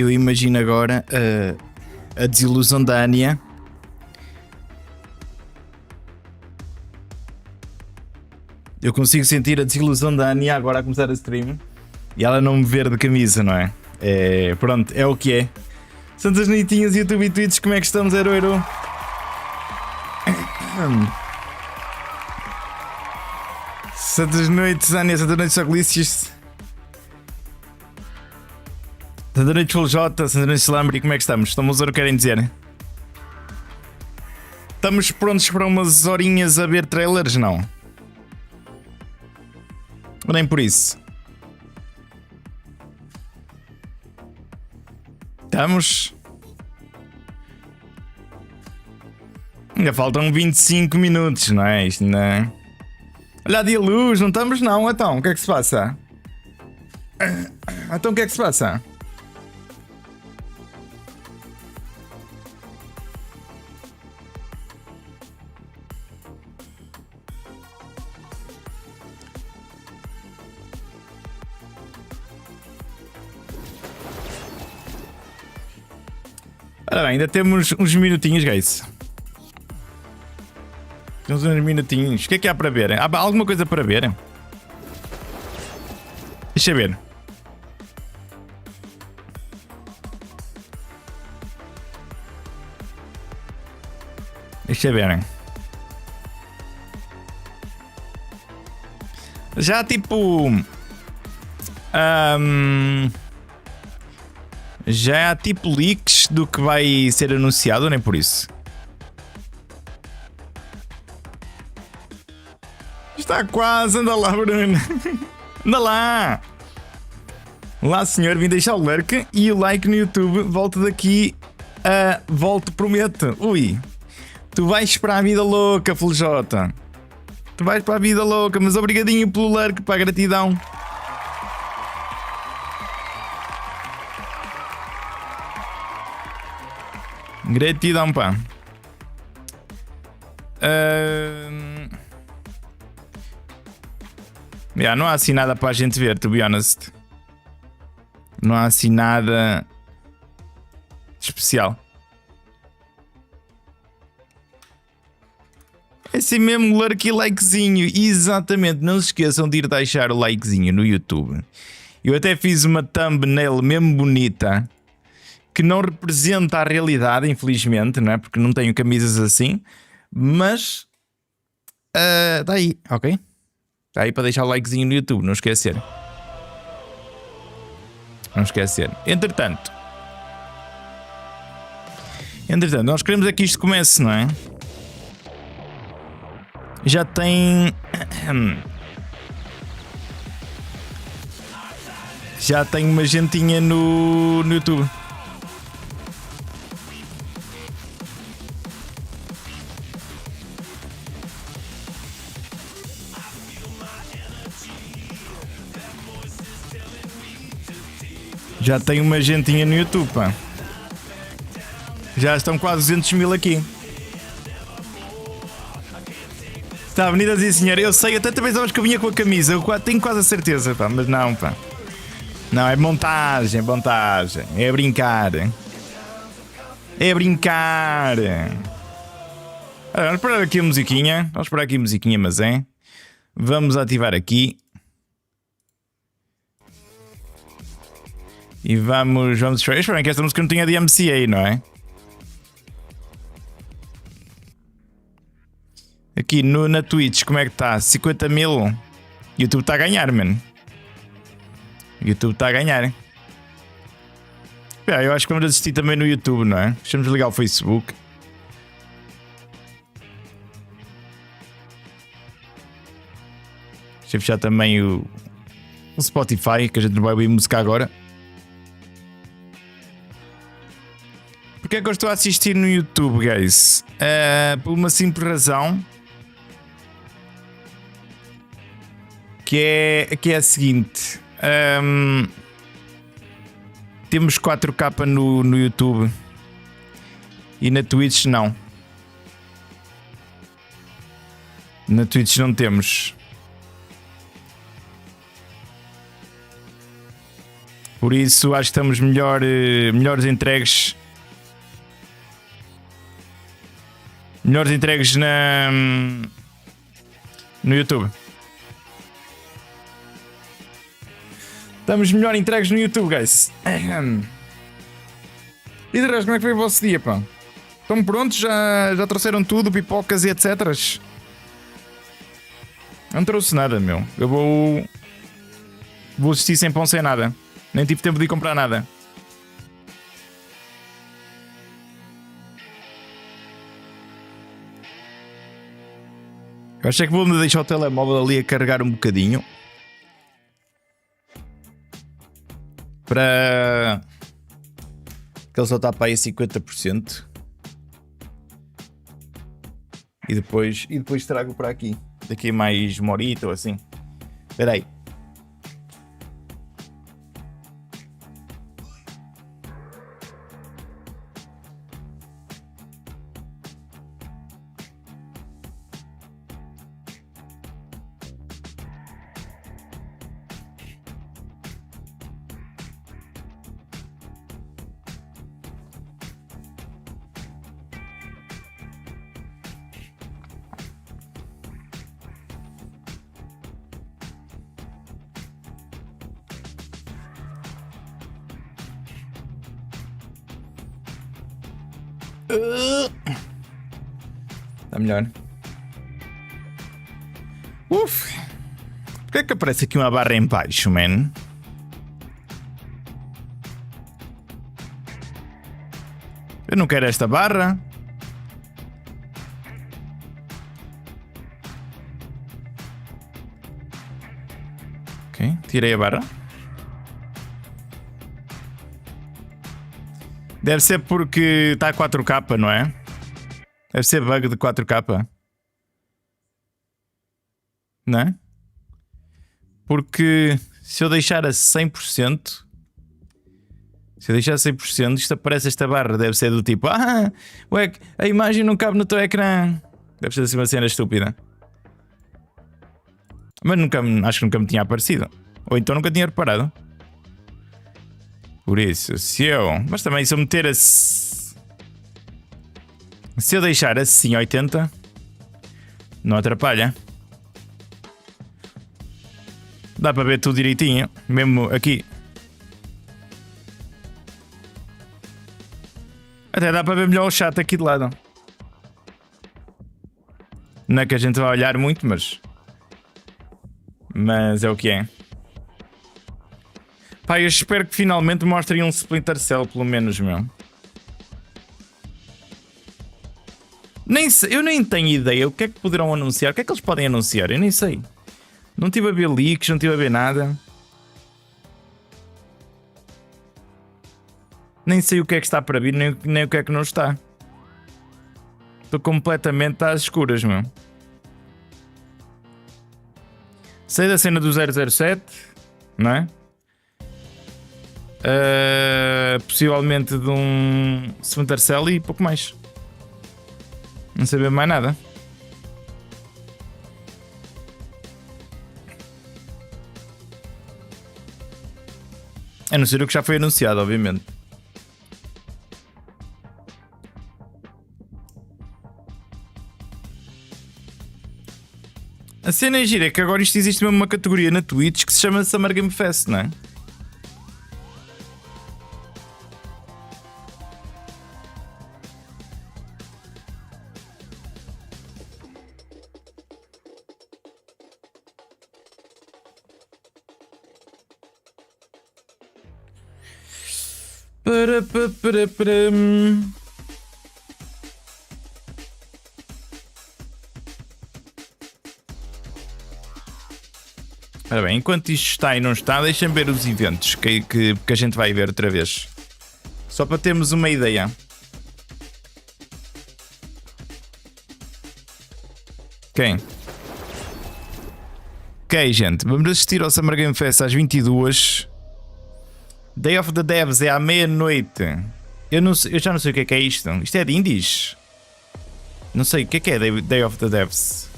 eu imagino agora a desilusão da Hannya. Eu consigo sentir a desilusão da Hannya agora a começar a stream e ela não me ver de camisa, não é? Pronto, é o que é. Santas noitinhas, YouTube e Twitch, como é que estamos, Heroiro? Santas noites, Hannya, santas noites, Soglícios. Santas noites, Full J, santas noites, Slambri, como é que estamos? Estamos a ver o que querem dizer? Estamos prontos para umas horinhas a ver trailers? Não. Nem por isso. Estamos. Ainda faltam 25 minutos, não é? Isto não é? Olha a dia luz, não estamos não. Então, o que é que se passa? Então, o que é que se passa? Ora bem, ainda temos uns minutinhos, guys. Temos uns minutinhos. O que é que há para ver? Há alguma coisa para ver? Deixa eu ver. Deixa eu ver. Já tipo... já há tipo leaks do que vai ser anunciado, nem por isso. Está quase, anda lá, Bruno. Anda lá. Lá, senhor, vim deixar o lurk e o like no YouTube. Volto daqui a... Volto, prometo. Ui. Tu vais para a vida louca, Full J. Tu vais para a vida louca, mas obrigadinho pelo lurk, para a gratidão. Gratidão, pá. Não há assim nada para a gente ver, to be honest. Não há assim nada especial. É assim mesmo, lurk e likezinho. Exatamente, não se esqueçam de ir deixar o likezinho no YouTube. Eu até fiz uma thumbnail mesmo bonita, que não representa a realidade, infelizmente, não é? Porque não tenho camisas assim. Mas está aí, ok? Está aí para deixar o likezinho no YouTube, não esquecer. Não esquecer. Entretanto, nós queremos é que isto comece, não é? Já tem... já tem uma gentinha no YouTube. Já tem uma gentinha no YouTube, pá. Já estão quase 200 mil aqui. Está bonita assim, senhor. Eu sei, até pensavas que eu vinha com a camisa. Eu tenho quase a certeza, pá. Mas não, pá. Não, é montagem, montagem. É brincar. É brincar. Vamos esperar aqui a musiquinha. Vamos esperar aqui a musiquinha, mas é. Vamos ativar aqui. E vamos esperar. Espero que esta música não tenha DMCA, não é? Aqui na Twitch, como é que está? 50 mil. YouTube está a ganhar, mano. YouTube está a ganhar. Eu acho que vamos assistir também no YouTube, não é? Deixa-nos ligar o Facebook. Deixa eu fechar também o Spotify, que a gente não vai ouvir música agora. Porque é que eu estou a assistir no YouTube, guys? Por uma simples razão. Que é a seguinte. Temos 4K no YouTube. E na Twitch não. Na Twitch não temos. Por isso acho que estamos melhores entregues. Melhores entregues no YouTube. Estamos melhor entregues no YouTube, guys. E de resto, como é que foi o vosso dia, pá? Estão prontos? Já trouxeram tudo, pipocas e etc. Não trouxe nada, meu. Eu vou assistir sem pão, sem nada. Nem tive tempo de ir comprar nada. Eu acho que vou-me deixar o telemóvel ali a carregar um bocadinho. Para... que ele só está para aí a 50%. E depois trago para aqui. Daqui a mais uma horita ou assim. Espera aí. Está melhor. Uf. Porquê é que aparece aqui uma barra em baixo, man? Eu não quero esta barra. Ok, tirei a barra. Deve ser porque está a 4K, não é? Deve ser bug de 4K. Não é? Porque se eu deixar a 100%... Se eu deixar a 100%, isto aparece esta barra. Deve ser do tipo... Ah, ué, a imagem não cabe no teu ecrã. Deve ser assim uma cena estúpida. Mas acho que nunca me tinha aparecido. Ou então nunca tinha reparado. Por isso, mas também se eu meter a... Se eu deixar assim 80, não atrapalha. Dá para ver tudo direitinho, mesmo aqui. Até dá para ver melhor o chat aqui de lado. Não é que a gente vai olhar muito, mas é o que é. Pá, eu espero que finalmente mostrem um Splinter Cell, pelo menos, meu. Eu nem tenho ideia o que é que poderão anunciar. O que é que eles podem anunciar? Eu nem sei. Não estive a ver leaks, não estive a ver nada. Nem sei o que é que está para vir, nem o que é que não está. Estou completamente às escuras, meu. Sei da cena do 007, não é? Possivelmente de um Splinter Cell e pouco mais. Não sei mais nada. A não ser o que já foi anunciado, obviamente. A cena é gira, é que agora isto existe mesmo uma categoria na Twitch que se chama Summer Game Fest, não é? Ora bem, enquanto isto está e não está, deixem ver os eventos que a gente vai ver outra vez. Só para termos uma ideia. Ok. Ok, gente, vamos assistir ao Summer Game Fest às 22. Day of the Devs é à meia-noite. Eu já não sei o que é isto. Isto é de indies? Não sei, o que é Day of the Devs?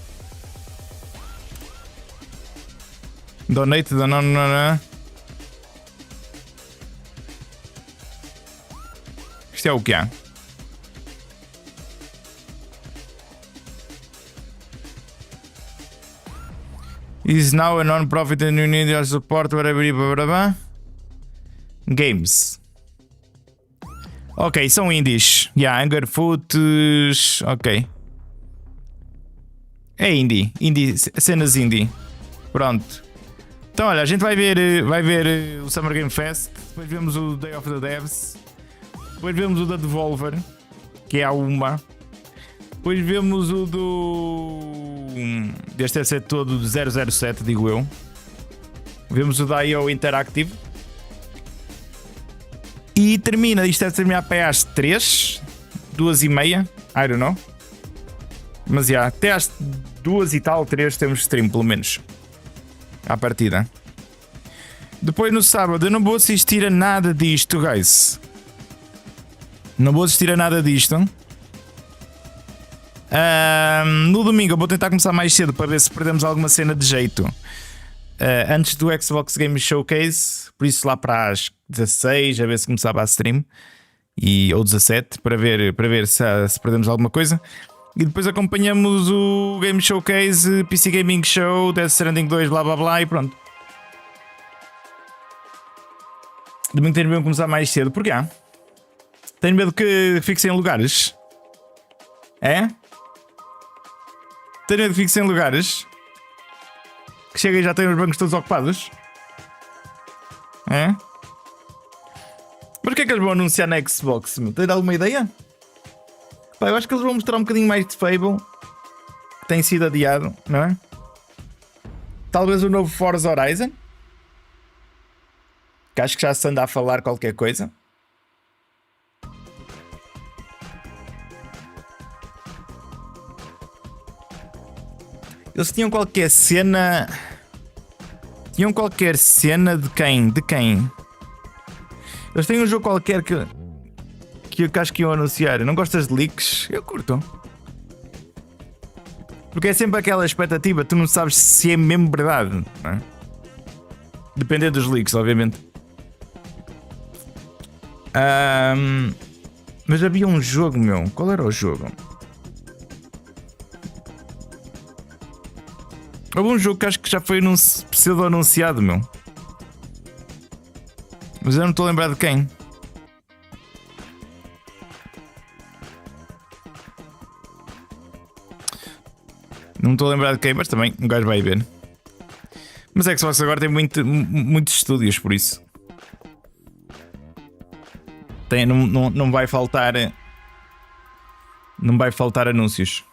Donate da Isto é o que há. Is now a non-profit and you need your support, whatever. Games. Ok, são indies. Hunger Foods. Ok. É indie. Cenas indie. Pronto. Então olha, a gente vai ver o Summer Game Fest. Depois vemos o Day of the Devs. Depois vemos o da Devolver, que é a uma. Depois vemos o do... Deste deve ser todo do 007, digo eu. Vemos o da IO Interactive. E termina, isto deve terminar para às 3, 2h30, I don't know. Mas já, até às 2 e tal, 3 temos stream, pelo menos. À partida. Depois no sábado eu não vou assistir a nada disto, guys. Não vou assistir a nada disto. No domingo eu vou tentar começar mais cedo para ver se perdemos alguma cena de jeito. Antes do Xbox Game Showcase, por isso lá para as 16, a ver se começava a stream. Ou 17, para ver se perdemos alguma coisa. E depois acompanhamos o Game Showcase, PC Gaming Show, Death Stranding 2, blá blá blá e pronto. Domingo tenho medo de começar mais cedo, porquê? Tenho medo que fique sem lugares. É? Tenho medo que fique sem lugares. Que chega e já tem os bancos todos ocupados. É? Mas o que é que eles vão anunciar na Xbox? Tens alguma ideia? Pá, eu acho que eles vão mostrar um bocadinho mais de Fable. Que tem sido adiado, não é? Talvez o novo Forza Horizon. Que acho que já se anda a falar qualquer coisa. Eles tinham qualquer cena. Tinham qualquer cena de quem? De quem? Eles têm um jogo qualquer que acho que iam anunciar. Não gostas de leaks? Eu curto. Porque é sempre aquela expectativa. Tu não sabes se é mesmo verdade, não é? Dependendo dos leaks, obviamente. Mas havia um jogo, meu. Qual era o jogo? Houve um jogo que acho que já foi pseudo-anunciado, meu. Mas eu não estou a lembrar de quem. Não estou a lembrar de quem, mas também um gajo vai ver. Mas é que Xbox agora tem muitos estúdios, por isso. Não vai faltar. Não vai faltar anúncios.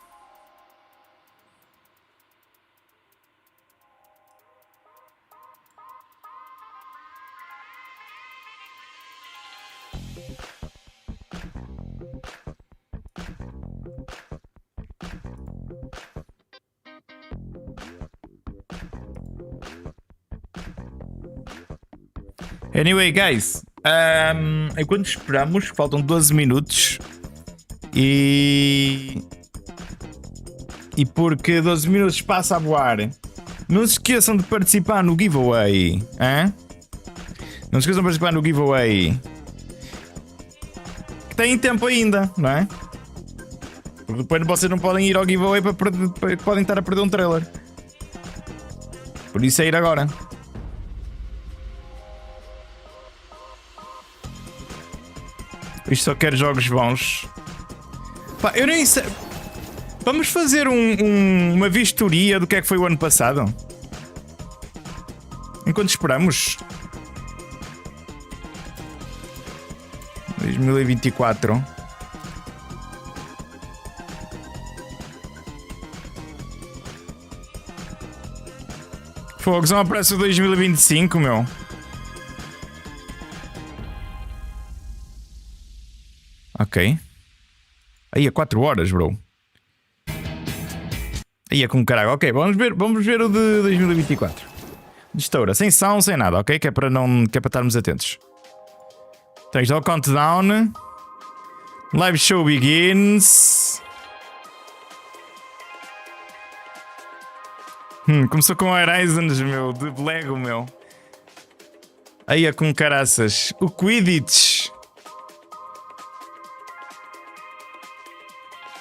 Anyway, guys, enquanto esperamos, faltam 12 minutos e porque 12 minutos passa a voar, não se esqueçam de participar no giveaway, hein? Não se esqueçam de participar no giveaway. Tem tempo ainda, não é? Porque depois vocês não podem ir ao giveaway podem estar a perder um trailer. Por isso é ir agora. Isto só quer jogos bons. Pá, eu nem sei. Vamos fazer uma vistoria do que é que foi o ano passado? Enquanto esperamos. 2024. Fogos, não aparece o 2025, meu. Ok. Aí é 4 horas, bro. Aí é com caralho. Ok, vamos ver o de 2024. De estoura, sem sound, sem nada, ok? Que é para estarmos atentos. Tens o countdown. Live show begins. Começou com Horizons, meu, de Lego, meu. Aí é com caraças. O Quidditch.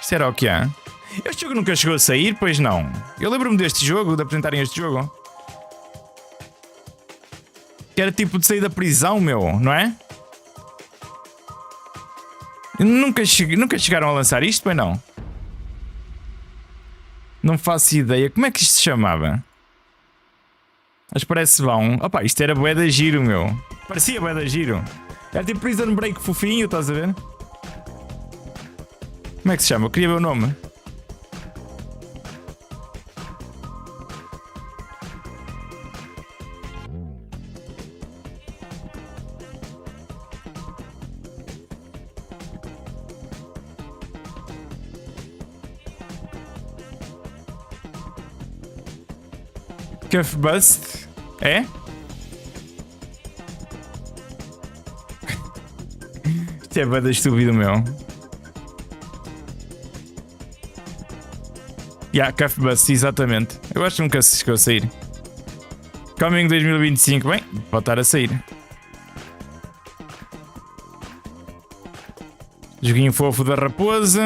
Será o que há? Este jogo nunca chegou a sair, pois não. Eu lembro-me deste jogo, de apresentarem este jogo. Que era tipo de sair da prisão, meu, não é? Nunca chegaram a lançar isto, pois não? Não faço ideia. Como é que isto se chamava? Mas parece bom. Opa, isto era bué de giro, meu. Parecia bué de giro. Era tipo Prison Break fofinho, estás a ver? Como é que se chama? Eu queria ver o nome. Cuff Bust? É? Isto é bada estúpido, meu. Cuff Bust, exatamente. Eu acho que nunca se chegou a sair. Coming 2025, bem, pode estar a sair. Joguinho fofo da raposa.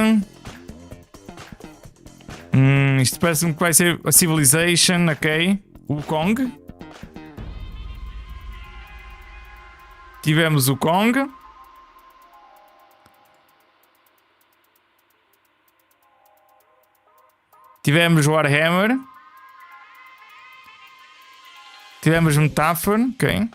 Isto parece-me que vai ser a Civilization, ok. O Kong. Tivemos o Kong. Tivemos Warhammer. Tivemos Metaphor, ok.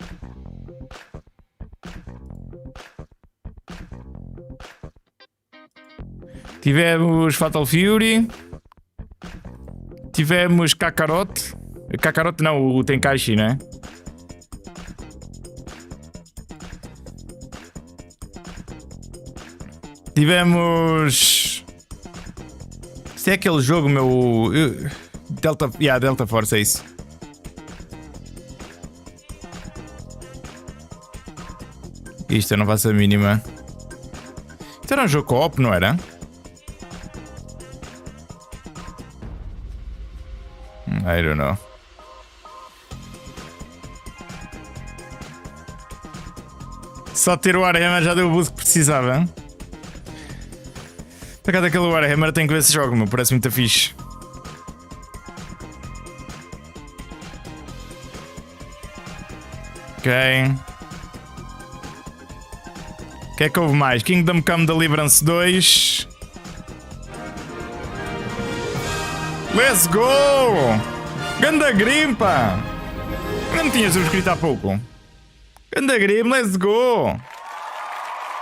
Tivemos Fatal Fury. Tivemos Kakarot. Kakarot não, o Tenkaichi, né? Tivemos... Isto é aquele jogo, meu... Delta Force, é isso. Isto eu não faço a mínima. Isto era um jogo co-op, não era? I don't know. Só ter o Warhammer já deu o boost que precisava, hein? Por acaso daquele Warhammer tenho que ver esse jogo, meu. Parece muito fixe. Ok. O que é que houve mais? Kingdom Come Deliverance 2. Let's go! Ganda Grimpa! Eu não tinha subscrito há pouco. Ganda Grim, let's go!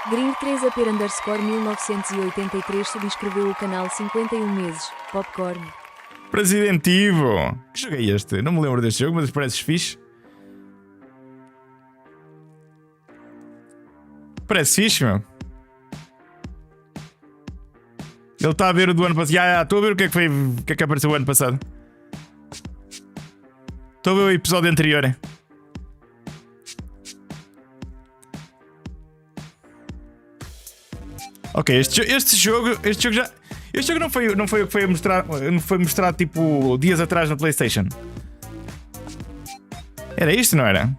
Grim3AP_1983 subscreveu o canal 51 meses. Popcorn. Presidentivo! Que jogo é este? Não me lembro deste jogo, mas parece fixe. Parece fixe, meu. Ele está a ver o do ano passado. Estou a ver o que é que foi. O que é que apareceu o ano passado. Estou a ver o episódio anterior. Ok, este jogo já. Este jogo não foi o que foi mostrado. Não foi mostrado tipo dias atrás na PlayStation. Era isto, não era?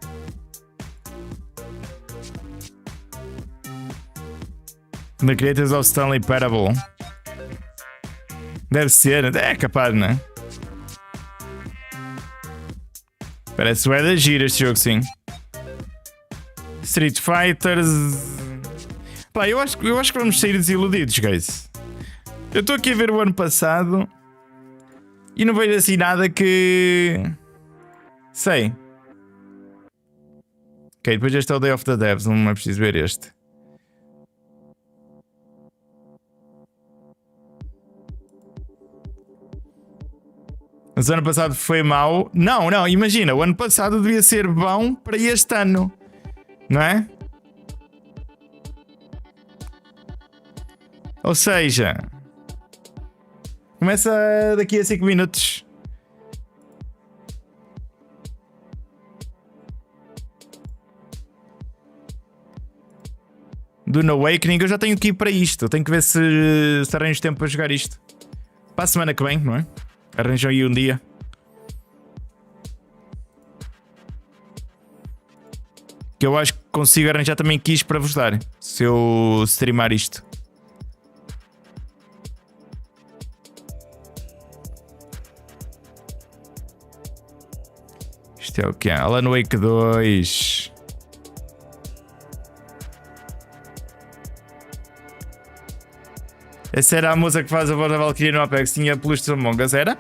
The Creators of Stanley Parable. Deve ser, é capaz, não é? Parece bué da gira este jogo, sim. Street Fighters. Pá, eu acho que vamos sair desiludidos, guys. Eu estou aqui a ver o ano passado e não vejo assim nada que... Sei. Ok, depois este é o Day of the Devs, não é preciso ver este. Mas o ano passado foi mau. Não, imagina, o ano passado devia ser bom para este ano. Não é? Ou seja, começa daqui a 5 minutos. Do No Awakening, eu já tenho que ir para isto. Eu tenho que ver se arranjo tempo para jogar isto. Para a semana que vem, não é? Arranjam aí um dia. Que eu acho que consigo arranjar também keys para vos dar. Se eu streamar isto. Isto é o que é? Alan Wake 2. Essa era a moça que faz a voz da Valkyrie no Apex. Tinha peluche de Among Us, era?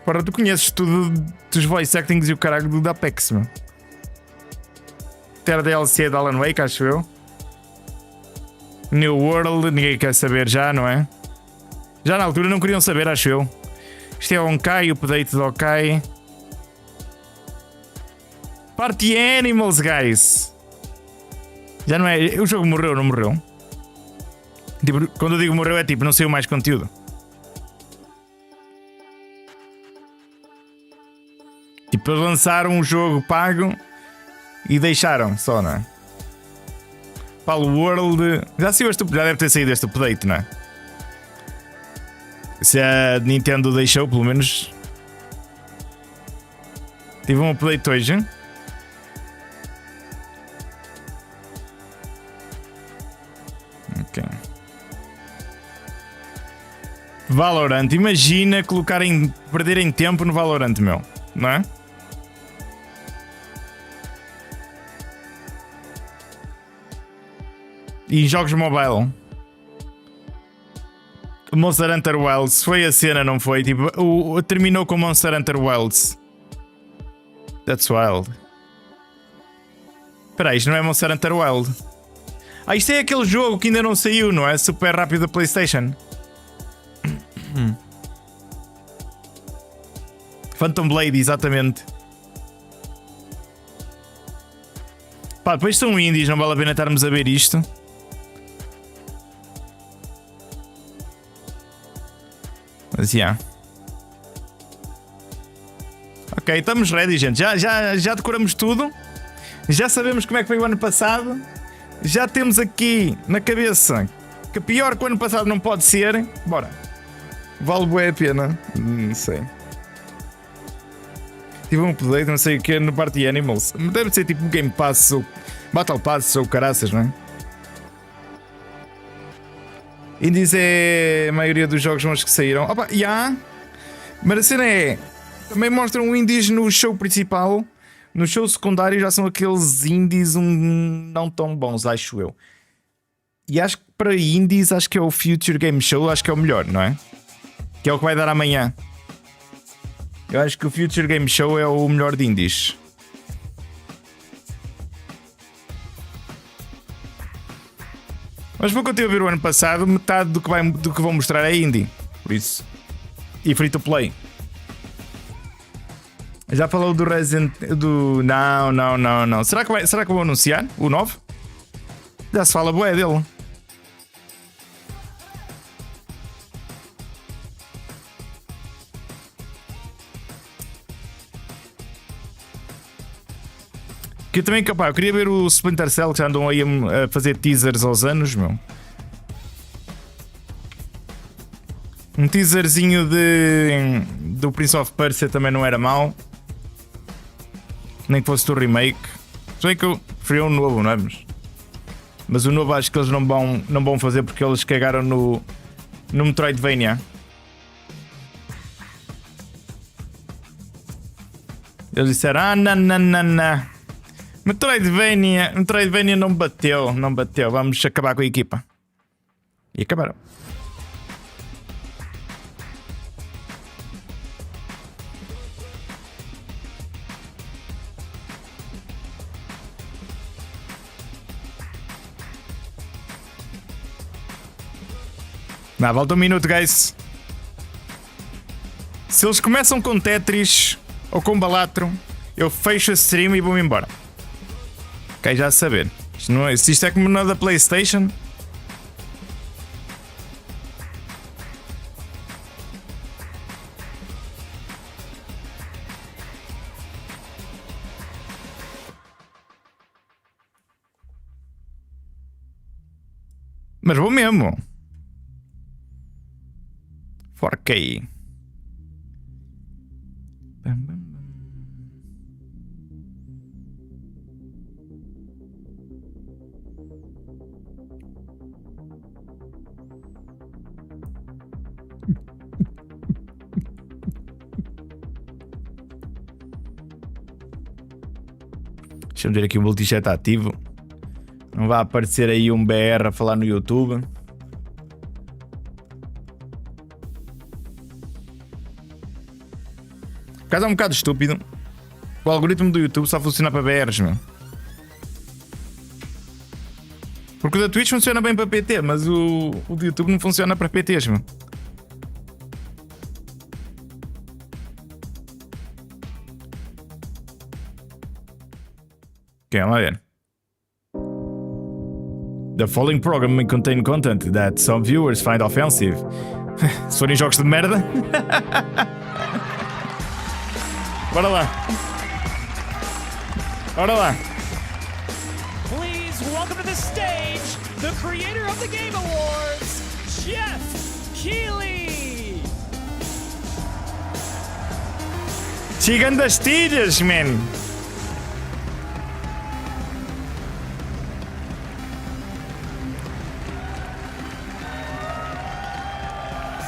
Agora tu conheces tudo dos voice actings e o caralho do Apex, meu. Ter DLC de Alan Wake, acho eu. New World, ninguém quer saber já, não é? Já na altura não queriam saber, acho eu. Isto é o Onkai, o update do Onkai. Party Animals, guys. Já não é. O jogo morreu, não morreu? Tipo, quando eu digo morreu é tipo, não saiu mais conteúdo. Tipo, eles lançaram um jogo pago e deixaram só, não é? Palo World. Já saiu este, já deve ter saído este update, não é? Se a Nintendo deixou, pelo menos. Tive um update hoje. Ok. Valorant. Imagina perderem tempo no Valorant, meu. Não é? E jogos mobile. Monster Hunter Wilds. Foi a cena, não foi? Tipo, terminou com Monster Hunter Wilds. That's wild. Espera aí, isto não é Monster Hunter Wild. Ah, isto é aquele jogo que ainda não saiu, não é? Super rápido da PlayStation. Phantom Blade, exatamente. Pá, depois são indies, não vale a pena estarmos a ver isto. Mas já. Ok, estamos ready, gente. Já decoramos tudo. Já sabemos como é que foi o ano passado. Já temos aqui na cabeça que pior que o ano passado não pode ser. Bora. Vale bué a pena. Não sei. Tive um update, não sei o que, no Party Animals. Deve ser tipo Game Pass ou Battle Pass ou caraças, não é? Indies é a maioria dos jogos bons que saíram. Opa, já. Mas a cena é. Também mostram indies no show principal. No show secundário já são aqueles indies não tão bons, acho eu. E acho que para indies, acho que é o Future Game Show, acho que é o melhor, não é? Que é o que vai dar amanhã. Eu acho que o Future Game Show é o melhor de indies. Mas vou continuar a ver o ano passado, metade do que vão mostrar é indie. Por isso. E free to play. Já falou do Resident... Não. Será que vou anunciar o 9? Já se fala bué dele. Que também, capaz, eu queria ver o Splinter Cell, que já andam aí a fazer teasers aos anos, meu. Um teaserzinho do Prince of Persia também não era mau. Nem que fosse do remake. Só é que eu preferia um novo, não é? Mas o novo acho que eles não vão fazer porque eles cagaram no Metroidvania. Eles disseram, não. Metroidvania não bateu. Vamos acabar com a equipa. E acabaram. Volta um minuto, guys. Se eles começam com Tetris ou com Balatro, eu fecho a stream e vou-me embora. Ok, já a saber. Se isto é como na da PlayStation. Mas vou mesmo. 4K. Deixa-me ver aqui o multichat ativo. Não vai aparecer aí um BR a falar no YouTube. Por acaso é um bocado estúpido. O algoritmo do YouTube só funciona para BRs, meu. Porque o da Twitch funciona bem para PT, mas o do YouTube não funciona para PTs, meu. Ok, vamos ver. The following program may contain content that some viewers find offensive. Se forem jogos de merda. Bora lá. Bora lá. Please welcome to the stage the creator of the Game Awards, Jeff Keighley. Chegando das tiras, man.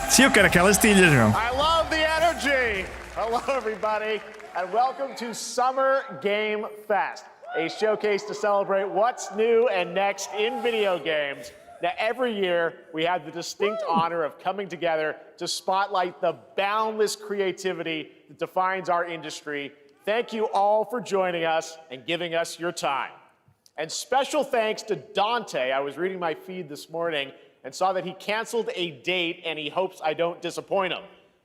Sim, eu quero aquelas tilhas, meu. I love the energy. Hello, everybody, and welcome to Summer Game Fest, a showcase to celebrate what's new and next in video games. Now, every year, we have the distinct honor of coming together to spotlight the boundless creativity that defines our industry. Thank you all for joining us and giving us your time. And special thanks to Dante. I was reading my feed this morning and saw that he canceled a date and he hopes I don't disappoint him.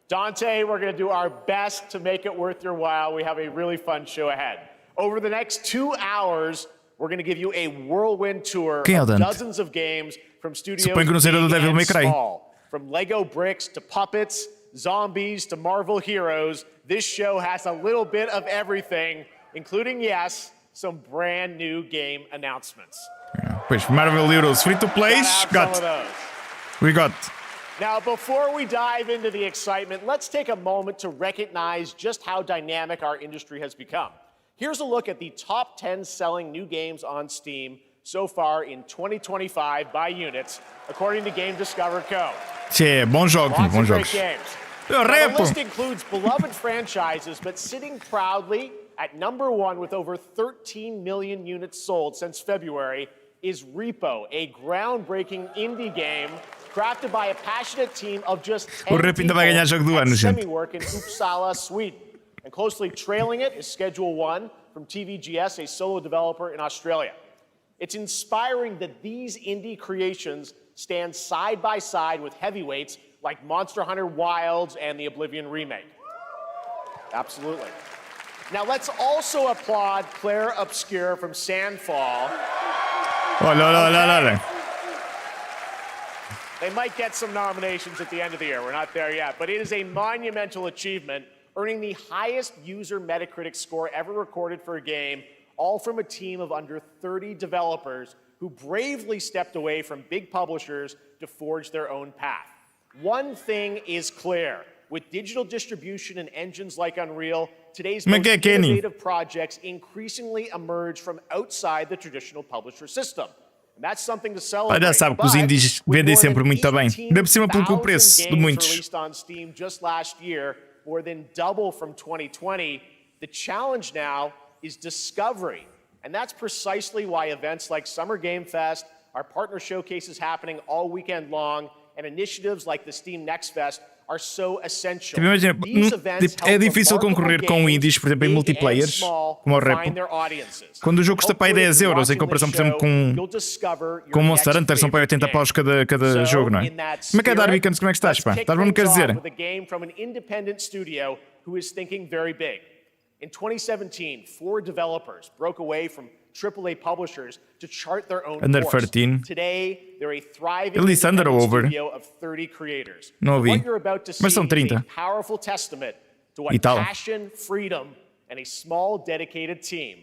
Dante, we're going to do our best to make it worth your while. We have a really fun show ahead. Over the next 2 hours, we're going to give you a whirlwind tour of dozens of games from studios big and small. From Lego bricks to puppets, zombies to Marvel heroes, this show has a little bit of everything, including, yes, some brand new game announcements. Pois, Marvel Heroes free-to-plays, we got. Now, before we dive into the excitement, let's take a moment to recognize just how dynamic our industry has become. Here's a look at the top 10 selling new games on Steam so far in 2025 by units, according to Game Discover Co. Tchê, bons jogos, bons jogos. The list includes beloved franchises, but sitting proudly at #1 with over 13 million units sold since February is Repo, a groundbreaking indie game crafted by a passionate team of just 10 people at Semi-Work in Uppsala, Sweden. And closely trailing it is Schedule 1 from TVGS, a solo developer in Australia. It's inspiring that these indie creations stand side by side with heavyweights like Monster Hunter Wilds and the Oblivion remake. Absolutely. Now let's also applaud Claire Obscure from Sandfall. They might get some nominations at the end of the year. We're not there yet, but it is a monumental achievement, earning the highest user Metacritic score ever recorded for a game, all from a team of under 30 developers who bravely stepped away from big publishers to forge their own path. One thing is clear. With digital distribution and engines like Unreal, today's most innovative projects increasingly emerge from outside the traditional publisher system. And that's something to celebrate. Já sabe que os indies vendem sempre muito bem. Ainda por cima pelo preço de muitos. Released on Steam just last year, more than double from 2020. The challenge now is discovery. And that's precisely why events like Summer Game Fest, our partner showcases happening all weekend long, and initiatives like the Steam Next Fest are so essential. Imagina, é difícil concorrer com indies, por exemplo, em multiplayers, como o Repo, quando o jogo custa para aí 10 euros, em comparação, por exemplo, com Monster Hunter, são para 80 paus cada jogo, não é? Como é que é, Darby Cans? Como é que estás, pá? Estás bom, não queres dizer? In 2017, 4 developers broke away from AAA publishers to chart their own Under course. 13. Today, they're a thriving Under ou over? studio of 30 creators. Não ouvi. What you're about to see Mas são 30. is a powerful testament to what passion, freedom, and a small, dedicated team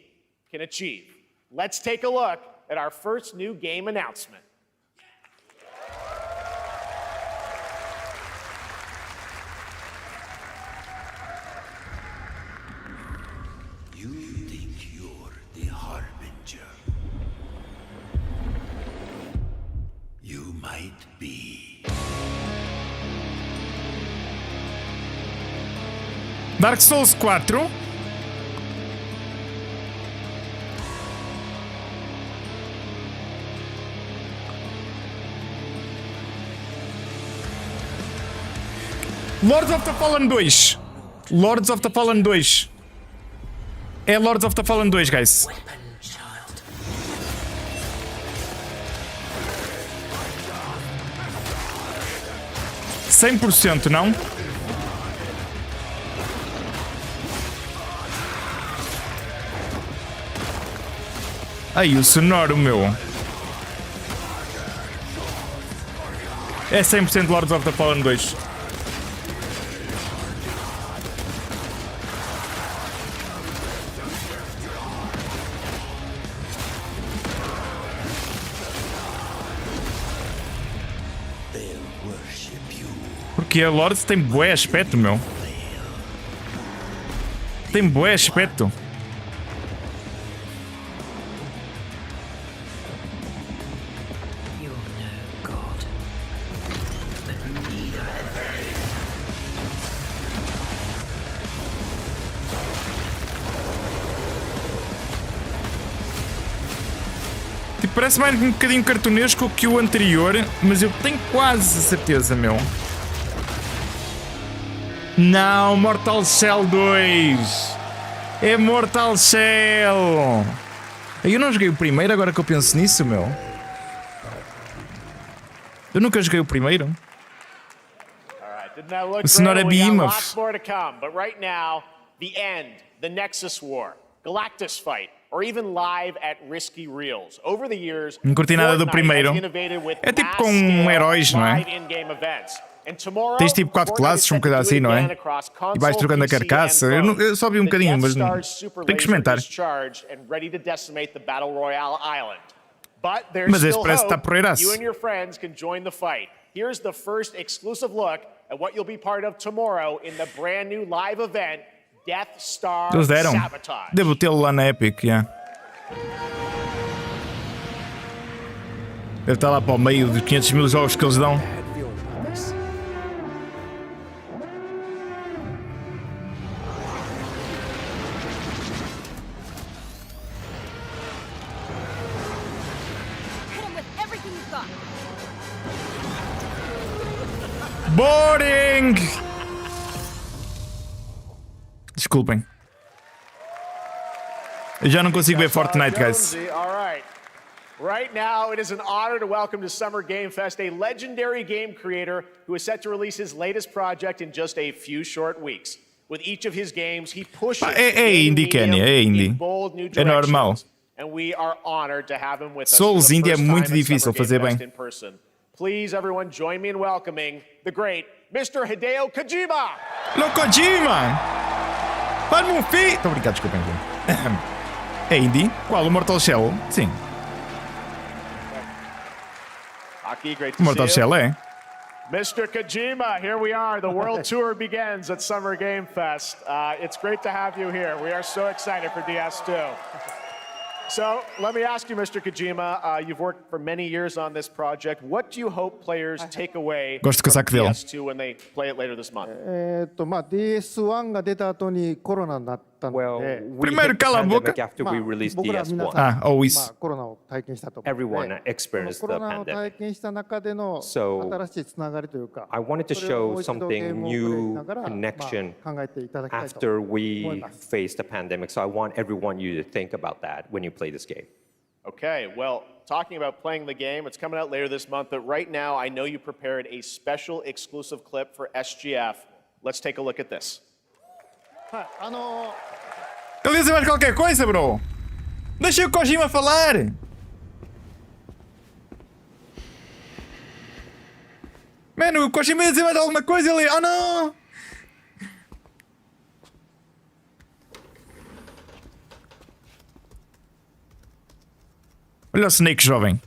can achieve. Let's take a look at our first new game announcement. Dark Souls 4. Lords of the Fallen 2. Lords of the Fallen 2. É Lords of the Fallen 2, guys. Cem por cento, não? Aí, o sonoro, meu. É 100% Lords of the Fallen 2. Porque a Lords tem bué aspecto, meu. Tem bué aspecto. Tipo, parece mais um bocadinho cartunesco que o anterior, mas eu tenho quase certeza, meu. Não, Mortal Shell 2. É Mortal Shell. Eu não joguei o primeiro, agora que eu penso nisso, meu. Eu nunca joguei o primeiro. O sonoro é behemoth. Or even live at risky reels. Over the years, não curti nada do primeiro. É tipo com heróis, não é? Tens tipo 4 classes, um bocadinho assim, não é? E vais trocando a carcaça. Eu só vi um bocadinho, mas tenho que experimentar. Mas esse parece que está porreiraço. Here's the first exclusive look at what you'll be part of tomorrow in the brand new live event. Death Star Eles deram. Sabotage. Devo tê-lo lá na Epic, yeah. Deve estar lá para o meio dos 500 mil jogos que eles dão. Boring! Desculpem. Eu já não consigo ver Fortnite, guys. Right now, it is an honor to welcome to Summer Game Fest a legendary game creator who is set to release his latest project in just a few short weeks. With each of his games, he pushes indie, Hannya, é indie. É normal. And we are honored to have him with us. Souls indie é muito difícil fazer bem. Please, everyone, join me in welcoming the great Mr. Hideo Kojima. Lo Kojima! Faz-me um filho! Estou a brincar, desculpem. É indie? Qual? O Mortal Shell? Sim. Aqui, great to Mortal see you. Shell é. Mr. Kojima, here we are. The world tour begins at Summer Game Fest. It's great to have you here. We are so excited for DS2. So let me ask you, Mr. Kojima, you've worked for many years on this project. What do you hope players take away from DS2 when they play it later this month? DS1 が出た後にコロナになったので、Primeiro cala a boca. After we released DS1, always. コロナを体験したと思うので、 everyone experienced コ the ロナを体 pandemic. 験した中での So, 新しいつながりというか、 I wanted to それをも show う一度ゲー something ムをプレイし new ながら、 connection 考えていただきたいと after 思い we ます。 faced the pandemic. So I want everyone you to think about that when you play this game. Okay, well, talking about playing the game, it's coming out later this month, but right now I know you prepared a special exclusive clip for SGF. Let's take a look at this. はい、Ele ia dizer mais qualquer coisa, bro. Deixa o Kojima falar. Mano, o Kojima ia dizer mais alguma coisa e ele... Oh, não! Olha o Snake jovem.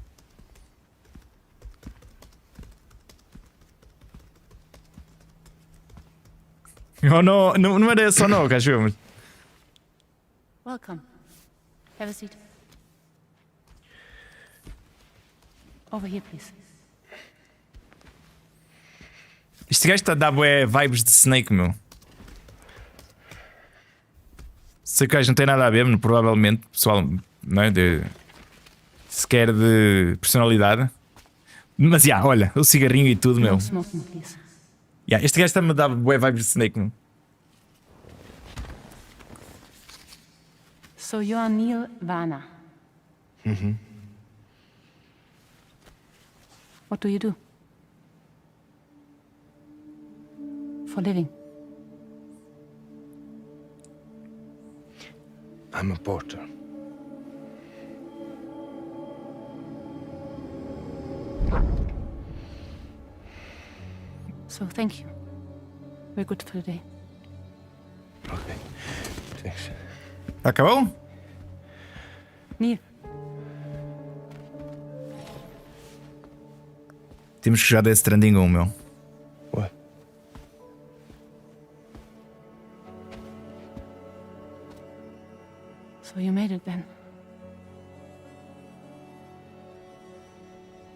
Oh, não era só não, acho eu. Welcome. Have a seat. Over here, please. Este gajo está a dar bué vibes de Snake, meu. Sei que o gajo não tem nada a ver, provavelmente, pessoal, não é? Sequer de personalidade. Mas já, olha, o cigarrinho e tudo, meu. No smoking, please. Yeah, este gajo está-me a dar bué vibes de Snake-me. So you are Neil Varner. What do you do? For a living? I'm a porter. So thank you. We're good for the day. Okay. Thanks. Acabou? Neil, Temos que jogar Death Stranding 1, meu. What? so you made it then.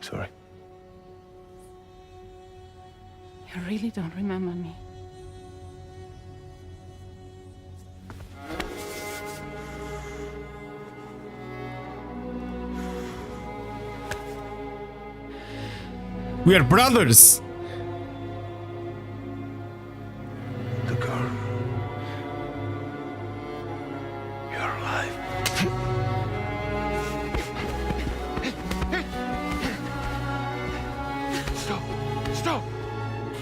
Sorry. You really don't remember me. We are brothers! The girl. You're alive. Stop! Stop!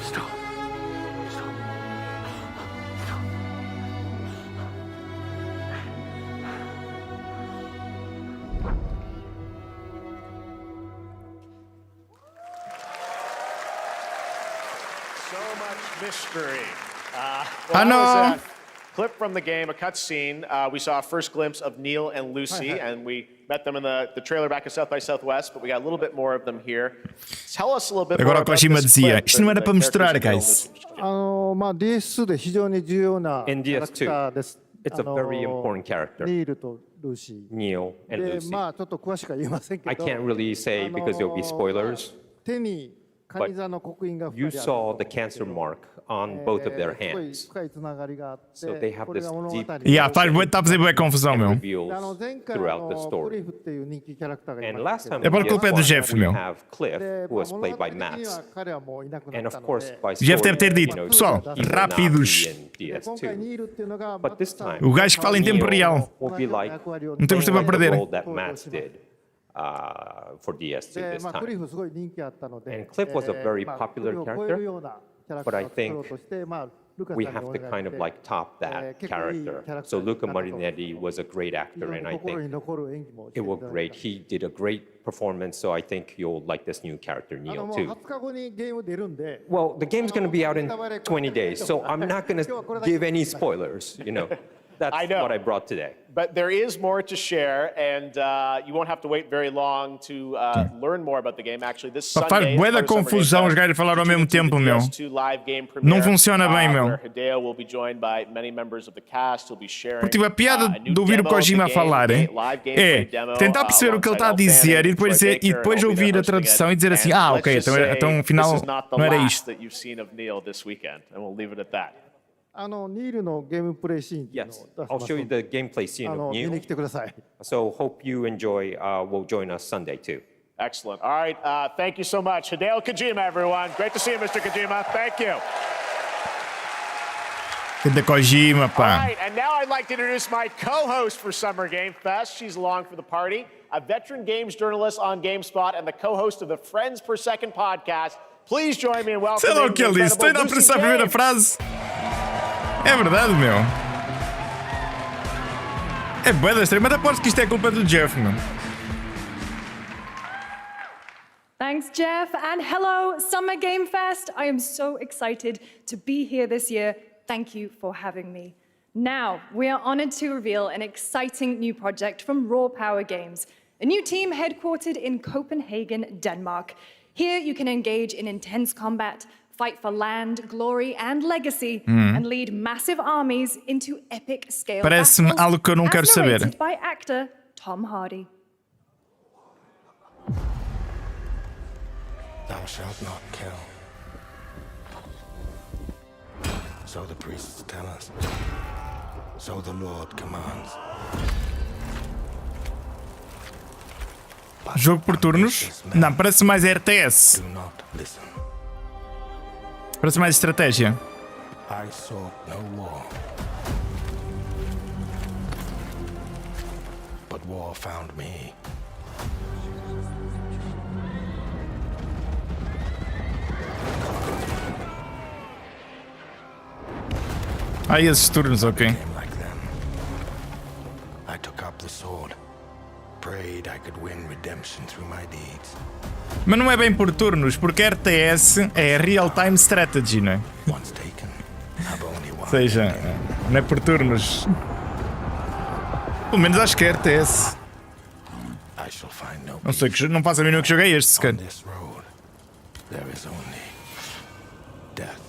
Stop! Stop! Stop! So much mystery. I That know. was a clip from the game, a cutscene. We saw a first glimpse of Neil and Lucy, and we met them in the trailer back at South by Southwest, but we got a little bit more of them here. Tell us a little bit more Agora o about Kojima this dizia, clip, isto não era the para mostrar, characters of Neil and guys. Lucy. まあ DS で非常に重要なキ In ャラク DS2, ターです。 it's a very important character. ニールとルーシ Neil ー。 and で Lucy. まあちょっと詳しくは言えませんけ I ど。 can't really say because there'll be spoilers. 手にカニ座の刻印が You 2人ある saw the cancer mark on both of their すごい hands. 深いつながりがあって、 So they have これ this が物語 deep で Yeah, está a fazer bué confusão, meu. reveals 前回 throughout the プ story. リフっていう人気キャラクターがい And ま last した time け É ど por culpa do Jeff, we meu. have Cliff, で who was 物 played 語 by 的には Max. 彼はもういなくな And った of の course, で by Jeff deve ter story, dito, you know, pessoal, he will not rápidos. be in 今回 DS2. ニールっていうのが But this time, O gajo que fala em tempo Neil real. will be like Não temos tempo a the perder. role that Max did for DS2 で this まあクリ time. フすごい人気あったので And Cliff was a very まあ popular クリフを超えるようなキャラク but タ I ーを作ろう think としてまあルカさん We にお have 願 to い kind し of て like top that 結構いいキャ character. ラクタ So ーになった Luca と Marinetti was a great 非 actor, 常に and I 心に think 残る演技もして it いた was だい great. て He did a great performance, so I think you'll like this new character, も Neil, う too. 20日後にゲーム出るんで Well, the game's going to be out in 20 days, so I'm not going to give any spoilers, you know. That's I know. what I brought today. But there is more to share, and you won't have to wait very long to learn more about the game. Actually, this Pá, Sunday, faz bué da as part of Summer Game confusão os Fest, gajos falar ao we mesmo tune into tempo, the meu. PS2 live game Não premiere, funciona bem, meu. where Hideo will be joined by many members of the cast. He'll be sharing Porque tipo, a piada a new de ouvir o demo of the Kojima a game, falar live gameplay é demo, tentar perceber o que ele está a alongside dizer Elfan e depois, and Troy e Baker, depois and I'll be ouvir there a hosting tradução it. e dizer assim, And let's ok, just say, então afinal this is not the não era last isto. that you've seen of Neil this weekend, and we'll leave it at that. ニールのゲームプレイシーンっていうの Yes, を出し I'll ます show you the gameplay scene of 見に Neil. 来てください So hope you enjoy. Will join us Sunday too. Excellent. All right. Thank you so much. Hideo Kojima, everyone. Great to see you, Mr. Kojima. Thank you. Da Kojima, All pá. right. And now I'd like to introduce my co-host for Summer Game Fest. She's along for the party, a veteran games journalist on GameSpot and the co-host of the Friends Per Second podcast. Please join me in welcoming Sei lá o que ele the disse, estou ainda a incredible apressar a primeira Lucy frase. É verdade, meu. É bué da estranho, mas aposto que isto é culpa do Jeff, meu. Thanks, Jeff, and hello, Summer Game Fest. I am so excited to be here this year. Thank you for having me. Now, we are honored to reveal an exciting new project from Raw Power Games, a new team headquartered in Copenhagen, Denmark. Here, you can engage in intense combat, fight for land, glory, and legacy, and lead massive armies into epic scale Parece-me battles, algo que eu não quero as saber. narrated by actor Tom Hardy. Thou shalt not kill. So the priests tell us. So the Lord commands. Jogo por turnos? Não, parece mais RTS. Do not listen. Parece mais estratégia. I sought no war, but war found me. Ah, esses turnos, ok. Came like them. I took up the sword, prayed I could win redemption through my deeds. Mas não é bem por turnos, porque RTS é Real Time Strategy, não é? Once taken, I've only Ou one. seja, não é por turnos. Pelo menos acho que é RTS. I shall find no Não sei, não faço a mínima que joguei este, se on calhar. this road. There is only death.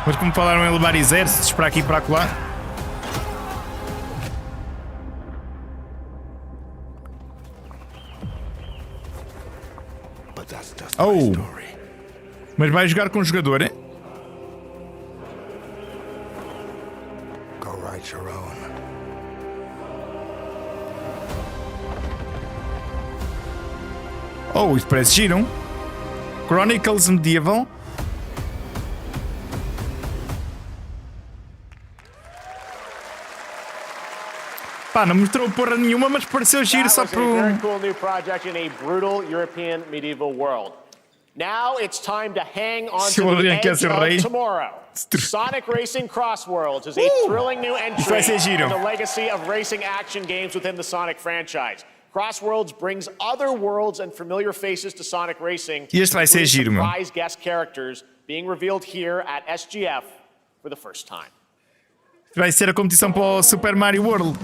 Mas como falaram em levar exércitos para aqui e para acolá. But that's just Oh. my story. Mas vai jogar com o jogador, hein? Go write your own. Oh, isto parece giro. Chronicles Medieval. Pá, não mostrou porra nenhuma, mas pareceu giro That só was a pro... very cool new project in a brutal European medieval world. Now it's time to hang on Se to o the Adriano quer edge ser rei. of tomorrow. Sonic Racing Crossworlds is a thrilling new entry vai ser giro. in the legacy of racing action games within the Sonic franchise. Crossworlds brings other worlds and familiar faces to Sonic Racing. E este vai ser including giro, meu. surprise guest characters being revealed here at SGF for the first time. Vai ser a competição para o Super Mario World.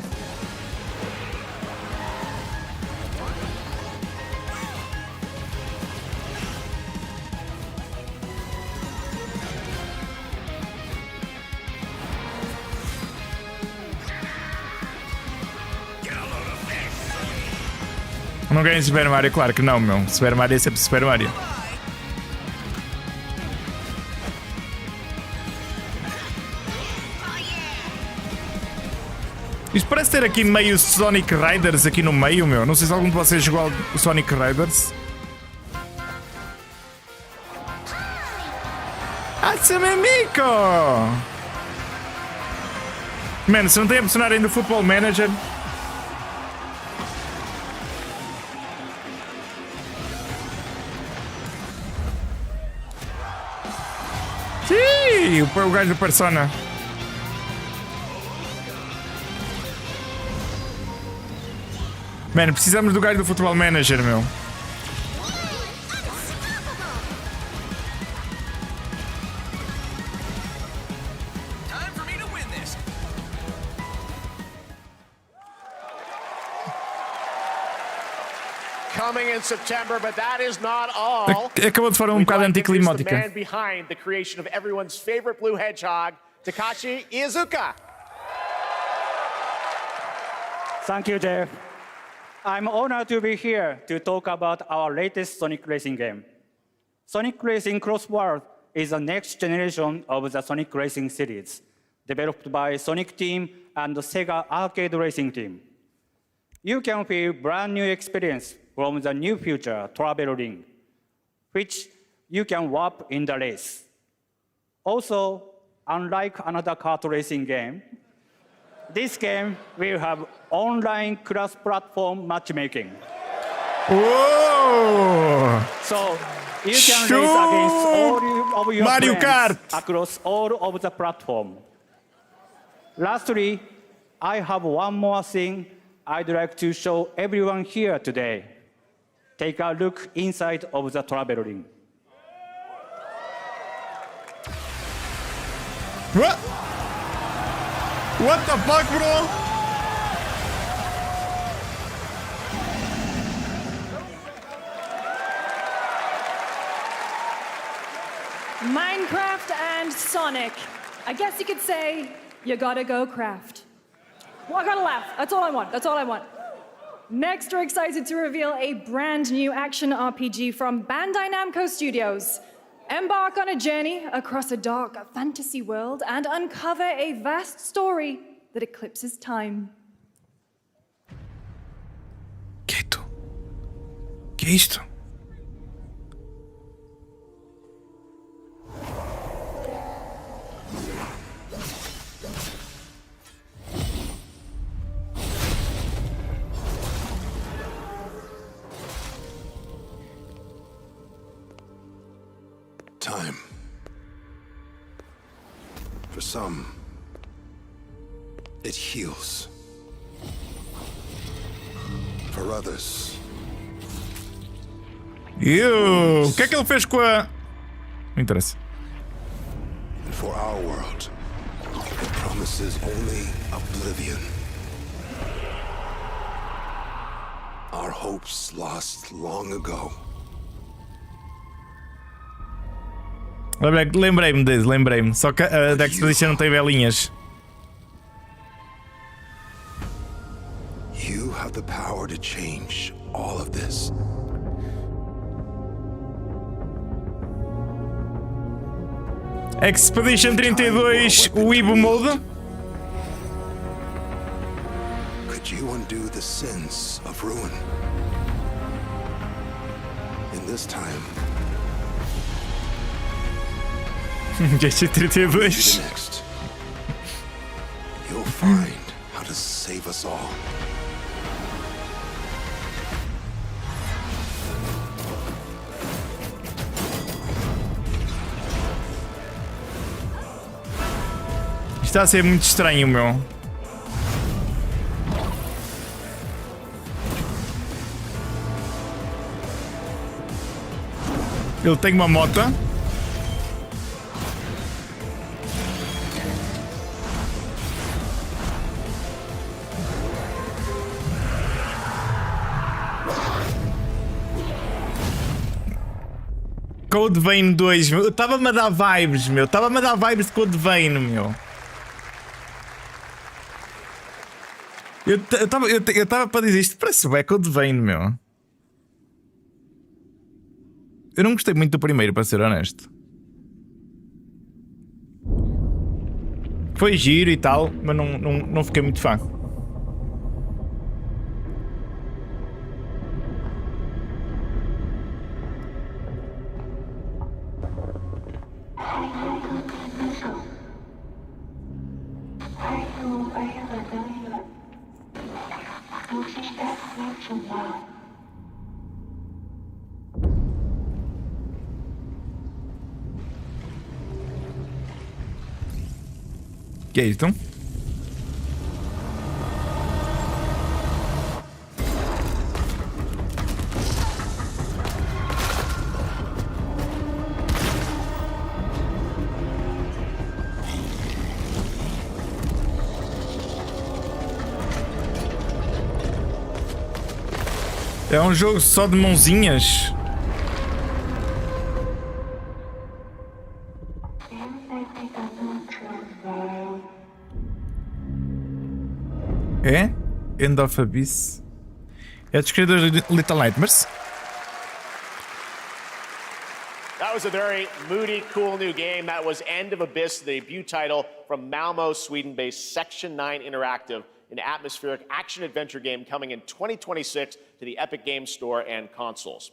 Não ganha Super Mario, claro que não, meu. Super Mario é sempre Super Mario. Isto parece ter aqui meio Sonic Riders aqui no meio, meu. Não sei se algum de vocês jogou o Sonic Riders. Assiste-me, amigo! Mano, se não tem a personagem do Football Manager... Sim, o gajo do Persona. Mano, precisamos do gajo do Football Manager, meu. Coming in September, but that is not all. Acabou de forma um bocado anticlimática. The man behind the creation of everyone's favorite blue hedgehog, Takashi Iizuka. Thank you, Jeff. I'm honored to be here to talk about our latest Sonic Racing game. Sonic Racing Crossworld is the next generation of the Sonic Racing series, developed by Sonic Team and the Sega Arcade Racing Team. You can feel brand new experience from the new future travel ring, which you can warp in the race. Also, unlike another kart racing game, this game will have online cross-platform matchmaking. Oh! So you can race against all of your Mario friends Kart! across all of the platform. Lastly, I have one more thing I'd like to show everyone here today. Take a look inside of the travel ring. What? What the fuck, bro? Minecraft and Sonic. I guess you could say, you gotta go craft. Well, I gotta laugh. That's all I want. That's all I want. Next, we're excited to reveal a brand new action RPG from Bandai Namco Studios. Embark on a journey across a dark fantasy world and uncover a vast story that eclipses time. Que é isto? For some, it heals. For others, O que é que ele fez com a... Não interessa. and for our world, it promises only oblivion. Our hopes lost long ago. Lembrei-me. Só que a da Expedition não tem velinhas. You have the power to change all of this. Expedition 32, o Ibo Mode. Could you undo the sins of ruin? In this time, GC 32. the next, you'll find how to save us all. Está a ser muito estranho, meu. Ele tem uma moto. Code Vein 2, meu. Estava-me a dar vibes, meu. Estava-me a dar vibes de Code Vein, meu. Eu estava para dizer isto, parece o Code Vein, meu. Eu não gostei muito do primeiro, para ser honesto. Foi giro e tal, mas não fiquei muito fã. Que é isto? É um jogo só de mãozinhas. É? End of Abyss. É dos criadores de Little Nightmares. That was a very moody, cool new game. That was End of Abyss, the debut title from Malmo, Sweden-based Section 9 Interactive, an atmospheric action-adventure game coming in 2026 to the Epic Games Store and consoles.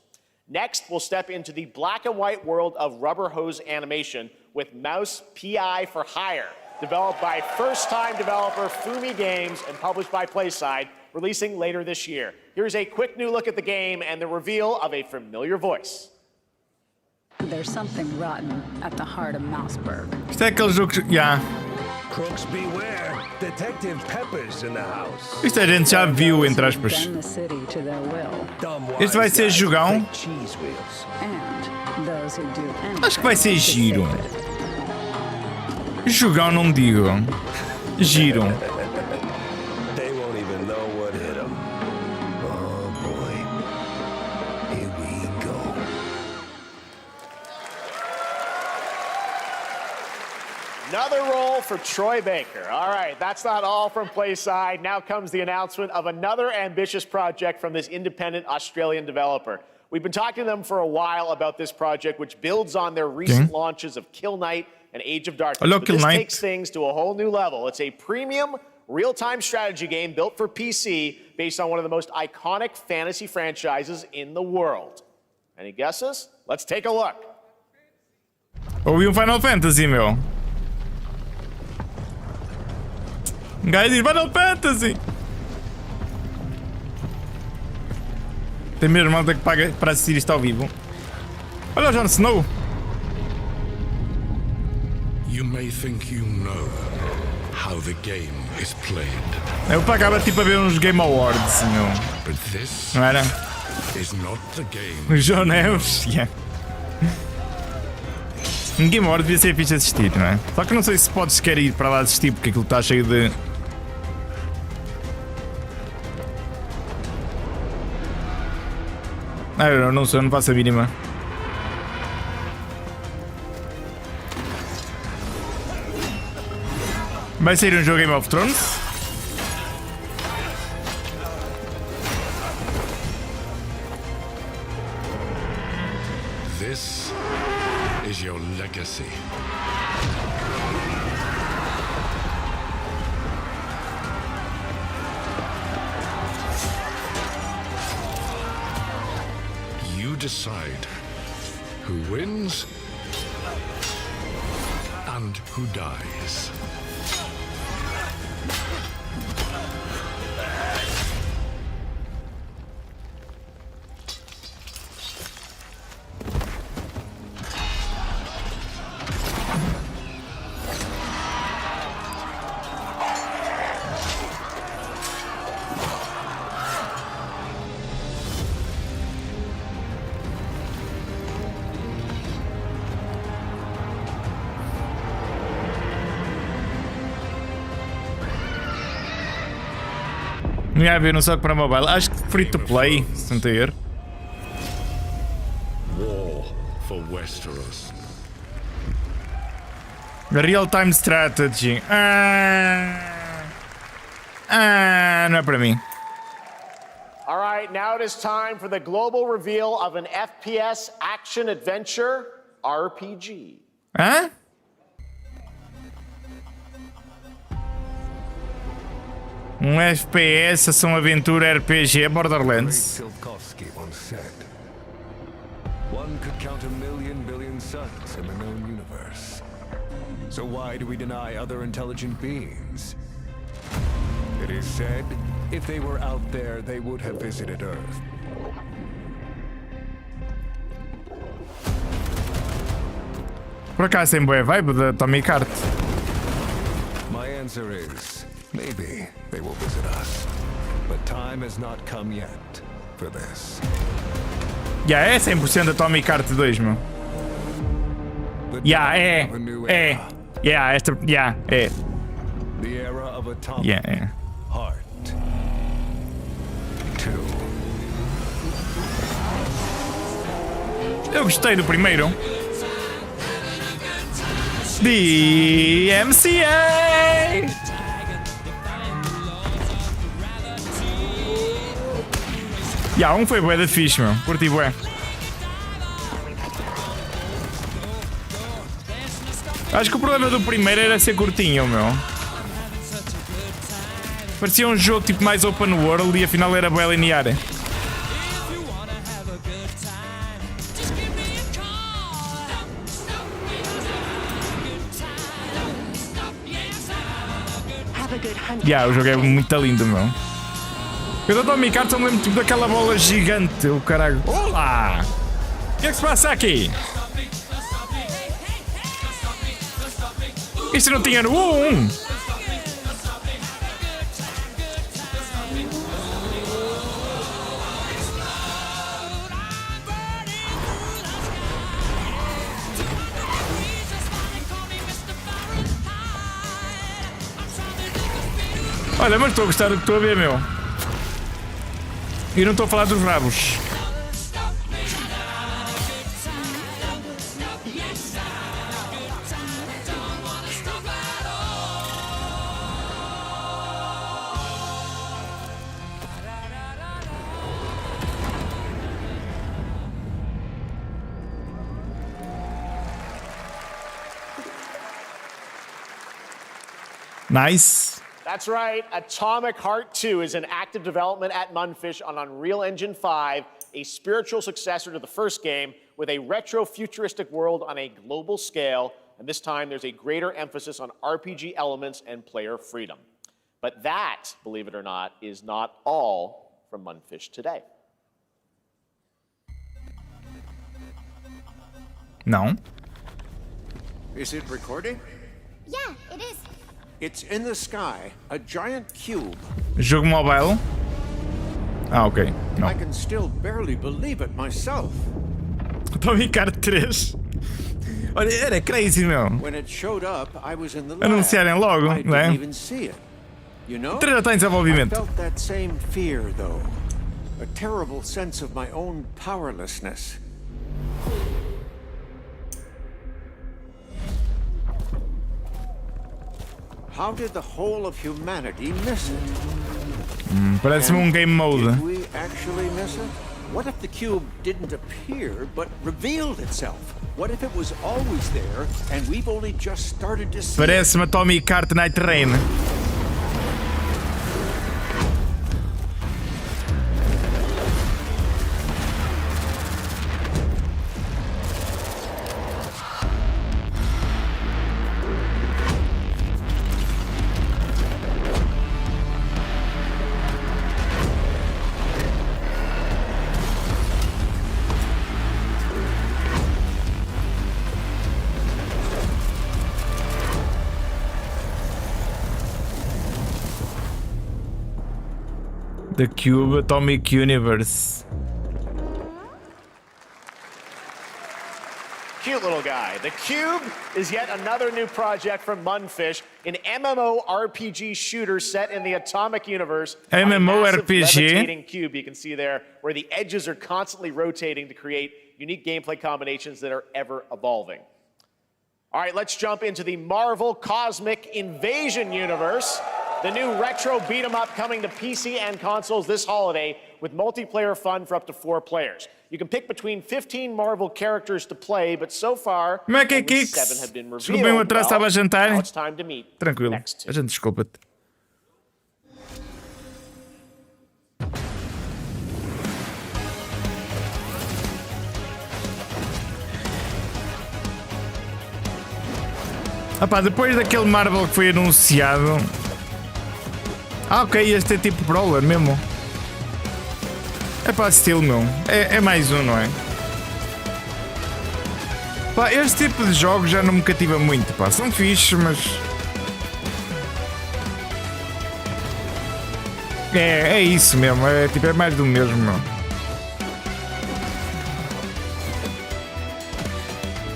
Next, we'll step into the black and white world of rubber hose animation with Mouse PI for Hire, developed by first-time developer Fumi Games and published by PlaySide, releasing later this year. Here's a quick new look at the game and the reveal of a familiar voice. There's something rotten at the heart of Mouseburg. Isto é aquele jogo que... Crooks beware. Detective Pepper's in the house. Isto a gente já viu, entre aspas. Este vai ser jogão. Acho que vai ser giro. Jogão não digo. Giro. They won't even know what hit them. Oh boy. Here we go. Another role for Troy Baker. All right, that's not all from PlaySide. Now comes the announcement of another ambitious project from this independent Australian developer. We've been talking to them for a while about this project, which builds on their recent launches of Kill Knight and Age of Darkness. Hello, But Kill this Knight. takes things to a whole new level. It's a premium, real-time strategy game built for PC based on one of the most iconic fantasy franchises in the world. Any guesses? Let's take a look. Ouvi um Final Fantasy, meu. Um gajo diz Final Fantasy. Tem mesmo malta que paga para assistir isto ao vivo. Olha o Jon Snow. You may think you know how the game is played. Eu pagava tipo a ver uns Game Awards, meu. But this Não era? is not the game. O João Neves, yeah. Um Game Award devia ser fixe assistir, não é? Só que não sei se podes sequer ir para lá assistir porque aquilo está cheio de... Eu não sei, eu não faço a mínima. Vai sair um jogo Game of Thrones? This is your legacy. You decide who wins and who dies. Não ia haver um só para mobile. Acho que free to play, se não tem erro. War for Westeros. Real time strategy. Não é para mim. All right, now it is time for the global reveal of an FPS action adventure RPG. Hã? Um FPS, ação aventura RPG Borderlands. once said, one could count 1,000,000 billion suns in the known universe. So why do we deny other intelligent beings? It is said, if they were out there, they would have visited Earth. Por acaso tem boa vibe da Atomic Heart. My answer is, maybe they will visit us. But time has not come yet for this. É 100% Atomic Heart 2, meu. É. The era of Atomic É. Heart 2. Eu gostei do primeiro. DMCA! Um foi bué da fixe, meu. Curti bué. Acho que o problema do primeiro era ser curtinho, meu. Parecia um jogo tipo mais open world e afinal era bué linear. O jogo é muito lindo, meu. Eu da Atomic Heart só me lembro tipo daquela bola gigante, o caralho. Olá! O que é que se passa aqui? Isto não tinha no 1! Olha, mas estou a gostar do que estou a ver, meu. E não estou a falar dos rabos. Nice. That's right, Atomic Heart 2 is in active development at Munfish on Unreal Engine 5, a spiritual successor to the first game with a retro-futuristic world on a global scale, and this time there's a greater emphasis on RPG elements and player freedom. But that, believe it or not, is not all from Munfish today. Não. Is it recording? Yeah, it is. It's in the sky, a giant cube. Jogo mobile. Ah, ok. Não. I can still barely believe it myself. Estou a Ricardo 3. Olha, era crazy, meu. When it showed up, I was in the lab. Anunciarem logo, I não é? didn't even see it. You know? O trailer está em I desenvolvimento. felt that same fear, though. A terrible sense of my own powerlessness. How did the whole of humanity miss it? Parece-me game mode. Did we actually miss it? What if the cube didn't appear, but revealed itself? What if it was always there, and we've only just started to see it? Parece-me Atomic Heart Night Rain. The Cube Atomic Universe. Cute little guy. The Cube is yet another new project from Munfish, an MMORPG shooter set in the Atomic Universe. MMORPG. Levitating cube you can see there, where the edges are constantly rotating to create unique gameplay combinations that are ever evolving. All right, let's jump into the Marvel Cosmic Invasion universe. The new retro beat 'em up coming to PC and consoles this holiday with multiplayer fun for up to 4 players. You can pick between 15 Marvel characters to play, but so far, only 7 have been revealed. Desculpem, o atraso estava a jantar. Now it's time to meet Tranquilo. next. A gente desculpa-te. Pá, depois daquele Marvel que foi anunciado. Ah, ok, este é tipo brawler mesmo. É pá, estilo, meu. É mais um, não é? Pá, este tipo de jogos já não me cativa muito, pá. São fixes, mas... É isso mesmo. É mais do mesmo, meu.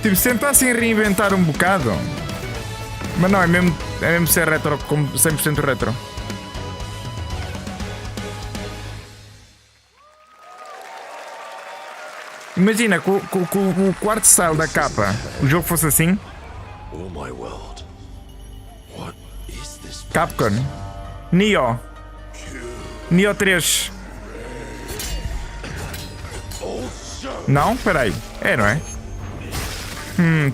Tipo, se tentassem reinventar um bocado... Mas não, é mesmo ser retro, como 100% retro. Imagina, com o quarto style da capa, o jogo fosse assim. Capcom. Neo 3. Não? Peraí. É, não é?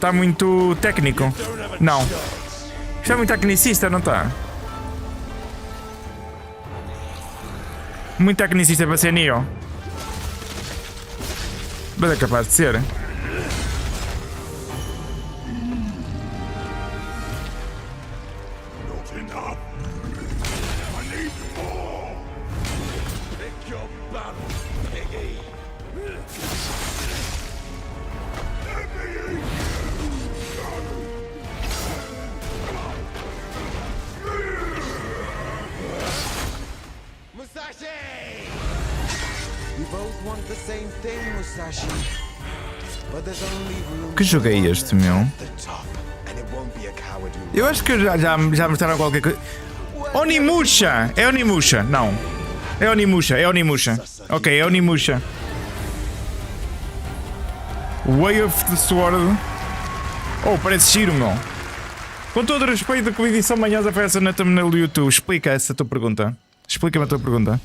Tá muito técnico. Não. Isto é muito tecnicista, não está? Muito tecnicista para ser Neo. Mas é capaz de ser. Que jogo é este, meu? Eu acho que já mostraram qualquer coisa. Onimusha! É Onimusha, não. É Onimusha. Ok, é Onimusha. Way of the Sword. Oh, parece giro, meu. Com todo o respeito, que edição manhosa foi essa na thumbnail do YouTube? Explica essa tua pergunta. Explica-me a tua pergunta.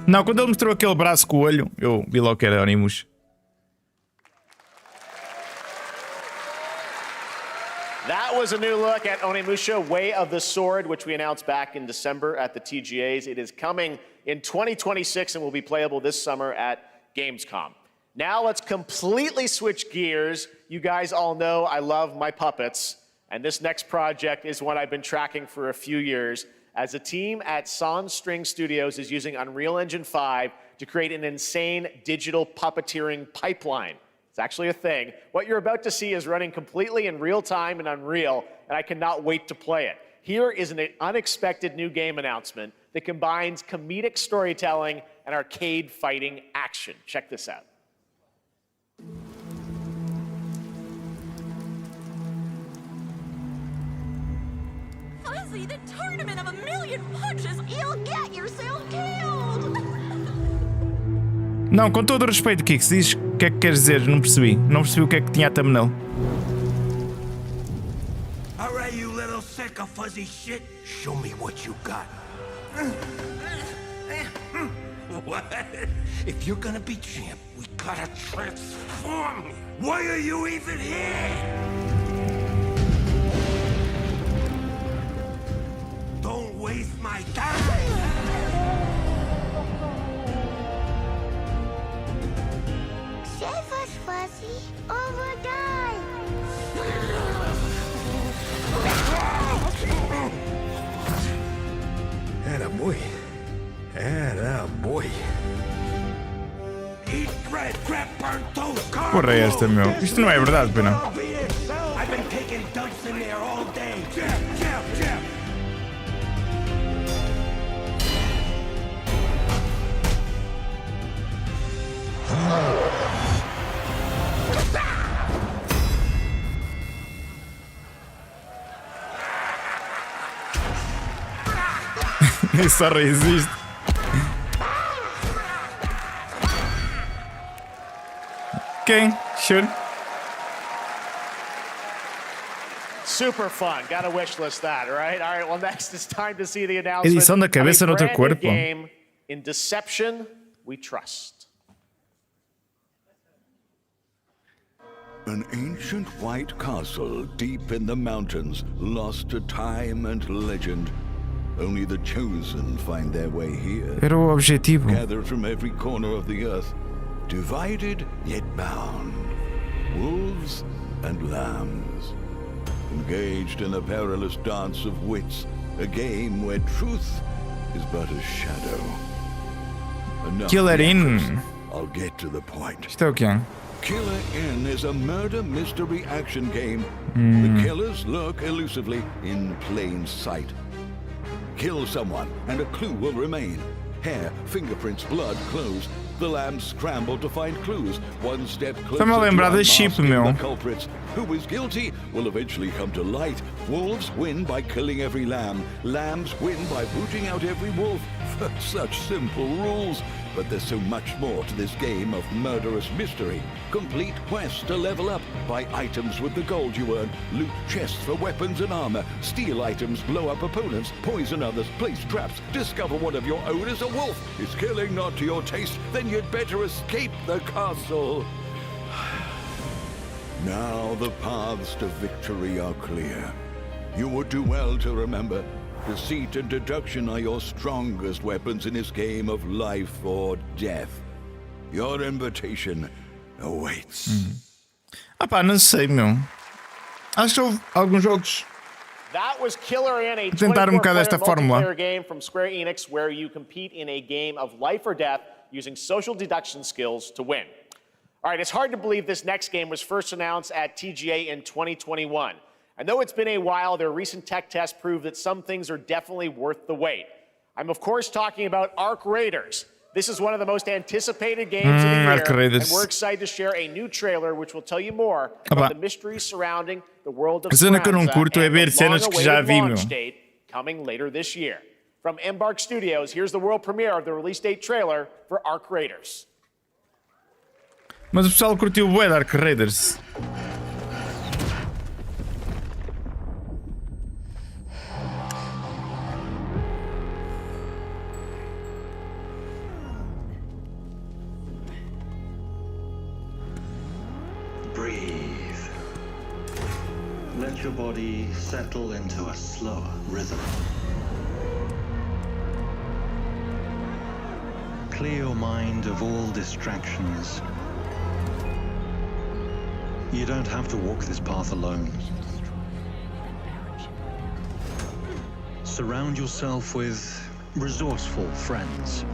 Não, quando ele mostrou aquele braço com o olho, eu vi logo que era Onimusha. That was a new look at Onimusha, Way of the Sword, which we announced back in December at the TGAs. It is coming in 2026 and will be playable this summer at Gamescom. Now let's completely switch gears. You guys all know I love my puppets, and this next project is one I've been tracking for a few years, as a team at Sans String Studios is using Unreal Engine 5 to create an insane digital puppeteering pipeline. It's actually a thing. What you're about to see is running completely in real time in Unreal, and I cannot wait to play it. Here is an unexpected new game announcement that combines comedic storytelling and arcade fighting action. Check this out. Fuzzy, the tournament of 1,000,000 punches, you'll get yourself killed! Não, com todo o respeito, o que é que se diz? O que é que queres dizer? Não percebi. Não percebi o que é que tinha a thumbnail. Alright, you little sick of fuzzy shit. Show me what you got. What? If you're gonna be champ, we gotta transform you. Why are you even here? Don't waste my time. Save us, Fuzzy, or we'll die. Attaboy. Attaboy. Eat bread, crap, burnt toast, carb. Porra é esta, meu? Isto não é verdade, pena. I've been taking dumps in there all day. Jeff. Nem só resiste. Okay, sure. Super fun. Gotta wish list that, right? All right, well, next it's time to see the announcement. Edição da cabeça no teu corpo. Game in deception we trust. An ancient white castle deep in the mountains, lost to time and legend. Only the chosen find their way here. Era o objetivo. Gathered from every corner of the earth, divided yet bound. Wolves and lambs, engaged in a perilous dance of wits, a game where truth is but a shadow. Killer Inn. I'll get to the point. Isto é o quê? Killer Inn is a murder mystery action game. The killers lurk elusively in plain sight. Kill someone and a clue will remain. Hair, fingerprints, blood, clothes. The lambs scramble to find clues. One step closer to unmasking the culprits. Who is guilty will eventually come to light. Wolves win by killing every lamb. Lambs win by booting out every wolf. Such simple rules. But there's so much more to this game of murderous mystery. Complete quests to level up. Buy items with the gold you earn. Loot chests for weapons and armor. Steal items, blow up opponents, poison others, place traps. Discover one of your own is a wolf. Is killing not to your taste? Then you'd better escape the castle. Now the paths to victory are clear. You would do well to remember, deceit and deduction are your strongest weapons in this game of life or death. Your invitation awaits. Ah pá, não sei, meu. Acho que houve alguns jogos That was Killer Inn, a tentar bocado esta fórmula. multiplayer game from Square Enix where you compete in a game of life or death using social deduction skills to win. All right, it's hard to believe this next game was first announced at TGA in 2021. And though it's been a while, their recent tech tests prove that some things are definitely worth the wait. I'm of course talking about Arc Raiders. This is one of the most anticipated games of the year, and we're excited to share a new trailer which will tell you more about the mysteries surrounding the world of Speranza and the launch date coming later this year. From Embark Studios, here's the world premiere of the release date trailer for Arc Raiders. Mas o pessoal curtiu bué de Arc Raiders. Breathe. Let your body settle into a slower rhythm. Clear your mind of all distractions. You don't have to walk this path alone. Surround yourself with resourceful friends.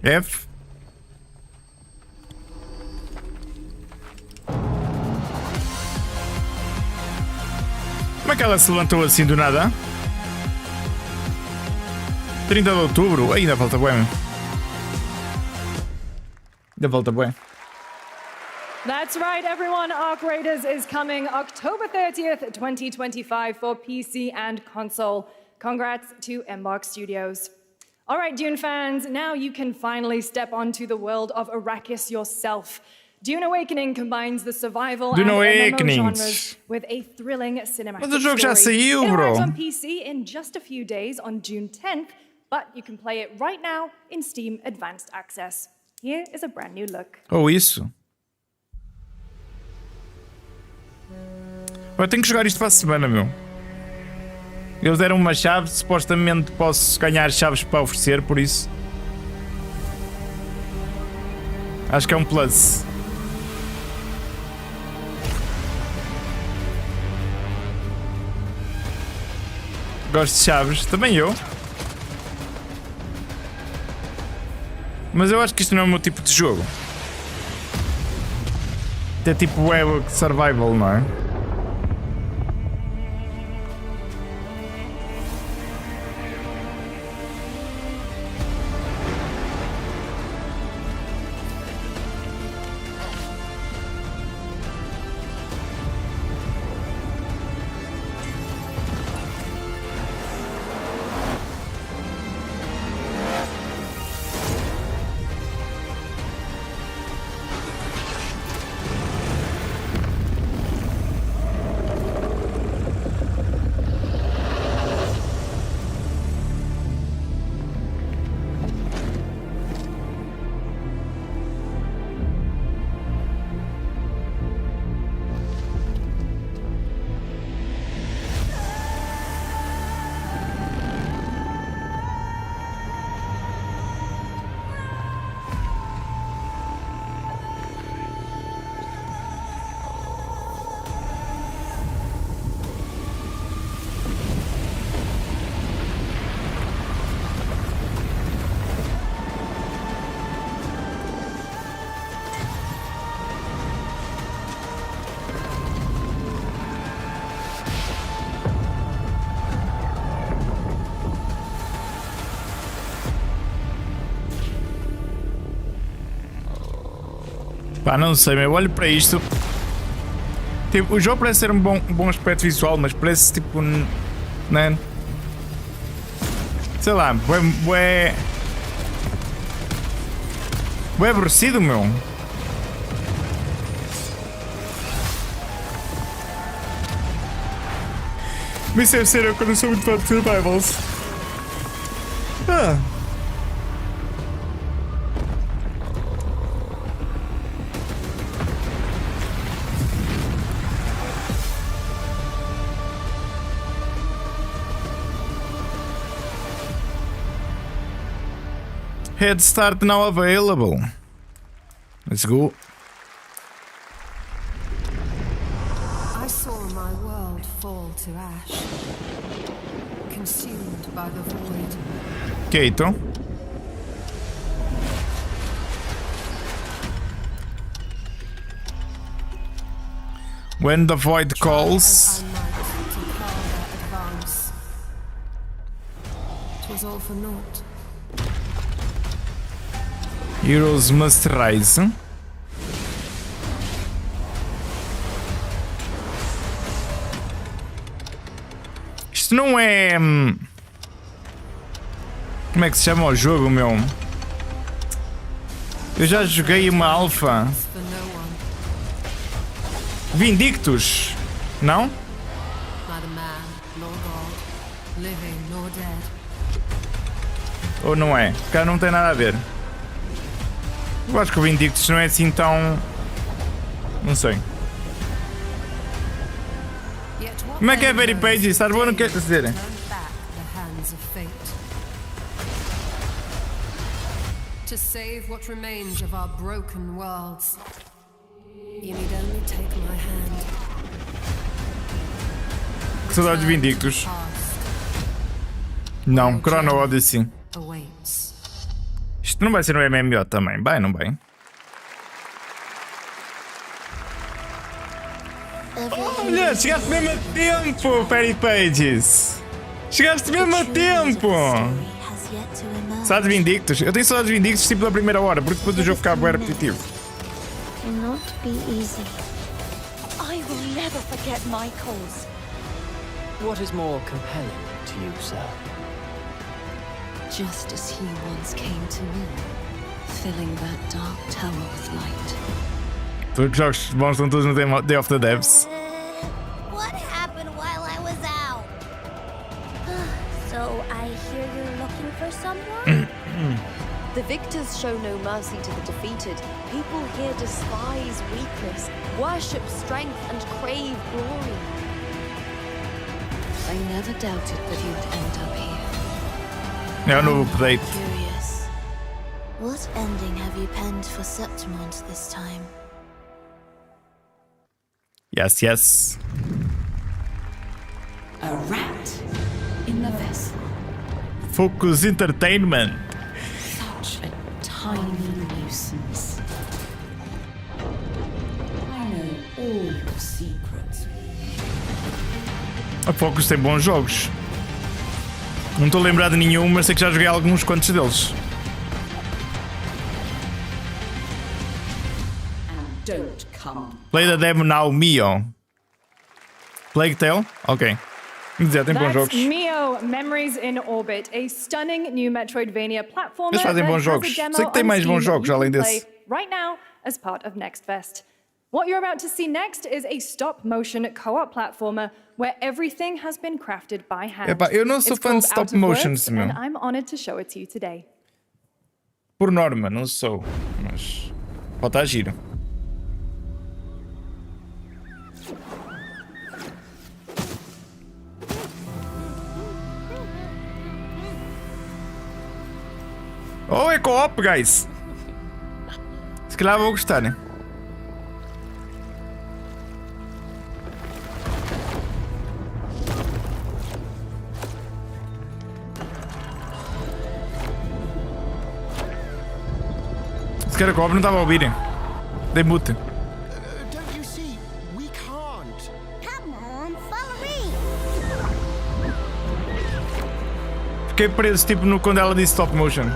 F. Como é que ela se levantou assim do nada? 30 de outubro? Ainda falta bué. Ainda falta bué. That's right, everyone. Arc Raiders is coming October 30th, 2025 for PC and console. Congrats to Embark Studios. All right, Dune fans, now you can finally step onto the world of Arrakis yourself. Dune Awakening combines the survival and MMO genres with a thrilling cinematic Mas o jogo já story. saiu, It bro. arrives on PC in just a few days on June 10th, but you can play it right now in Steam Advanced Access. Here is a brand new look. Ou isso. Eu tenho que jogar isto para a semana, meu. Eles deram uma chave, supostamente posso ganhar chaves para oferecer, por isso. Acho que é um plus. Gosto de chaves, também eu. Mas eu acho que isto não é o meu tipo de jogo. É tipo web survival, não é? Pá, não sei, eu olho para isto. Tipo, o jogo parece ser um bom aspecto visual, mas parece tipo. Né? Sei lá, bué aborrecido, meu. Mas deve ser eu quando sou muito fã de survivals. Head start now available. Let's go. I saw my world fall to ash, consumed by the void. Ok, então. When the void calls. It was all for naught. Heroes must rise. Isto não é. Como é que se chama o jogo, meu? Eu já joguei uma alfa. Vindictus, não? Ou não é? Cá não tem nada a ver. Eu acho que o Vindictus não é assim tão. Não sei. Como é que é Very Page? Está bom, não quer dizer? To save what remains of our broken worlds, you need only take my hand. Que saudades de Vindictus. Não, Chrono Odyssey. Isto não vai ser um MMO também, vai, não vai? Olha, chegaste mesmo a tempo, Perry Pages. Chegaste mesmo a tempo. Saudades Vindictos? Eu tenho saudades Vindictos tipo da primeira hora, porque depois o jogo ficava bem repetitivo. Cannot be easy. I will never forget my cause. What is more compelling to you, sir? Just as he once came to me, filling that dark tower with light. Os jogos bons estão todos no Day of the Devs. What happened while I was out? So I hear you're looking for someone? The victors show no mercy to the defeated. People here despise weakness, worship strength, and crave glory. I never doubted that you'd end up here. É o novo update. Curious. What ending have you penned for Septimont this time? Yes, yes. A rat in the vessel. Focus Entertainment. Such a tiny nuisance. I know all your secrets. A Focus tem bons jogos. Não estou a lembrar de nenhum, mas sei que já joguei alguns quantos deles. Don't come. Play the demo now, Mio. Plague Tale? Ok. Dizer, tem bons jogos. Mio, Memories in Orbit, a stunning new Metroidvania platformer. Eles fazem bons jogos. Sei que tem mais bons jogos além desse. Right now, as part of Next Fest. What you're about to see next is a stop-motion co-op platformer where everything has been crafted by hand. Epá, eu não sou fã de stop motions, meu. And I'm honored to show it to you today. Por norma, não sou. Mas pode estar giro. Oh, é co-op, guys. Se calhar vou gostar, né? Se calhar co-op não estava a ouvir. Dei mute. Don't you see? We can't. Come on, follow me. Fiquei preso tipo no quando ela disse stop motion.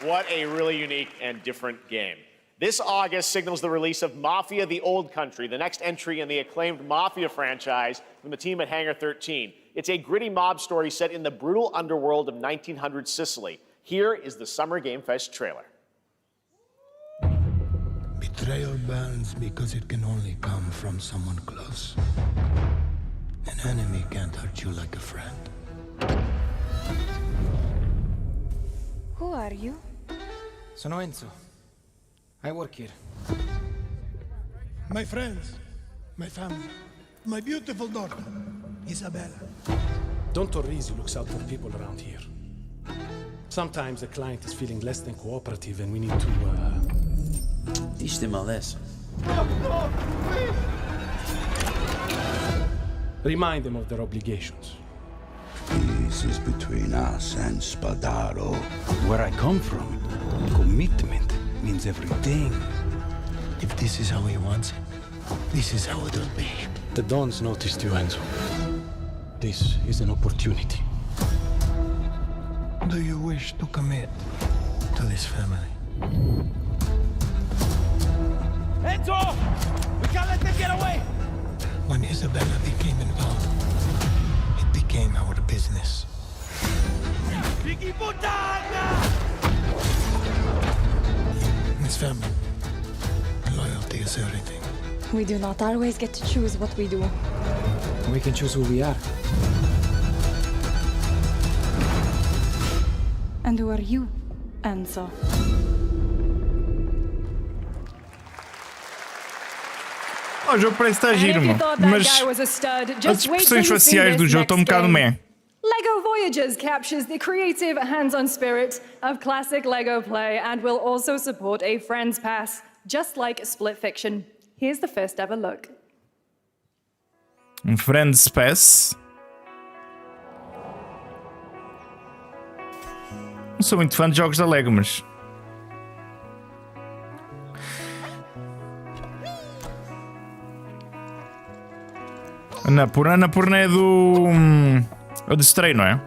What a really unique and different game. This August signals the release of Mafia: The Old Country, the next entry in the acclaimed Mafia franchise from the team at Hangar 13. It's a gritty mob story set in the brutal underworld of 1900 Sicily. Here is the Summer Game Fest trailer. Betrayal burns because it can only come from someone close. An enemy can't hurt you like a friend. Who are you? Sono Enzo. I work here. My friends, my family, my beautiful daughter, Isabella. Don Torrisi looks out for people around here. Sometimes the client is feeling less than cooperative and we need to, teach them a lesson. Remind them of their obligations. This is between us and Spadaro. Where I come from, commitment means everything. If this is how he wants it, this is how it'll be. The Dons noticed you, Enzo. This is an opportunity. Do you wish to commit to this family? Enzo! We can't let them get away! When Isabella became involved, it became our business. Piggy puttana! This family, loyalty is everything. We do not always get to choose what we do. We can choose who we are. And who are you, Enzo? O jogo parece estar giro, mano. Mas as expressões faciais do jogo estão um bocado meh. LEGO Voyagers captures the creative, hands-on spirit of classic LEGO play and will also support a Friends Pass, just like Split Fiction. Here's the first ever look. Um friend space. Não sou muito fã de jogos da Lego, mas... Annapurna é do... é do Stray, não é?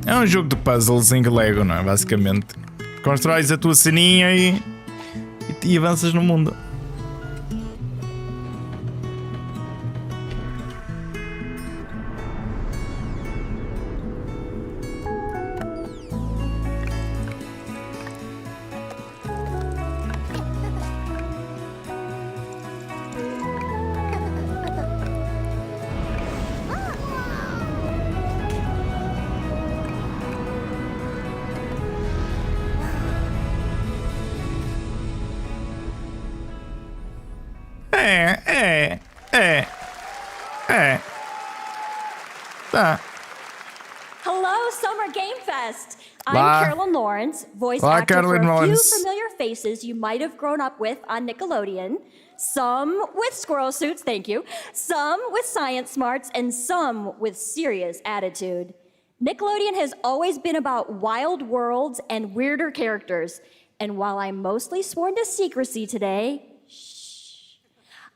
É um jogo de puzzles em Lego, não é? Basicamente. Constróis a tua ceninha e avanças no mundo. Tá. Hello, Summer Game Fest. I'm Lá. Carolyn Lawrence, voice Lá, actor Carolyn for a Lawrence. few familiar faces you might have grown up with on Nickelodeon. Some with squirrel suits, thank you. Some with science smarts, and some with serious attitude. Nickelodeon has always been about wild worlds and weirder characters. And while I'm mostly sworn to secrecy today,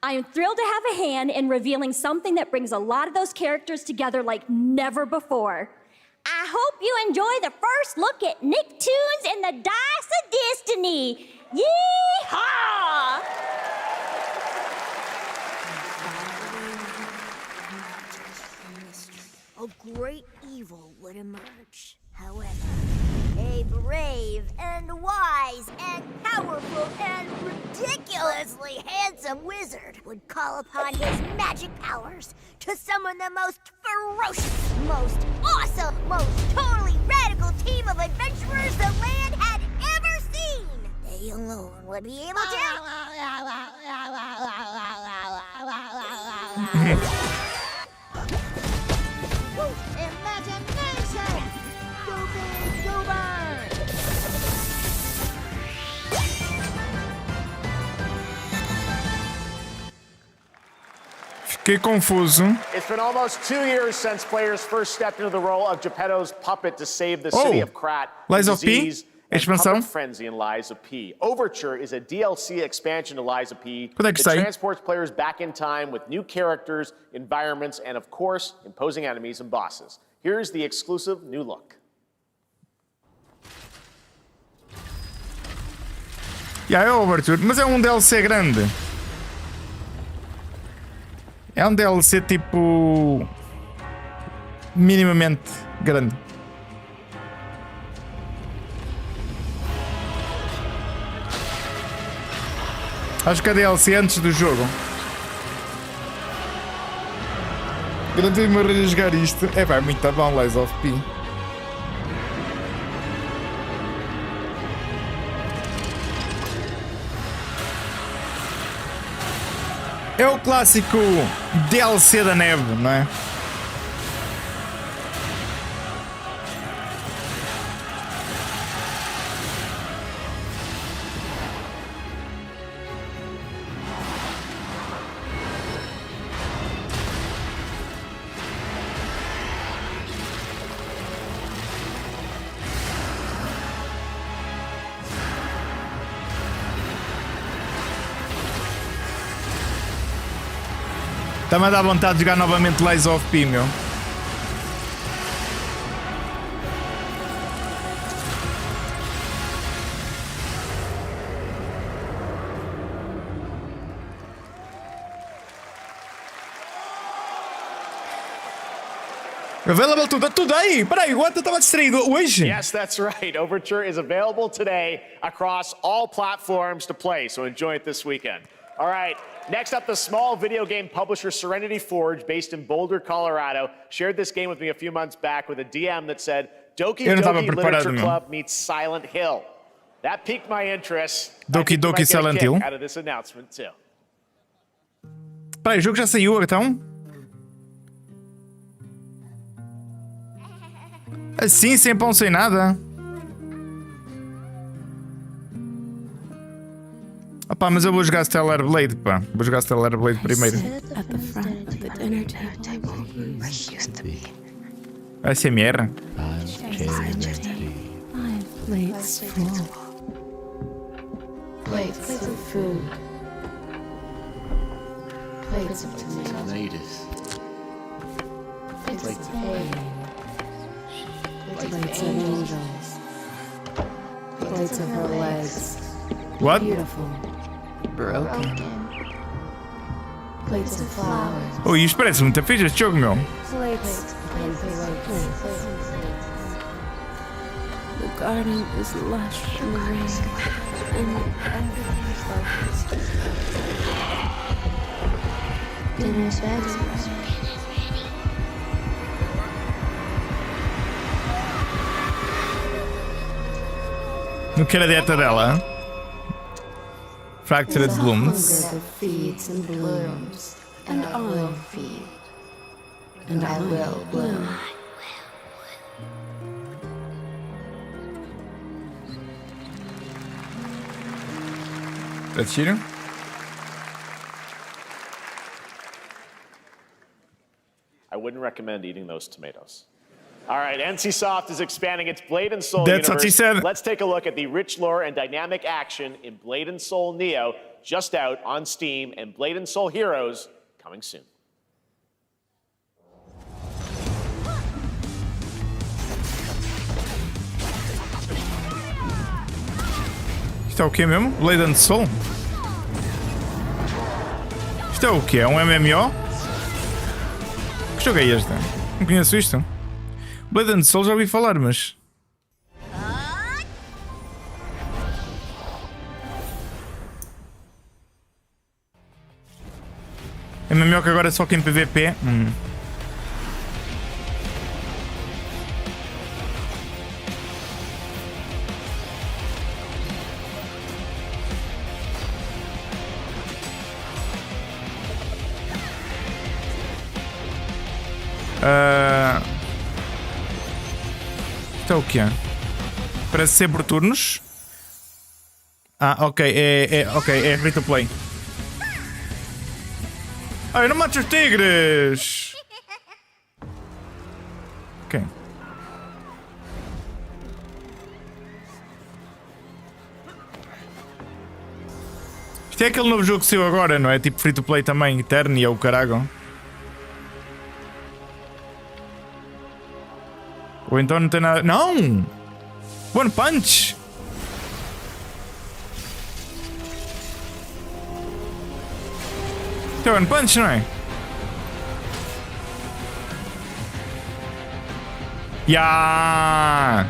I am thrilled to have a hand in revealing something that brings a lot of those characters together like never before. I hope you enjoy the first look at Nicktoons and the Dice of Destiny. Yee-haw! A great evil would emerge. However, a brave and wise and powerful and ridiculously handsome wizard would call upon his magic powers to summon the most ferocious, most awesome, most totally radical team of adventurers the land had ever seen. They alone would be able to... Imagination! Stupid goober! Fiquei confuso. It's been almost 2 years since players first stepped into the role of Geppetto's puppet to save the city of Krat Lies from of P? disease and Expansão? puppet frenzy in Lies of P. Overture is a DLC expansion to Lies of P Quando é que that sai? transports players back in time with new characters, environments, and of course, imposing enemies and bosses. Here's the exclusive new look. É Overture, mas é um DLC grande. É um DLC tipo... minimamente grande. Acho que é DLC antes do jogo. Garanti-me a jogar isto. É pá, muito bom, Lies of P. É o clássico DLC da neve, não é? Está-me a dar vontade de jogar novamente Lies of P, meu. Available today? Peraí, what? Eu estava distraído hoje? Yes, that's right. Overture is available today across all platforms to play, so enjoy it this weekend. All right, Next up, the small video game publisher Serenity Forge, based in Boulder, Colorado, shared this game with me a few months back with a DM that said, Doki Doki Literature Club meets Silent Hill. That piqued my interest. Doki Doki Silent Hill. Out of this announcement too. Peraí, o jogo já saiu então? Assim, sem pão, sem nada. Opá, mas eu vou jogar Stellar Blade, pá. Vou jogar Stellar Blade primeiro. ASMR. Plates of food. Plates of tomatoes. Plates of egg. Plates of angels. Plates of her legs. What? Beautiful. Broken. Plates of flowers. Oh, isto parece muito fixe este jogo, meu. Plates and plates. The garden is lush and green, and everything's focused. Dinner's ready. Não quero a dieta dela. Fractured Blooms. Hunger feeds and blooms, and I will feed, and I will bloom. That's cheating? I wouldn't recommend eating those tomatoes. All right, NCSoft is expanding its Blade and Soul That's universe. what she said. Let's take a look at the rich lore and dynamic action in Blade and Soul Neo, just out on Steam, and Blade and Soul Heroes coming soon. Isto é o quê mesmo? Blade and Soul? Isto é o quê? É um MMO? Que jogo é este? Não conheço isto. Blade and Soul já ouvi falar, mas... MMO que agora é só que em PVP? Isto é o que é? Parece ser por turnos. Ah, ok, é free to play. Ai, não mates os tigres! Ok. Isto é aquele novo jogo que saiu agora, não é? Tipo free to play também, Eternia ou carago. Ou então não tem nada... Não! One Punch! Isto é One Punch, não é? Yeah!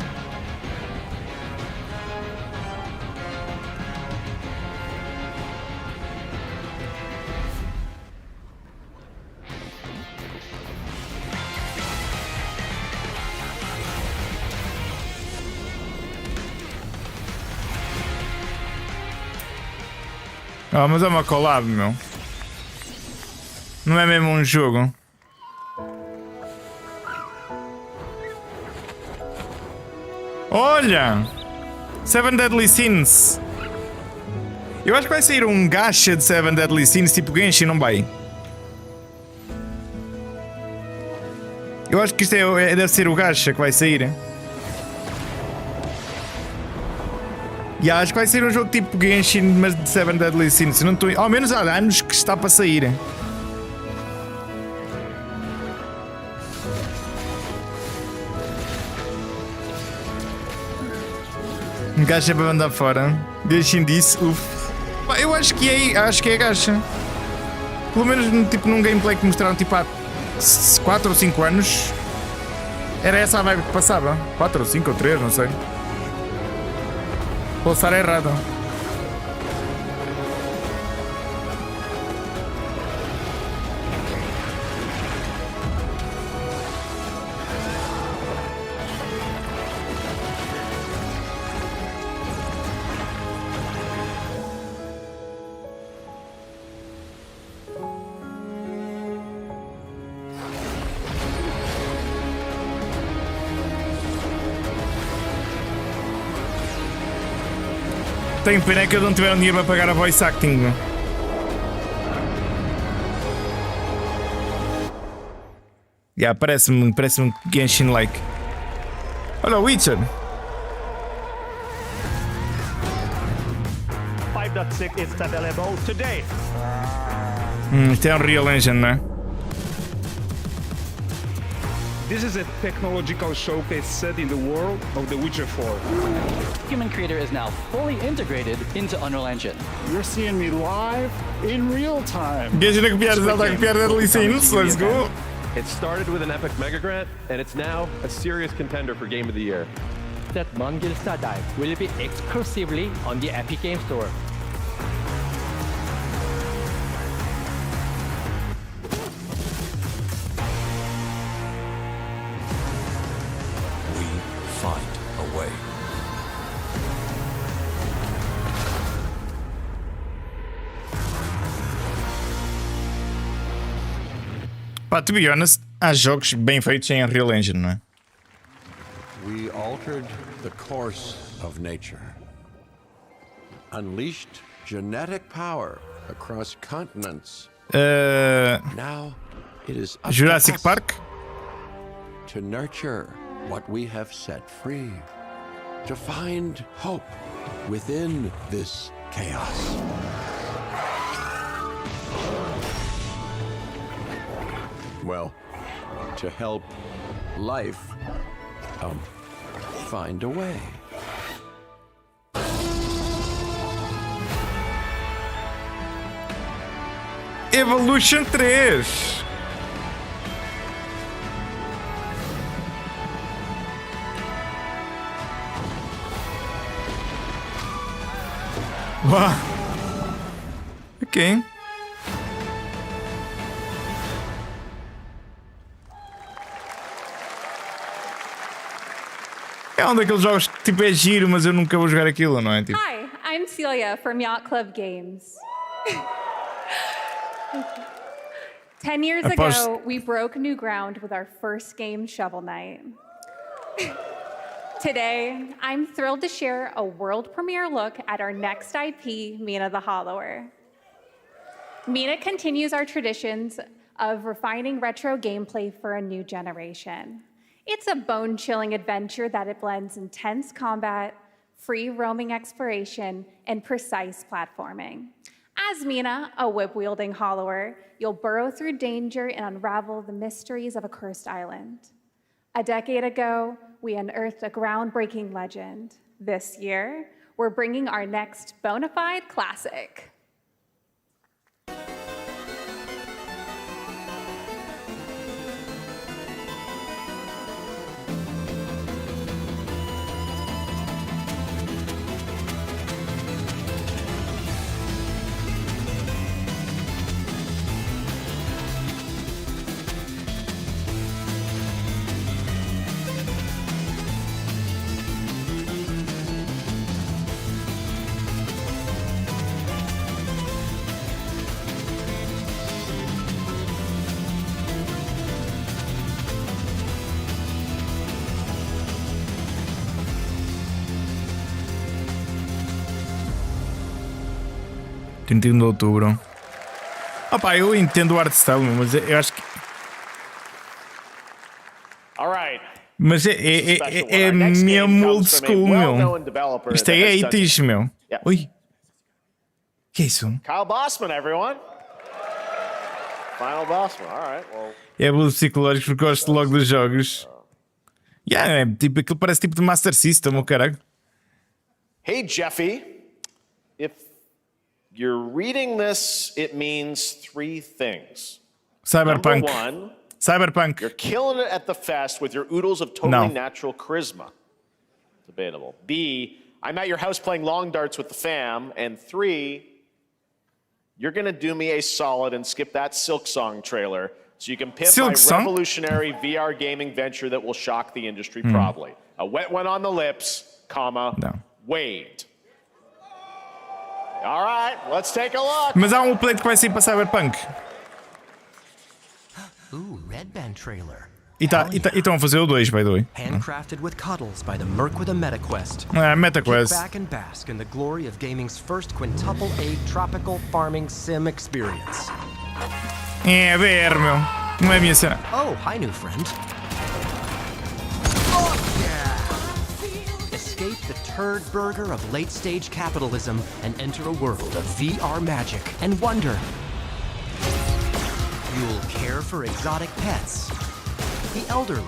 Ah, mas é uma collab, meu. Não é mesmo um jogo. Olha! Seven Deadly Sins. Eu acho que vai sair um gacha de Seven Deadly Sins tipo Genshin, não vai? Eu acho que isto deve ser o gacha que vai sair. E acho que vai ser um jogo tipo Genshin, mas de Seven Deadly Sins. Não tô... Ao menos há anos que está para sair. Um gacha para mandar fora. Genshin disse, uff. Eu acho que é gacha. Pelo menos tipo, num gameplay que mostraram tipo há 4 ou 5 anos. Era essa a vibe que passava. 4 ou 5 ou 3, não sei. Vou estar errado. Tenho pena que eles não tiveram dinheiro para pagar a voice acting. Meu. Parece-me Genshin-like. Olha o Witcher. 5.6 is available today. Isto é Unreal Engine, não é? This is a technological showcase set in the world of The Witcher 4. Human Creator is now fully integrated into Unreal Engine. You're seeing me live in real time. Imagina copiar a licença, let's go. It started with an epic mega grant, and it's now a serious contender for Game of the Year. That Mongilsta dive will be exclusively on the Epic Game Store. Pá, to be honest, há jogos bem feitos em Unreal Engine, não é? We altered the course of nature. Unleashed genetic power across continents. Now it is up Jurassic to us Park? To nurture what we have set free. To find hope within this chaos. Well, to help life find a way. Evolution 3. Uau. Ok. É um daqueles jogos que tipo é giro, mas eu nunca vou jogar aquilo, não é? Tipo... Hi, I'm Celia from Yacht Club Games. 10 years ago, we broke new ground with our first game, Shovel Knight. Today, I'm thrilled to share a world premiere look at our next IP, Mina the Hollower. Mina continues our traditions of refining retro gameplay for a new generation. It's a bone-chilling adventure that it blends intense combat, free roaming exploration, and precise platforming. As Mina, a whip-wielding hollower, you'll burrow through danger and unravel the mysteries of a cursed island. A decade ago, we unearthed a groundbreaking legend. This year, we're bringing our next bona fide classic. (31 de outubro). Opá, eu entendo o art style, mas eu acho que... Mas é mesmo old school, meu. Isto é 80s, meu. Ui. Que é isso? Kyle Bossman, everyone. Final Bossman, alright, well... É abuso psicológico porque gosto logo dos jogos. É tipo, aquilo parece tipo de Master System, o caralho. Hey, Jeffy. If you're reading this, it means 3 things. Cyberpunk. Number 1, Cyberpunk. you're killing it at the fest with your oodles of totally natural charisma. Debatable. B, I'm at your house playing long darts with the fam. And 3, you're gonna do me a solid and skip that Silk Song trailer so you can pimp my revolutionary VR gaming venture that will shock the industry probably. A wet one on the lips, comma, waved. All right, let's take a look. Mas há update que vai sair para Cyberpunk. Ooh, Red Band trailer. E estão a fazer o 2, by the way. Handcrafted with cuddles by the Merc with a MetaQuest. MetaQuest. Kick back and bask in the glory of gaming's first quintuple A tropical farming sim experience. É, BR, meu. Não é a minha cena. Oh, hi, new friend. Oh, yeah! Escape the turd burger of late-stage capitalism and enter a world of VR magic and wonder. You'll care for exotic pets, the elderly,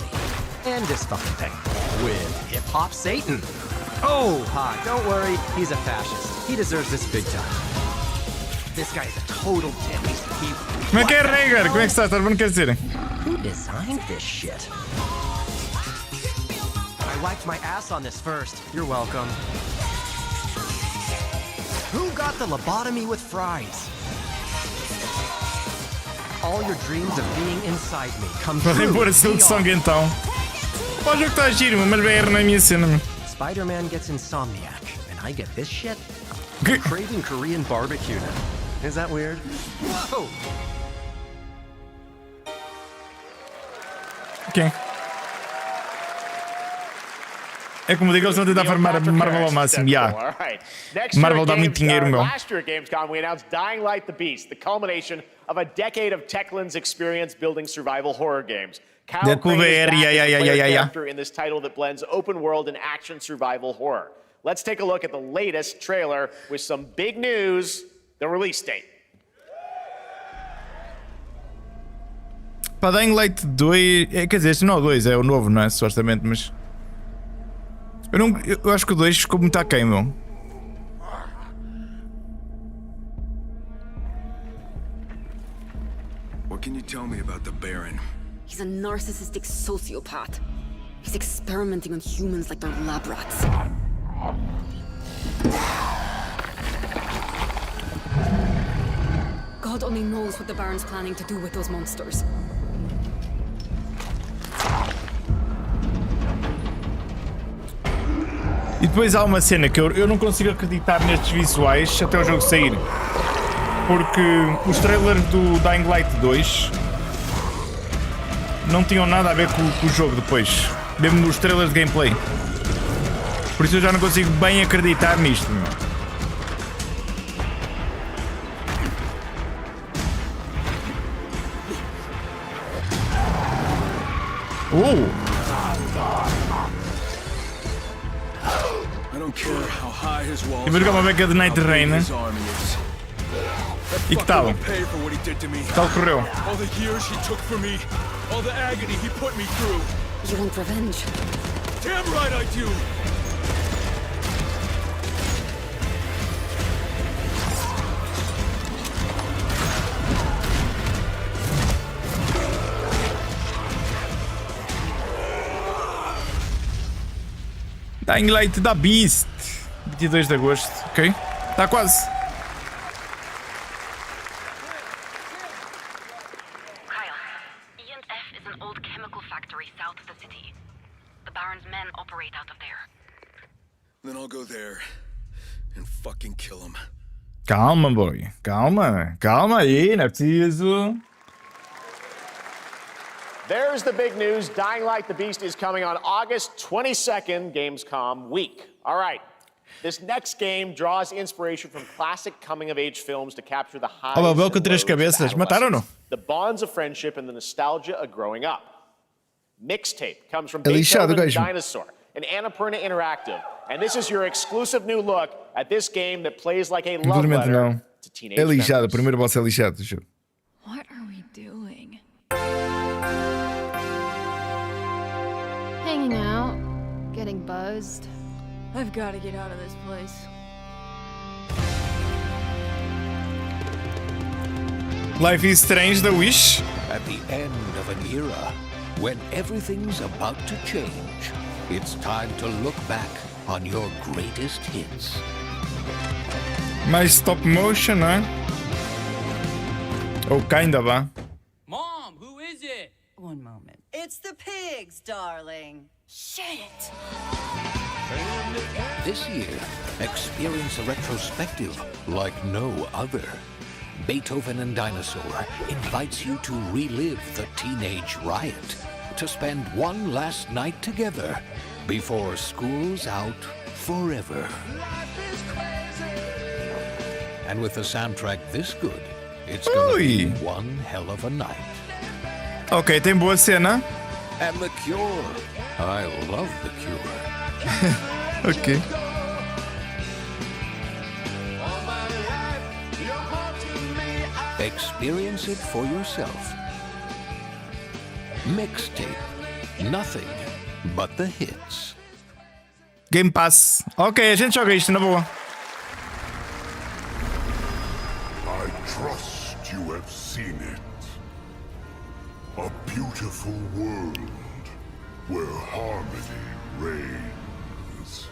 and this fucking thing with hip-hop Satan. Oh, hi, don't worry, he's a fascist. He deserves this big time. This guy is a total dick. Como é que é, Rhaegar? Como é que está? Estás bom, quer dizer? Who designed this shit? I wiped my ass on this first. You're welcome. Who got the lobotomy with fries? All your dreams of being inside me come true. Podem pôr aquilo de sangue então. O jogo está giro, mas BR não é a minha cena. Spider-Man gets insomniac, and I get this shit? Craving Korean barbecue now. Is that weird? Whoa! Ok. É como digo, eles vão tentar farmar Marvel ao máximo. Yeah. Marvel dá muito dinheiro, meu. Last year at Gamescom, we announced Dying Light the Beast, the culmination of a decade of Techland's experience building survival horror games. Deadpool VR, in this title that blends open world and action survival horror. Let's take a look at the latest trailer with some big news, the release date. Para Dying Light 2, quer dizer, este não é o 2, é o novo, não é? Supostamente, mas... Eu acho que o 2 ficou muito aquém, meu. What can you tell me about the Baron? He's a narcissistic sociopath. He's experimenting on humans like they're lab rats. God only knows what the Baron's planning to do with those monsters. E depois há uma cena que eu não consigo acreditar nestes visuais até o jogo sair. Porque os trailers do Dying Light 2 não tinham nada a ver com o jogo depois. Mesmo nos trailers de gameplay. Por isso eu já não consigo bem acreditar nisto, meu. E vou jogar uma beca de Night Rain. E que tal? Tal correu? You want revenge? Damn right I do! Dying Light da Beast, 22 de agosto, ok? Está quase. Kyle, E&F is an old chemical factory south of the city. The Baron's men operate out of there. Then I'll go there and fucking kill him. Calma, boy. Calma. Calma aí, não é preciso. There's the big news. Dying Light the Beast is coming on August 22nd, Gamescom week. All right. This next game draws inspiration from classic coming-of-age films to capture the highs and lows of adolescence, the bonds of friendship, and the nostalgia of growing up. Mixtape comes from Beethoven and Dinosaur, and Annapurna Interactive. And this is your exclusive new look at this game that plays like a love letter to teenage memories. É lixado, o primeiro boss é lixado. What are we doing? Hanging out, getting buzzed. I've got to get out of this place. Life is Strange da Wish. At the end of an era, when everything's about to change, it's time to look back on your greatest hits. Mais stop motion, né? Ou kinda, vá. Mom, who is it? One moment. It's the pigs, darling. Shit! This year, experience a retrospective like no other. Beethoven and Dinosaur invites you to relive the teenage riot. to spend one last night together before school's out forever. And with a soundtrack this good, it's gonna be one hell of a night. Ok, tem boa cena. And The Cure. I love The Cure. Ok. Experience it for yourself. Mixtape. Nothing but the hits. Game Pass. Ok, a gente joga isto na boa. I trust you have seen it. A beautiful world where harmony reigns.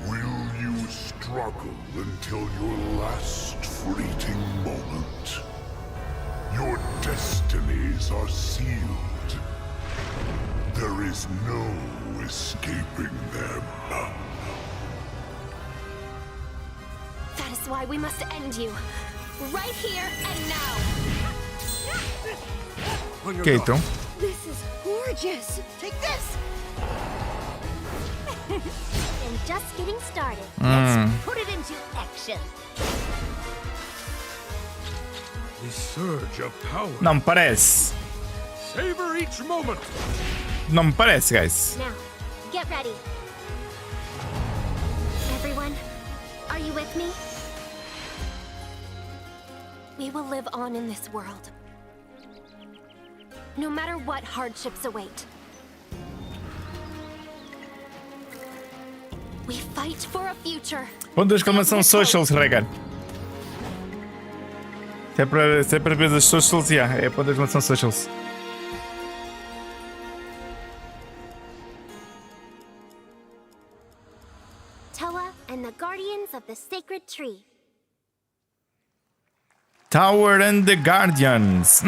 Will you struggle until your last fleeting moment? Your destinies are sealed. There is no escaping them. That is why we must end you. Right here and now. Ok, então. This is gorgeous. Take this. And just getting started. Let's put it into action. The surge of power. Não me parece. Savor each moment. Não me parece, guys. Now, get ready. Everyone, are you with me? We will live on in this world. No matter what hardships await. We fight for a future. Ponto de exclamação socials, Ricardo. Se é para ver as socials, é ponto de exclamação socials. Toa and the Guardians of the Sacred Tree. Tower and the Guardians.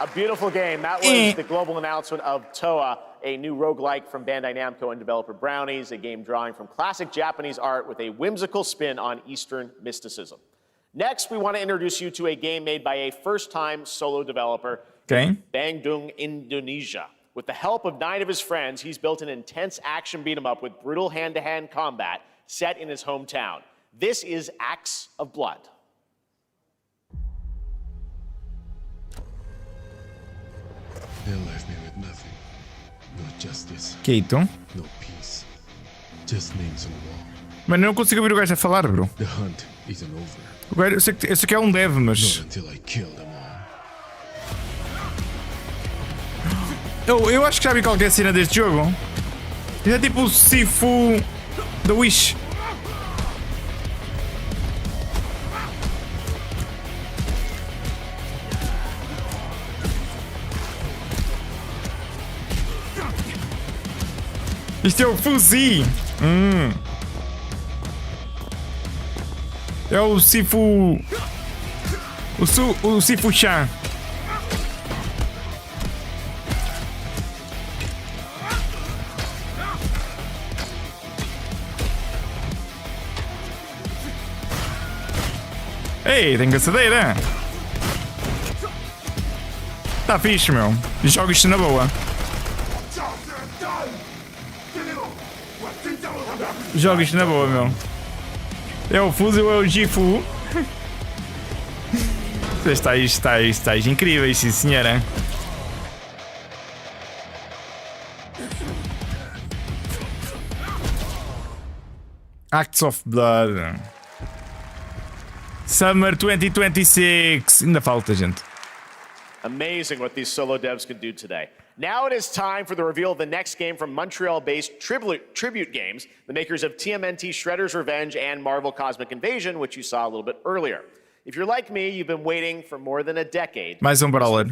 A beautiful game. That was the global announcement of Toa, a new roguelike from Bandai Namco and developer Brownies, a game drawing from classic Japanese art with a whimsical spin on Eastern mysticism. Next, we want to introduce you to a game made by a first-time solo developer in Bandung, Indonesia. With the help of 9 of his friends, he's built an intense action beat-em-up with brutal hand-to-hand combat set in his hometown. This is Acts of Blood. They left me with nothing. No justice. Que então? No peace. Just names on the wall. Mas não consigo ouvir o gajo a falar, bro. The hunt isn't over. O gajo, eu sei que é um dev, mas... Not until I kill them all. Eu acho que já vi qualquer cena deste jogo. É tipo o Sifu da Wish. Isto é o Fuzi. É o Sifu. O Sifu-chan. Ei, tem caçadeira. Tá fixe, meu. Jogo isto na boa. Joga isto na boa, meu. É o Fuzil ou é o Gifu? Estáis incríveis, sim senhora. Acts of Blood. Summer 2026. Ainda falta, gente. Amazing what these solo devs can do today. Now it is time for the reveal of the next game from Montreal-based Tribute Games, the makers of TMNT Shredder's Revenge and Marvel Cosmic Invasion, which you saw a little bit earlier. If you're like me, you've been waiting for more than a decade. Mais brawler.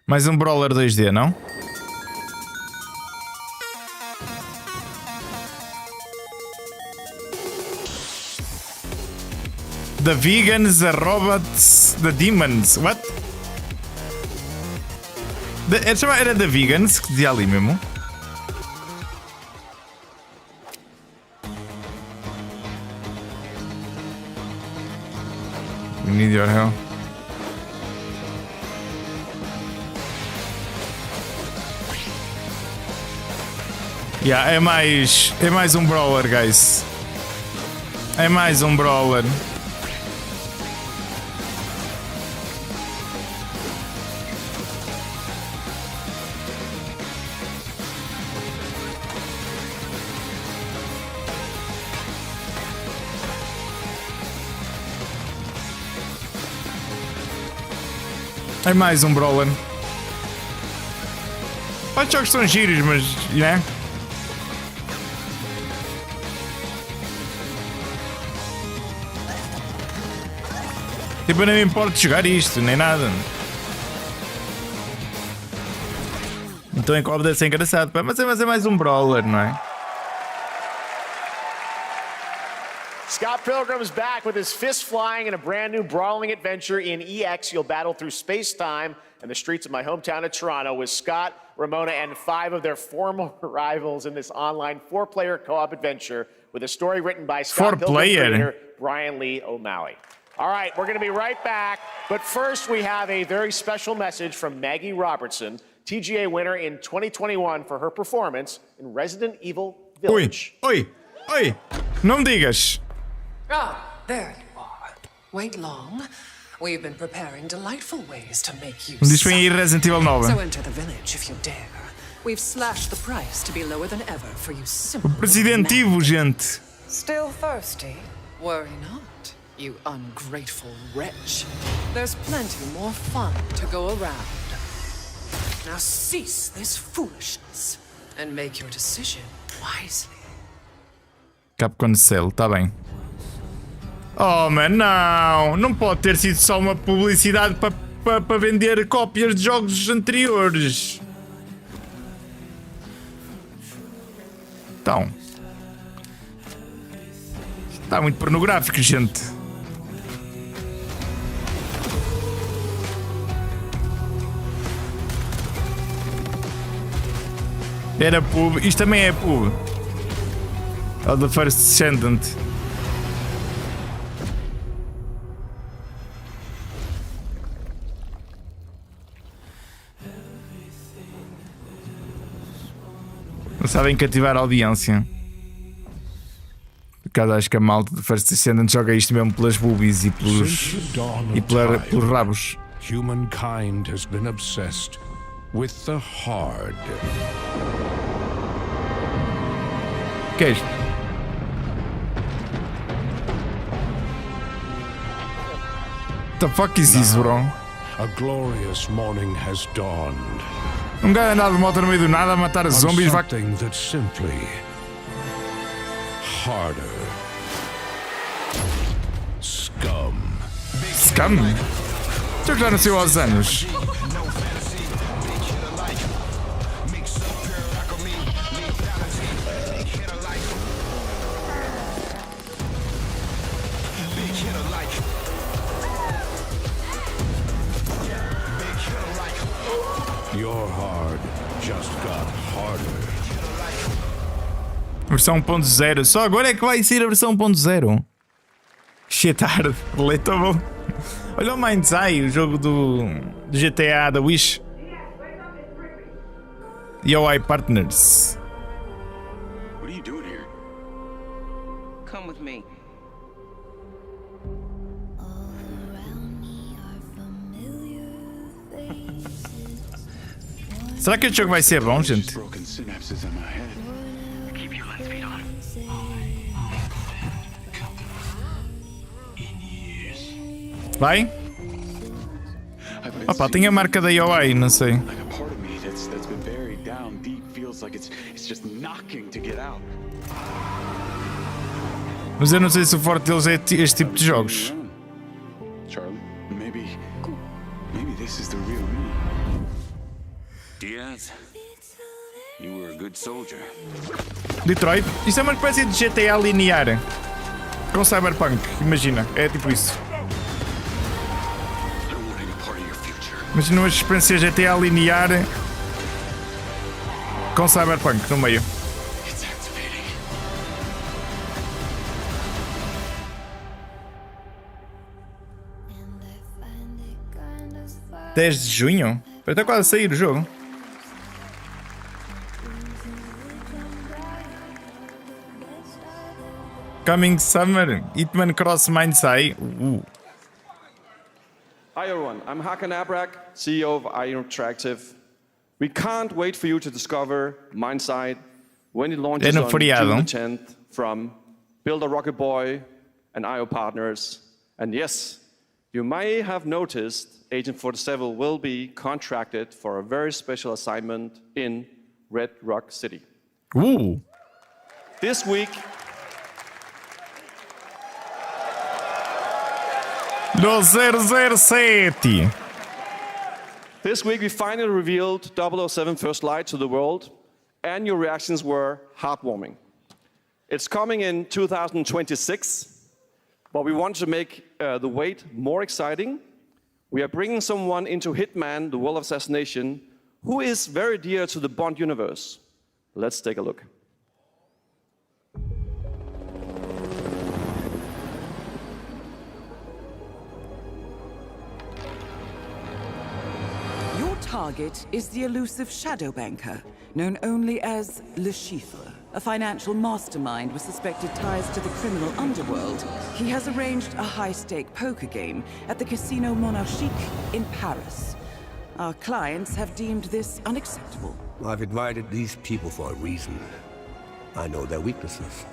Mais brawler 2D, não? The vegans, the robots, the demons. What? Era The Vegans que dizia ali mesmo. We need your help. Yeah, é mais um brawler, guys. É mais um brawler. É mais um brawler. Os jogos são giros, mas, né? Tipo, eu não me importo de jogar isto, nem nada. Então em copo deve ser engraçado, pá. Mas é mais um brawler, não é? Scott Pilgrim's back with his fists flying in a brand new brawling adventure in EX. You'll battle through space-time and the streets of my hometown of Toronto with Scott, Ramona, and 5 of their former rivals in this online 4-player co-op adventure with a story written by Scott Pilgrim creator Brian Lee O'Malley. All right, we're going to be right back. But first, we have a very special message from Maggie Robertson, TGA winner in 2021 for her performance in Resident Evil Village. Oi, não me digas. Ah, there you are. Wait long. We've been preparing delightful ways to make you Diz bem aí Resident Evil 9. So enter the village if you dare. We've slashed the price to be lower than ever for you simple. Resident Evil, gente. Still thirsty? Worry not, you ungrateful wretch. There's plenty more fun to go around. Now cease this foolishness and make your decision wisely. Capcom Cell, tá bem. Oh, man, não! Não pode ter sido só uma publicidade para vender cópias de jogos anteriores. Então. Está muito pornográfico, gente. Era pub. Isto também é pub. É o The First Descendant. Não sabem cativar a audiência. Por causa, acho que a malta de First Descendant joga isto mesmo pelas boobies e pelos rabos. Humankind has been obsessed with the hard. Que é isto? The fuck is this, bro? A glorious morning has dawned. Um gajo andar de moto no meio do nada a matar zombies vai. Something that's simply harder. Scum. Scum? Já que já nasceu há uns anos. Your hard just got harder. Versão 1.0. Só agora é que vai sair a versão 1.0. Shit hard. Relatable. Olha o Mind's Eye, o jogo do GTA da Wish. UI Partners. What are you doing here? Come with me. Será que este jogo vai ser bom, gente? Vai? Opa, tem a marca da UI, não sei. Mas eu não sei se o forte deles é este tipo de jogos. Charlie, maybe this is the real me. Diaz, you were a good soldier. Detroit? Isto é uma espécie de GTA linear. Com Cyberpunk, imagina. É tipo isso. Imagina uma experiência GTA linear com Cyberpunk no meio. (10 de junho? Está quase a sair o jogo. Coming summer, Hitman Cross Mindsai. Hi everyone, I'm Hakan Abrak, CEO of IO Interactive. We can't wait for you to discover Mindside when it launches on June the 10th from Build a Rocket Boy and IO partners. And yes, you may have noticed Agent 47 will be contracted for a very special assignment in Red Rock City. Ooh. This week, No 007. This week we finally revealed 007 First Light to the world, and your reactions were heartwarming. It's coming in 2026, but we want to make the wait more exciting. We are bringing someone into Hitman, the World of Assassination, who is very dear to the Bond universe. Let's take a look. Target is the elusive shadow banker, known only as Le Chiffre, a financial mastermind with suspected ties to the criminal underworld. He has arranged a high-stake poker game at the Casino Monarchique in Paris. Our clients have deemed this unacceptable. I've invited these people for a reason. I know their weaknesses.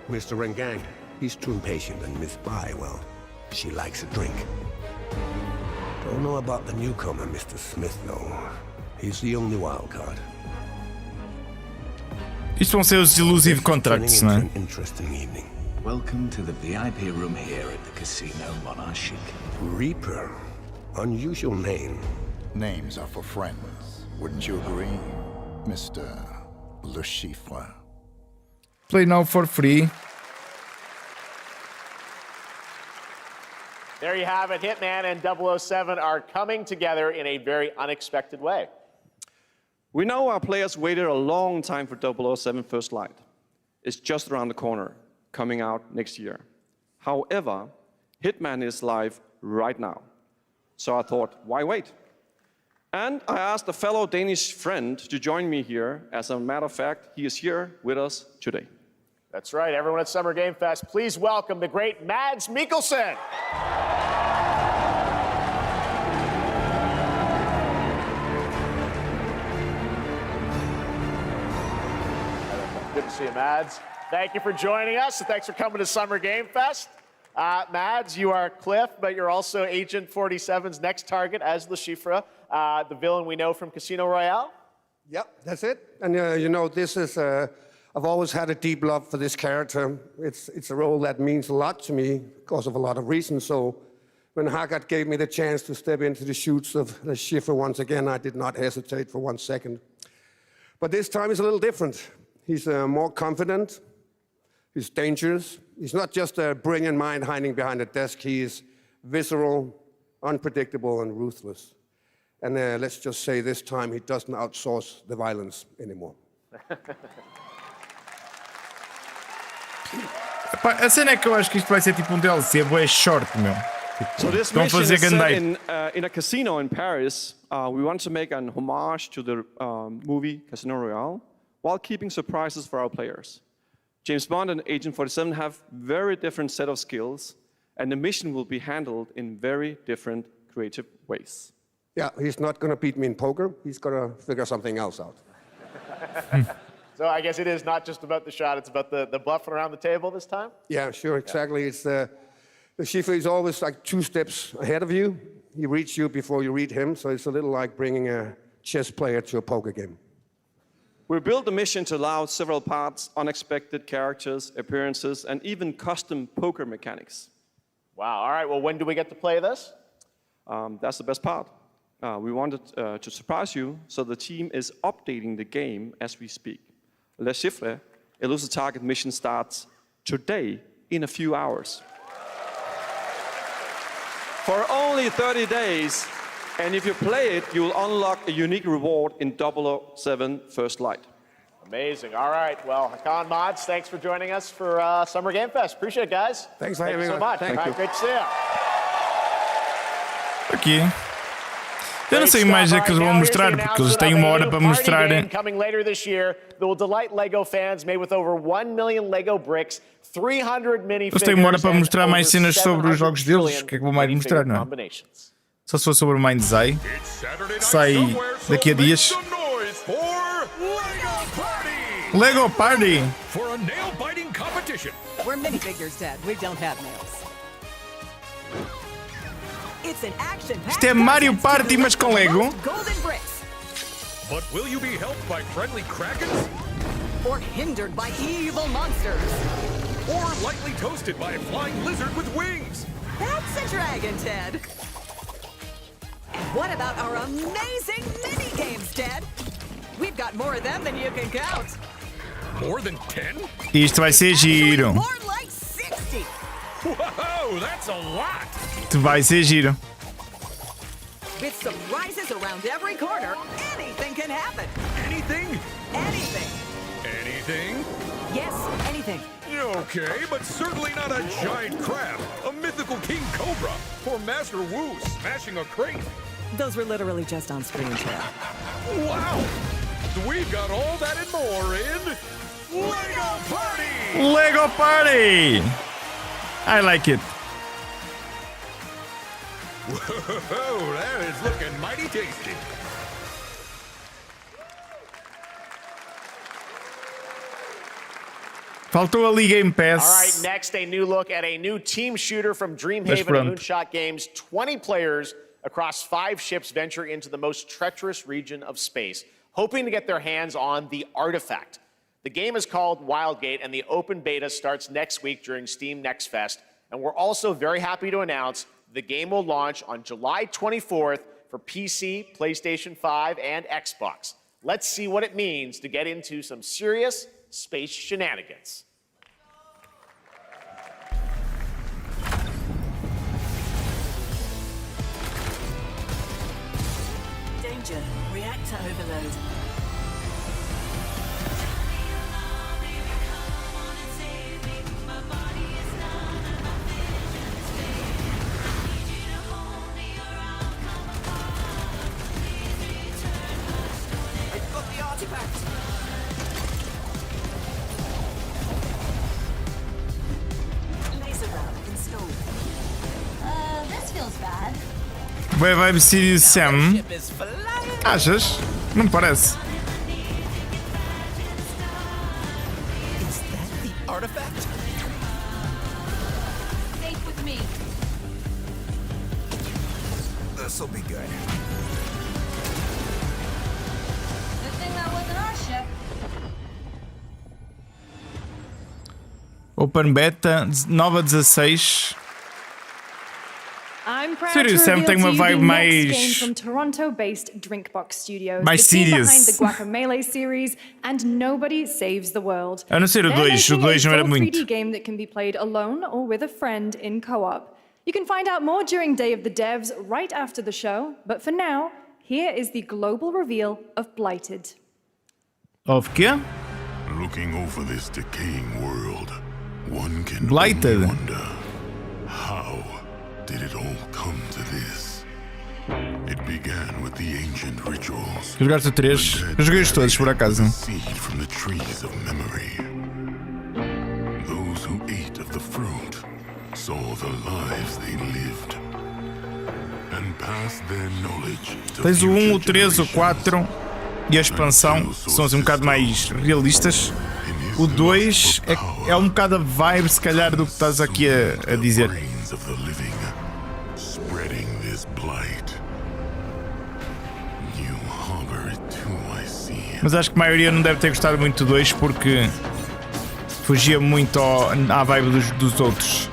Mr. Rengang, he's too impatient, and Miss Bai, well, she likes a drink. Don't know about the newcomer, Mr. Smith, though. He's the only wild card. Isto vão ser os elusive contracts, não é? Interesting evening. Welcome to the VIP room here at the Casino Monarchique. Reaper. Unusual name. Names are for friends. Wouldn't you agree, Mr. Le Chiffre? Play now for free. There you have it. Hitman and 007 are coming together in a very unexpected way. We know our players waited a long time for 007 First Light. It's just around the corner, coming out next year. However, Hitman is live right now. So I thought, why wait? And I asked a fellow Danish friend to join me here. As a matter of fact, he is here with us today. That's right, everyone at Summer Game Fest, please welcome the great Mads Mikkelsen. Good to see you, Mads. Thank you for joining us, and thanks for coming to Summer Game Fest. Mads, you are Cliff, but you're also Agent 47's next target as Le Chiffre, the villain we know from Casino Royale. Yep, that's it. And you know, this is... I've always had a deep love for this character. It's a role that means a lot to me because of a lot of reasons. So when Haggard gave me the chance to step into the shoes of the Chiffre once again, I did not hesitate for 1 second. But this time is a little different. He's more confident. He's dangerous. He's not just a brilliant mind hiding behind a desk. He is visceral, unpredictable, and ruthless. And let's just say this time he doesn't outsource the violence anymore. A cena é que eu acho que isto vai ser tipo DLC, bué short, meu. So this mission is set in a casino in Paris. We want to make an homage to the movie Casino Royale while keeping surprises for our players. James Bond and Agent 47 have very different set of skills, and the mission will be handled in very different creative ways. Yeah, he's not going to beat me in poker. He's going to figure something else out. So I guess it is not just about the shot, it's about the bluffing around the table this time? Yeah, sure, exactly. Yeah. It's the Chiffre is always like 2 steps ahead of you. He reads you before you read him, so it's a little like bringing a chess player to a poker game. We built the mission to allow several parts, unexpected characters, appearances, and even custom poker mechanics. Wow, all right, well, when do we get to play this? That's the best part. We wanted to surprise you, so the team is updating the game as we speak. Le Chiffre, Elusive Target mission starts today in a few hours. For only 30 days, and if you play it, you will unlock a unique reward in 007 First Light. Amazing. All right. Well, Hakan, Mads, thanks for joining us for Summer Game Fest. Appreciate it, guys. Thanks for having me. Thank you so much. Thank you. Great to see you. Aqui. Eu não sei mais é que eles vão mostrar, porque eles têm 1 hora para mostrar. Coming later this year that will delight Lego fans, made with over 1 million Lego bricks, 300 minifigures. Eles têm 1 hora para mostrar mais cenas sobre os jogos deles. O que é que vou mais mostrar, não é? Só se for sobre o MBWAY, que sai daqui a dias. Lego Party! For a nail-biting competition. We're minifigures, Dad. We don't have nails. It's an action. Isto é Mario Party, mas com Lego. Golden bricks. But will you be helped by friendly krakens? Or hindered by evil monsters? Or lightly toasted by a flying lizard with wings? That's a dragon, Ted. And what about our amazing mini games, Ted? We've got more of them than you can count. More than 10? Isto vai ser giro. More like 60. Whoa, that's a lot. Isto vai ser giro. With surprises around every corner, anything can happen. Anything? Anything. Anything? Yes, anything. Okay, but certainly not a giant crab, a mythical king cobra, or Master Wu smashing a crate. Those were literally just on screen, Ted. Wow! We've got all that and more in Lego Party! Lego Party! I like it. Whoa, that is looking mighty tasty. Faltou ali Game Pass. All right, next a new look at a new team shooter from Dreamhaven and Moonshot Games. 20 players across 5 ships venture into the most treacherous region of space, hoping to get their hands on the artifact. The game is called Wildgate, and the open beta starts next week during Steam Next Fest. And we're also very happy to announce the game will launch on July 24th for PC, PlayStation 5, and Xbox. Let's see what it means to get into some serious space shenanigans. Danger. Reactor overload. I've got the artifact. Laser round installed. This feels bad. Vai vestir Sam. Achas? Não parece. Is that the artifact? Safe with me. This'll be good. Good thing that wasn't our ship. Open Beta, nova 16. I'm proud Sério, to Sam tem uma reveal to you vibe the mais- next game from Toronto-based Drinkbox Studios, mais the team serious. behind the Guacamelee series and Nobody Saves the World. A não ser o They're 2, o making 2 não a era full muito. 3D game that can be played alone or with a friend in co-op. You can find out more during Day of the Devs right after the show, but for now, here is the global reveal of Blighted. Of quê? Looking over this decaying world, one can Blighted. only wonder, how did it all come to this? It began with the ancient rituals. Jogaste o 3. Eu joguei os todos, por acaso. Seed from the trees of memory. Those who ate of the fruit saw the lives they lived and passed their knowledge to Tens o 1, o future 3, o 4 e a expansão, são assim um bocado mais realistas. O 2 é um bocado a vibe, se calhar, do que estás aqui a dizer. generations of the living, spreading this blight. You harbor it too, I see. Mas acho que a maioria não deve ter gostado muito do 2 porque fugia muito à vibe dos outros.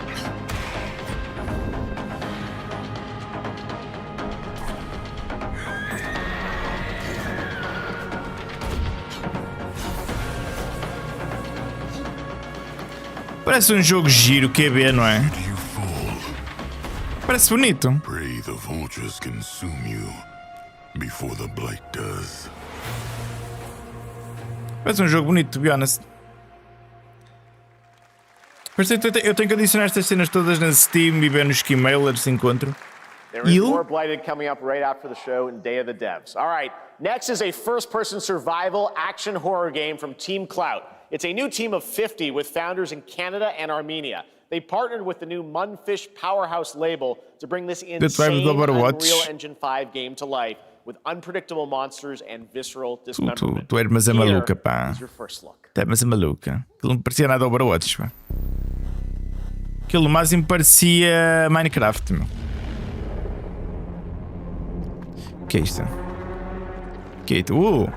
Parece um jogo giro, QB, não é? Parece bonito. Pray the vultures consume you before the blight does. Parece um jogo bonito, to be honest. Eu tenho que adicionar estas cenas todas na Steam e ver nos Keymailers se encontro. There is more Blighted coming up right after the show in Day of the Devs. All right, next is a first-person survival action horror game from Team Clout. It's a new team of 50 with founders in Canada and Armenia. They partnered with the new Munfish Powerhouse label to bring this insane Unreal Engine 5 game to life with unpredictable monsters and visceral dismemberment. Tu mas é maluca, pá. Here's your first look. Mas é maluca. Aquilo não parecia nada Overwatch, pá. Aquilo mais me parecia Minecraft, meu. O que é isto? O que é isto?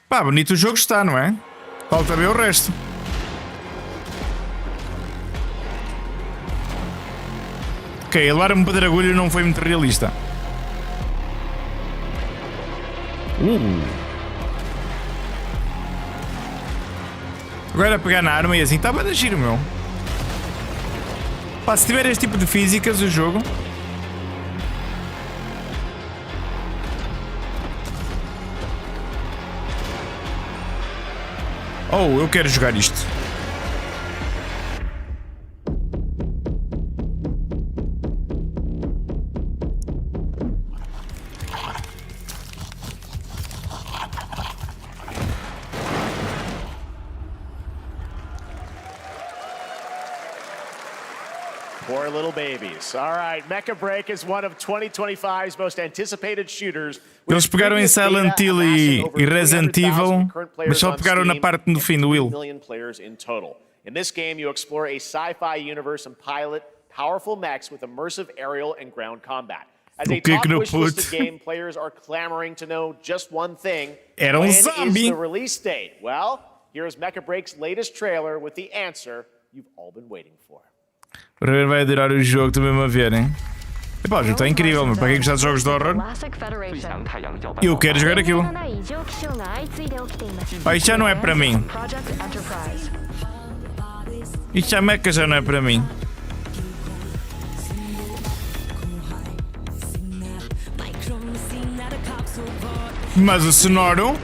Pá, bonito o jogo está, não é? Falta ver o resto. Ok, levar um pedregulho não foi muito realista. Agora pegar na arma e assim, está bem a giro, meu. Pá, se tiver este tipo de físicas o jogo... Oh, eu quero jogar isto. Poor little babies. All right, Mecha Break is one of 2025's most anticipated shooters. Eles pegaram em Silent Hill e Resident Evil, mas só pegaram na parte no fim do Will. In this game, you explore a sci-fi universe and pilot powerful mechs with immersive aerial and ground combat. As a top wish-listed game, players are clamoring to know just one thing. When is the release date? Well, here's Mecha Break's latest trailer with the answer you've all been waiting for. Para ver, vai adorar o jogo, também a ver, hein? Epá, o jogo está incrível, mas para quem gosta de jogos de horror, eu quero jogar aquilo. Pá, isto já não é para mim. Isto já meca, já não é para mim. Mas o sonoro...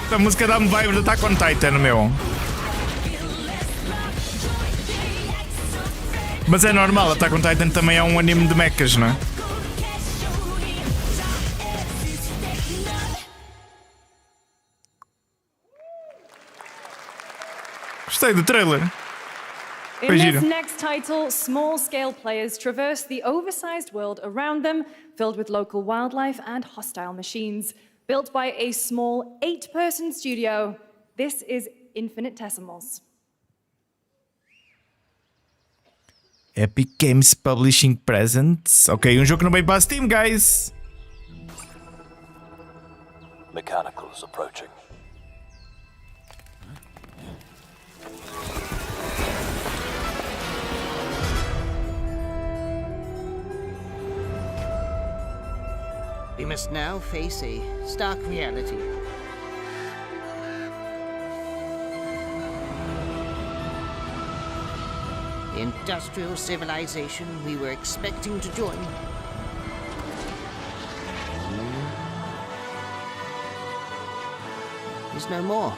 A música dá-me vibe de Attack on Titan, meu. Mas é normal, Attack on Titan também é um anime de mechas, não é? Gostei do trailer. In this next title, small-scale players traverse the oversized world around them, filled with local wildlife and hostile machines. Built by a small 8-person studio, this is Infinitesimals. Epic Games Publishing Presents. Ok, um jogo que não veio para a Steam, guys. Mechanicals approaching. must now face a stark reality. The industrial civilization we were expecting to join is no more.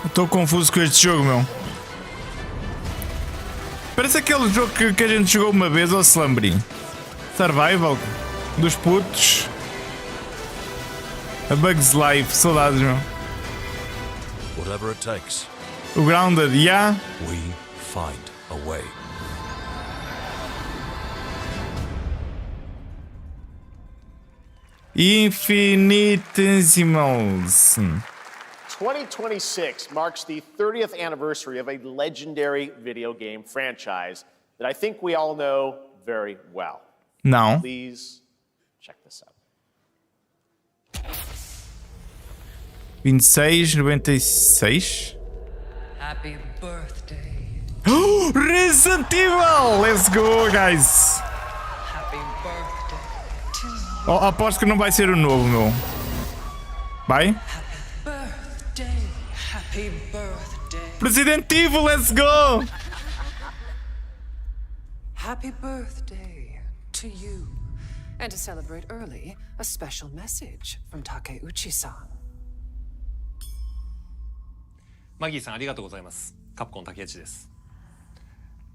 Estou confuso com este jogo, meu. Parece aquele jogo que a gente jogou uma vez ao Slumbery. Survival dos putos. A Bug's Life, saudades, meu. Whatever it takes. O Grounded, yeah. We find a way. Infinitesimals. 2026 marks the 30th anniversary of a legendary video game franchise that I think we all know very well. Não. Please check this out. 2696. Happy birthday. Resident Evil! Let's go, guys! Happy birthday to you. Oh, aposto que não vai ser o novo, meu. Vai? Happy birthday. Resident Evil, let's go! Happy birthday to you. And to celebrate early, a special message from Takeuchi-san. マギーさんありがとうございます。カプコン竹内です。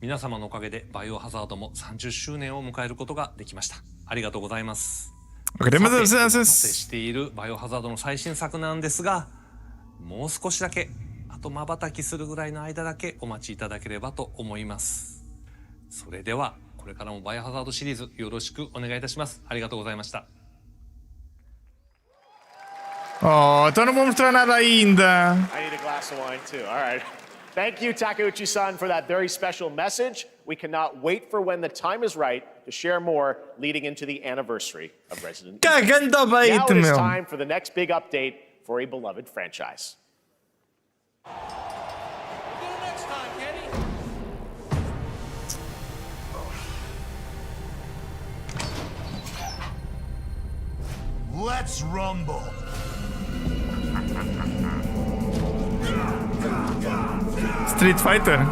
皆様のおかげでバイオハザードも30周年を迎えることができました。ありがとうございます。達成しているバイオハザードの最新作なんですが、もう少しだけ、あと瞬きするぐらいの間だけお待ちいただければと思います。それではこれからもバイオハザードシリーズよろしくお願いいたします。ありがとうございました。Oh, então não vou mostrar nada ainda. I need a glass of wine too. All right. Thank you, Takeuchi-san, for that very special message. We cannot wait for when the time is right to share more leading into the anniversary of Resident Evil. Cagando bait, now it is meu. time for the next big update for a beloved franchise. Let's rumble. Street Fighter.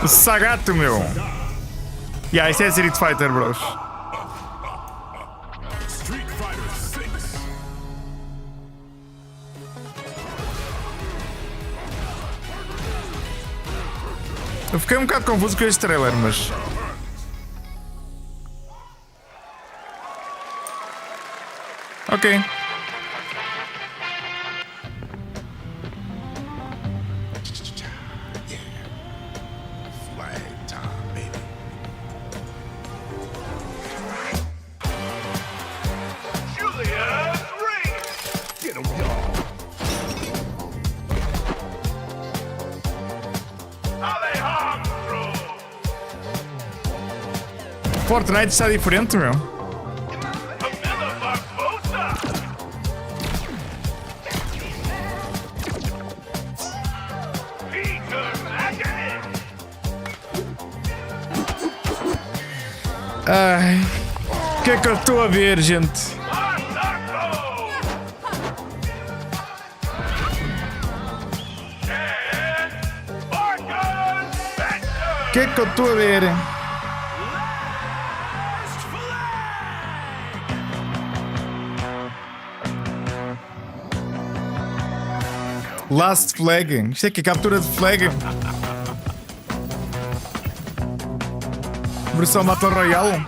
O Sagato, meu. Yeah, esse é Street Fighter, bros. Eu fiquei um bocado confuso com este trailer, mas... Ok. Fortnite está diferente, meu. Ai, o que é que eu estou a ver, gente? O que é que eu estou a ver? Last Flag. Isto é que é captura de flag. Versão Battle Royale.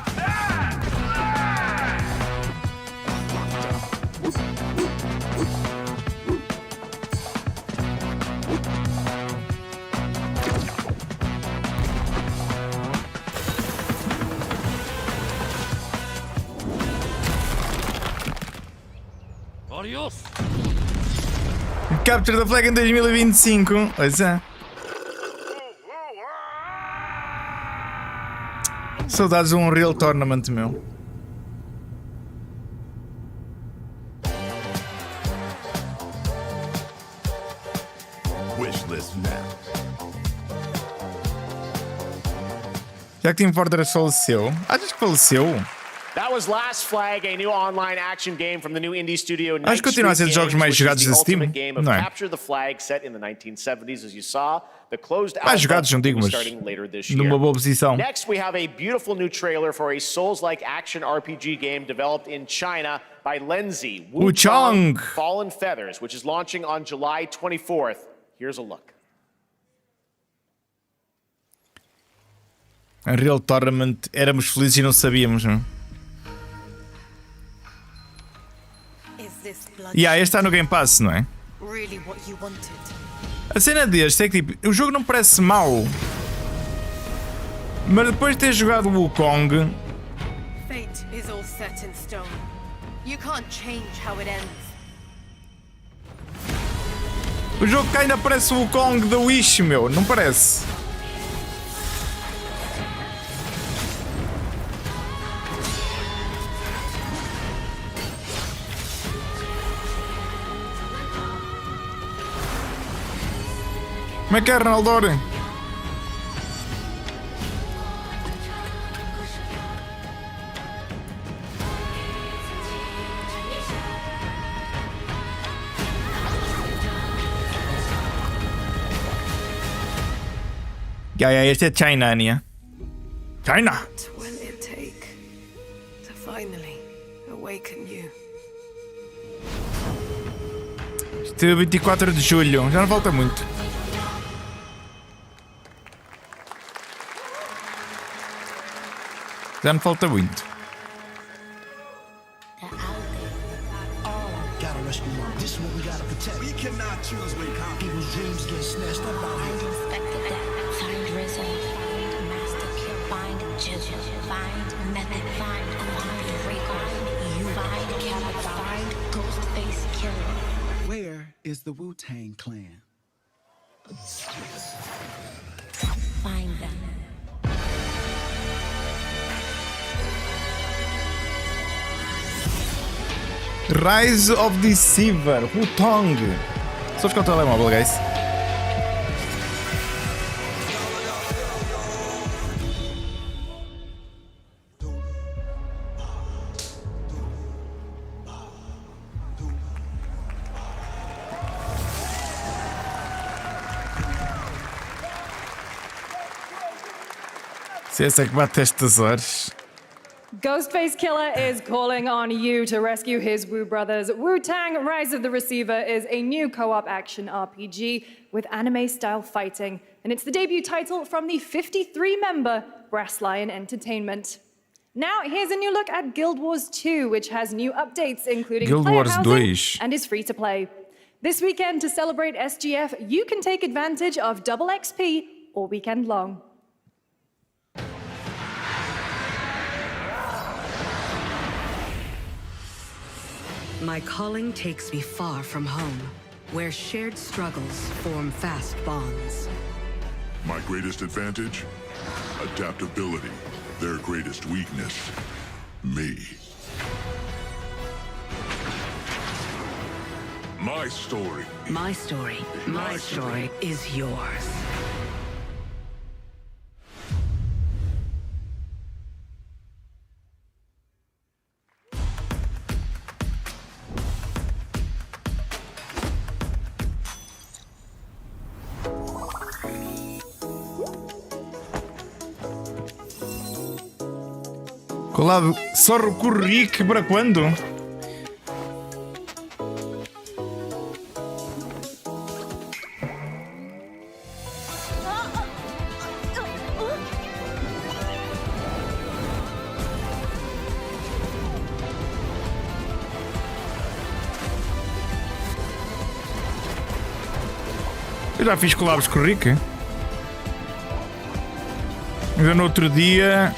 Capture the Flag em 2025. Pois é. Saudades de um Real Tournament, meu. Wishlist now. Já que Team Fortress faleceu. Achas que faleceu? That was Last Flag, a new online action game from the new indie studio Acho que continua a ser dos jogos mais jogados da Steam. Não é? Capture the Flag set in the 1970s, as you saw. The closed Mais jogados, não digo, mas numa boa posição. Next, we have a beautiful new trailer for a Souls-like action RPG game developed in China by Lenzi Wuchang Fallen Feathers, which is launching on July 24th. Here's a look. A Real Tournament, éramos felizes e não sabíamos, não? E este está no Game Pass, não é? A cena deste é que tipo, o jogo não parece mau, mas depois de ter jogado o Wukong, Fate is all set in stone. You can't change how it ends. O jogo que ainda parece o Wukong da Wish, meu, não parece? Como é que é, Ronaldo? Este é China, Hannya. China! What will it take to finally awaken you? Este é 24 de julho, já não falta muito. Já não falta muito. Where is the Wu-Tang Clan? Find them. Rise of Deceiver, Wutong. Só ficar o telemóvel, guys. Se esse é que bate estas horas. Ghostface Killer is calling on you to rescue his Wu brothers. Wu-Tang Rise of the Receiver is a new co-op action RPG with anime-style fighting, and it's the debut title from the 53-member Brass Lion Entertainment. Now, here's a new look at Guild Wars 2, which has new updates, including Guild player Wars housing 2 and is free to play. This weekend, to celebrate SGF, you can take advantage of double XP all weekend long. My calling takes me far from home, where shared struggles form fast bonds. My greatest advantage? Adaptability. Their greatest weakness? Me. My story. My story. My story is yours. Collab SORROWCLUB para quando? Eu já fiz collabs com o Rick. Ainda no outro dia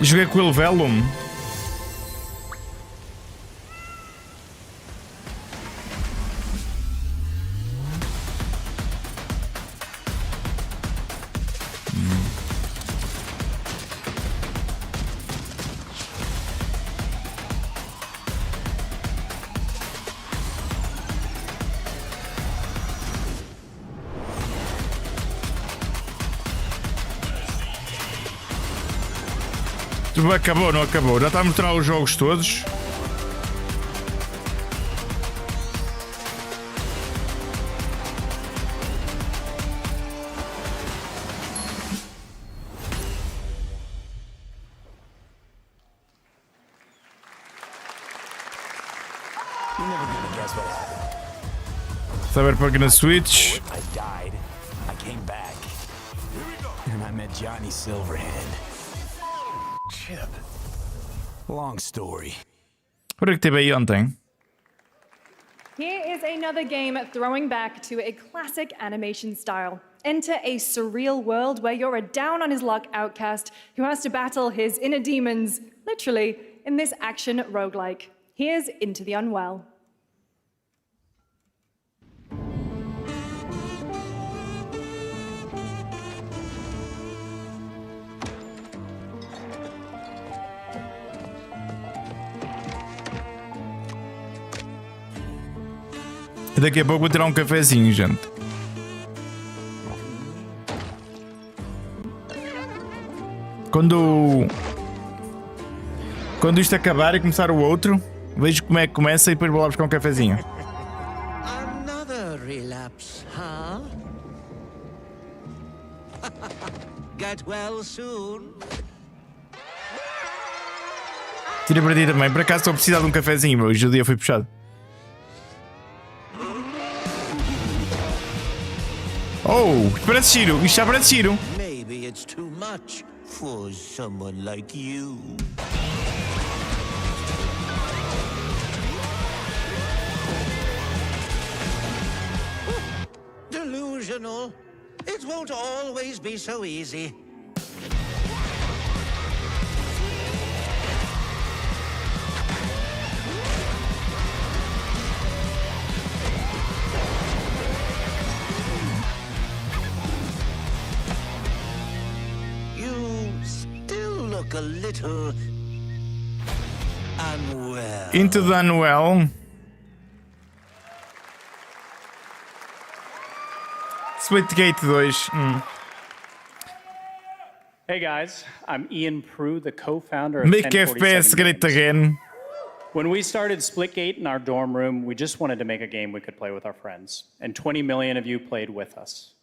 joguei com ele Velum. Isto acabou, não acabou? Já está a mostrar os jogos todos. Cyberpunk na Switch. I died. I came back. And I met Johnny Silverhand. Chip. Long story. O que teve aí ontem? Here is another game throwing back to a classic animation style. Enter a surreal world where you're a down-on-his-luck outcast who has to battle his inner demons, literally, in this action roguelike. Here's Into the Unwell. Daqui a pouco vou tirar um cafezinho, gente. Quando isto acabar e começar o outro, vejo como é que começa e depois vou lá buscar um cafezinho. Another relapse, huh? Get well soon. Tira para ti também. Por acaso estou a precisar de um cafezinho, hoje o dia foi puxado. Oh, isto parece giro. Isto já parece giro. Maybe it's too much for someone like you. Delusional. It won't always be so easy. A little unwell. Into the Unwell. Splitgate 2. Hey guys, I'm Ian Prue, the co-founder of Make 1047 FPS great Games. again. When we started Splitgate in our dorm room, we just wanted to make a game we could play with our friends, and 20 million of you played with us.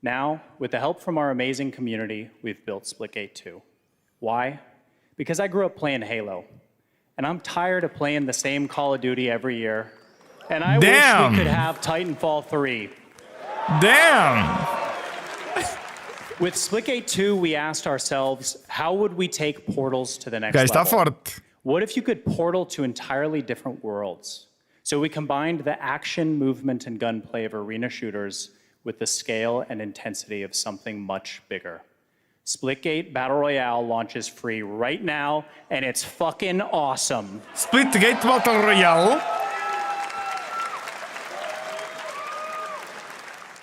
Now, with the help from our amazing community, we've built Splitgate 2. Why? Because I grew up playing Halo, and I'm tired of playing the same Call of Duty every year, and I wish we could have Titanfall 3. Damn! With Splitgate 2, we asked ourselves, how would we take portals to the next Está level? forte. What if you could portal to entirely different worlds? So we combined the action, movement, and gunplay of arena shooters with the scale and intensity of something much bigger. Splitgate Battle Royale launches free right now, and it's fucking awesome. Splitgate Battle Royale.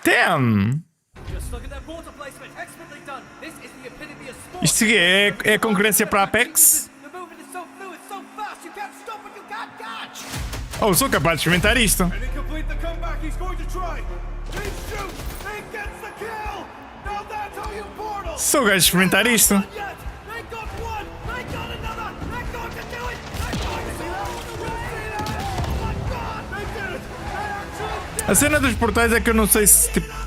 Damn! Just look at that water placement, expertly done. This is the epitome of sport. Isto é concorrência para Apex? The movement is so fluid, so fast, you can't stop it, you can't catch. Oh, sou capaz de experimentar isto. And to complete the comeback, he's going to try. He shoots, he gets the kill. Now that's how you portal. Sou gajo de experimentar isto. They got one, they got another, they're going to do it. They're going to do it. Oh my God, they did it. They actually did it. A cena dos portais é que eu não sei se tipo...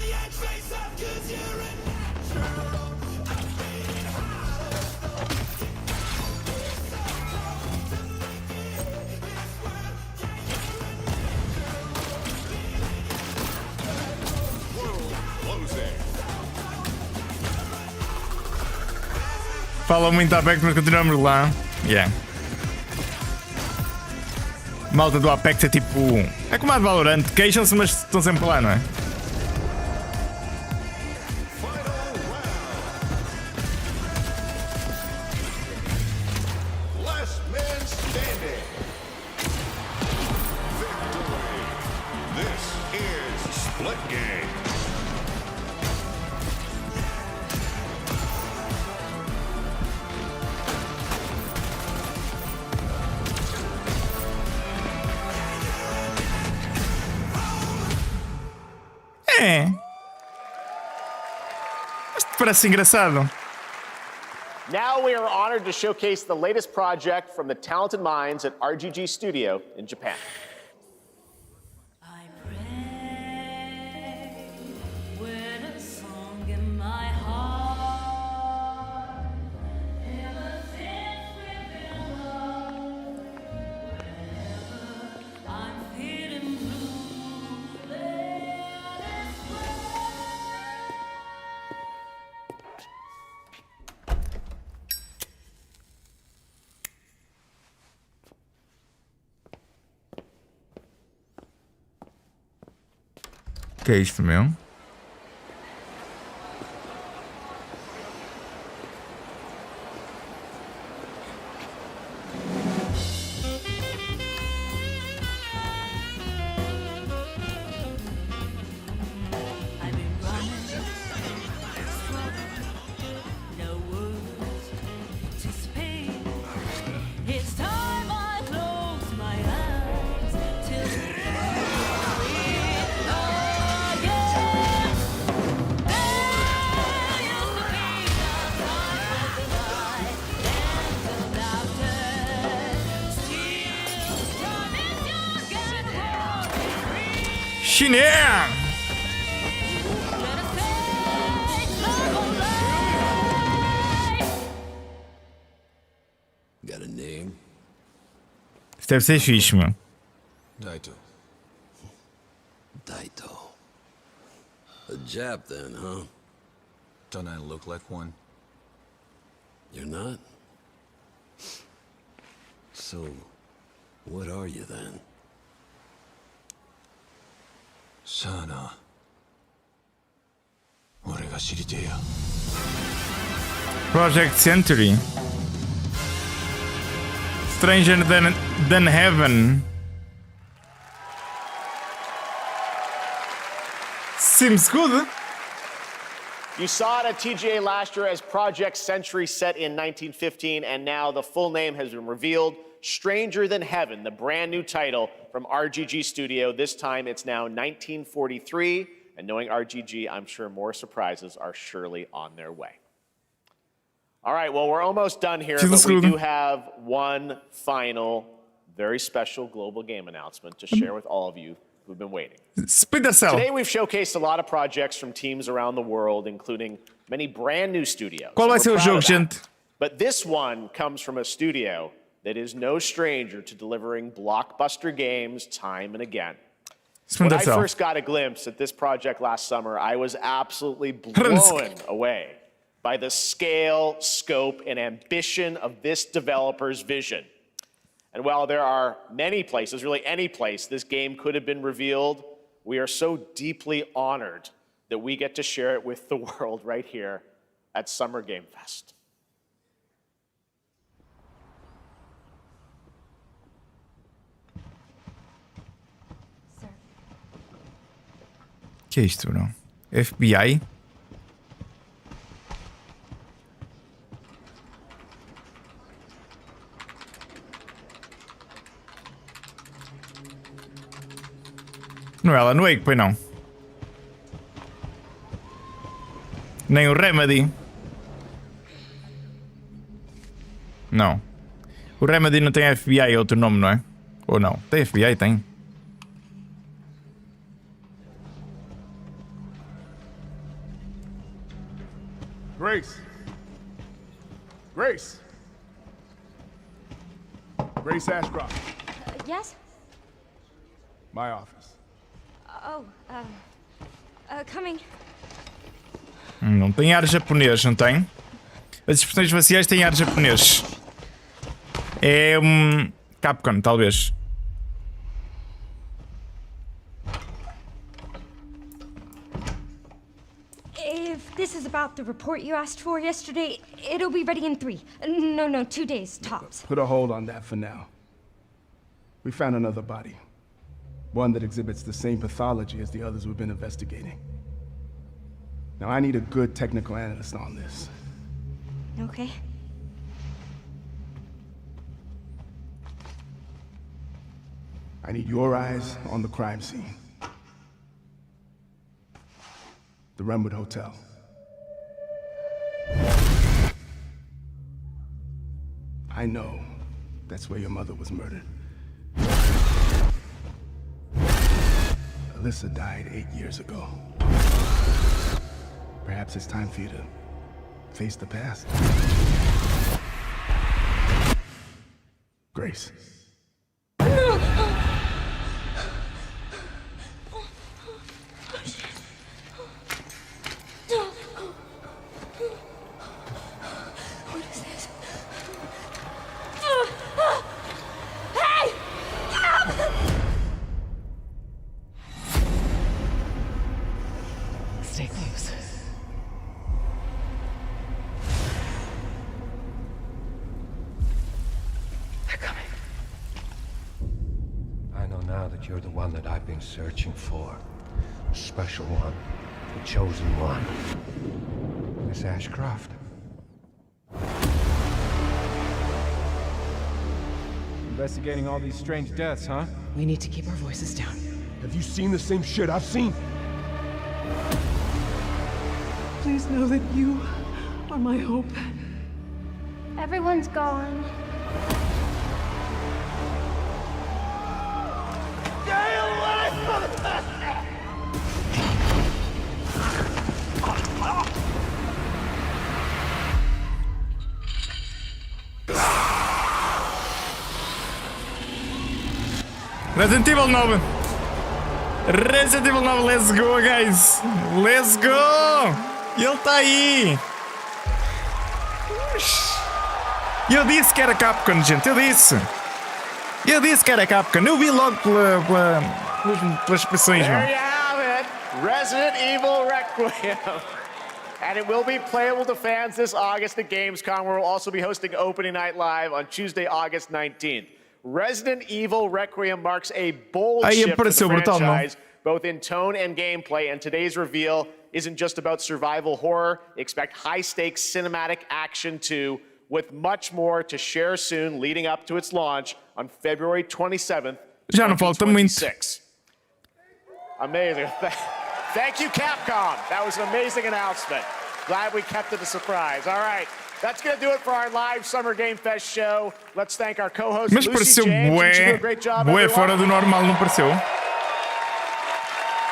Falam muito a Apex, mas continuamos lá. Yeah. Malta do Apex é tipo... É como a de Valorant, queixam-se, mas estão sempre lá, não é? Last man standing. Victory. This is Splitgate. É. Isto parece engraçado. Now we are honored to showcase the latest project from the talented minds at RGG Studio in Japan. Que é isto, meu? Chinês! Got a name? Isso deve ser fixe, mano. Daito. Daito. A Jap then, huh? Don't I look like one? You're not? So, what are you then? Sana. 俺が知りてえや。 Project Century. Stranger than Heaven. Seems good. You saw it at TGA last year as Project Century set in 1915, and now the full name has been revealed. Stranger Than Heaven, the brand new title from RGG Studio. This time it's now 1943, and knowing RGG, I'm sure more surprises are surely on their way. All right, well, we're almost done here, but we do have one final, very special global game announcement to share with all of you who've been waiting. Today we've showcased a lot of projects from teams around the world, including many brand new studios. Qual vai ser o jogo, gente? But this one comes from a studio that is no stranger to delivering blockbuster games time and again. When I first got a glimpse at this project last summer, I was absolutely blown away by the scale, scope, and ambition of this developer's vision. And while there are many places, really any place, this game could have been revealed, we are so deeply honored that we get to share it with the world right here at Summer Game Fest. Que é isto, não? FBI? Não é ela, não é que pois não. Nem o Remedy. Não. O Remedy não tem FBI, é outro nome, não é? Ou não? Tem FBI, tem. Grace. Grace. Grace Ashcroft. Yes? My office. Oh, coming. Não tem ar japonês, não tem? As expressões faciais têm ar japonês. É Capcom, talvez. If this is about the report you asked for yesterday, it'll be ready in 3. No, 2 days, tops. Put a hold on that for now. We found another body. One that exhibits the same pathology as the others we've been investigating. Now, I need a good technical analyst on this. Okay. I need your eyes on the crime scene. The Renwood Hotel. I know that's where your mother was murdered. Alyssa died 8 years ago. Perhaps it's time for you to face the past. Grace. Stay close. They're coming. I know now that you're the one that I've been searching for. The special one. The chosen one. Miss Ashcroft. Investigating all these strange deaths, huh? We need to keep our voices down. Have you seen the same shit I've seen? Please know that you are my hope. Everyone's gone. Resident Evil 9. Resident Evil 9, let's go, guys. Let's go. Ele tá aí. Eu disse que era Capcom, gente. Eu disse que era Capcom. Eu vi logo pelas expressões, There mano. you have it. Resident Evil Requiem. And it will be playable to fans this August at Gamescom, where we'll also be hosting Opening Night Live on Tuesday, August 19th. Resident Evil Requiem marks a bold shift for the franchise, both in tone and gameplay, and today's reveal isn't just about survival horror. Expect high-stakes cinematic action too, with much more to share soon, leading up to its launch on February 27th, Já não falta muito. 2026. Amazing. Thank you, Capcom. That was an amazing announcement. Glad we kept it a surprise. All right. That's going to do it for our live Summer Game Fest show. Let's thank our co-host, Mas Lucy pareceu James. You do a great job, bué everyone. fora do normal, não pareceu?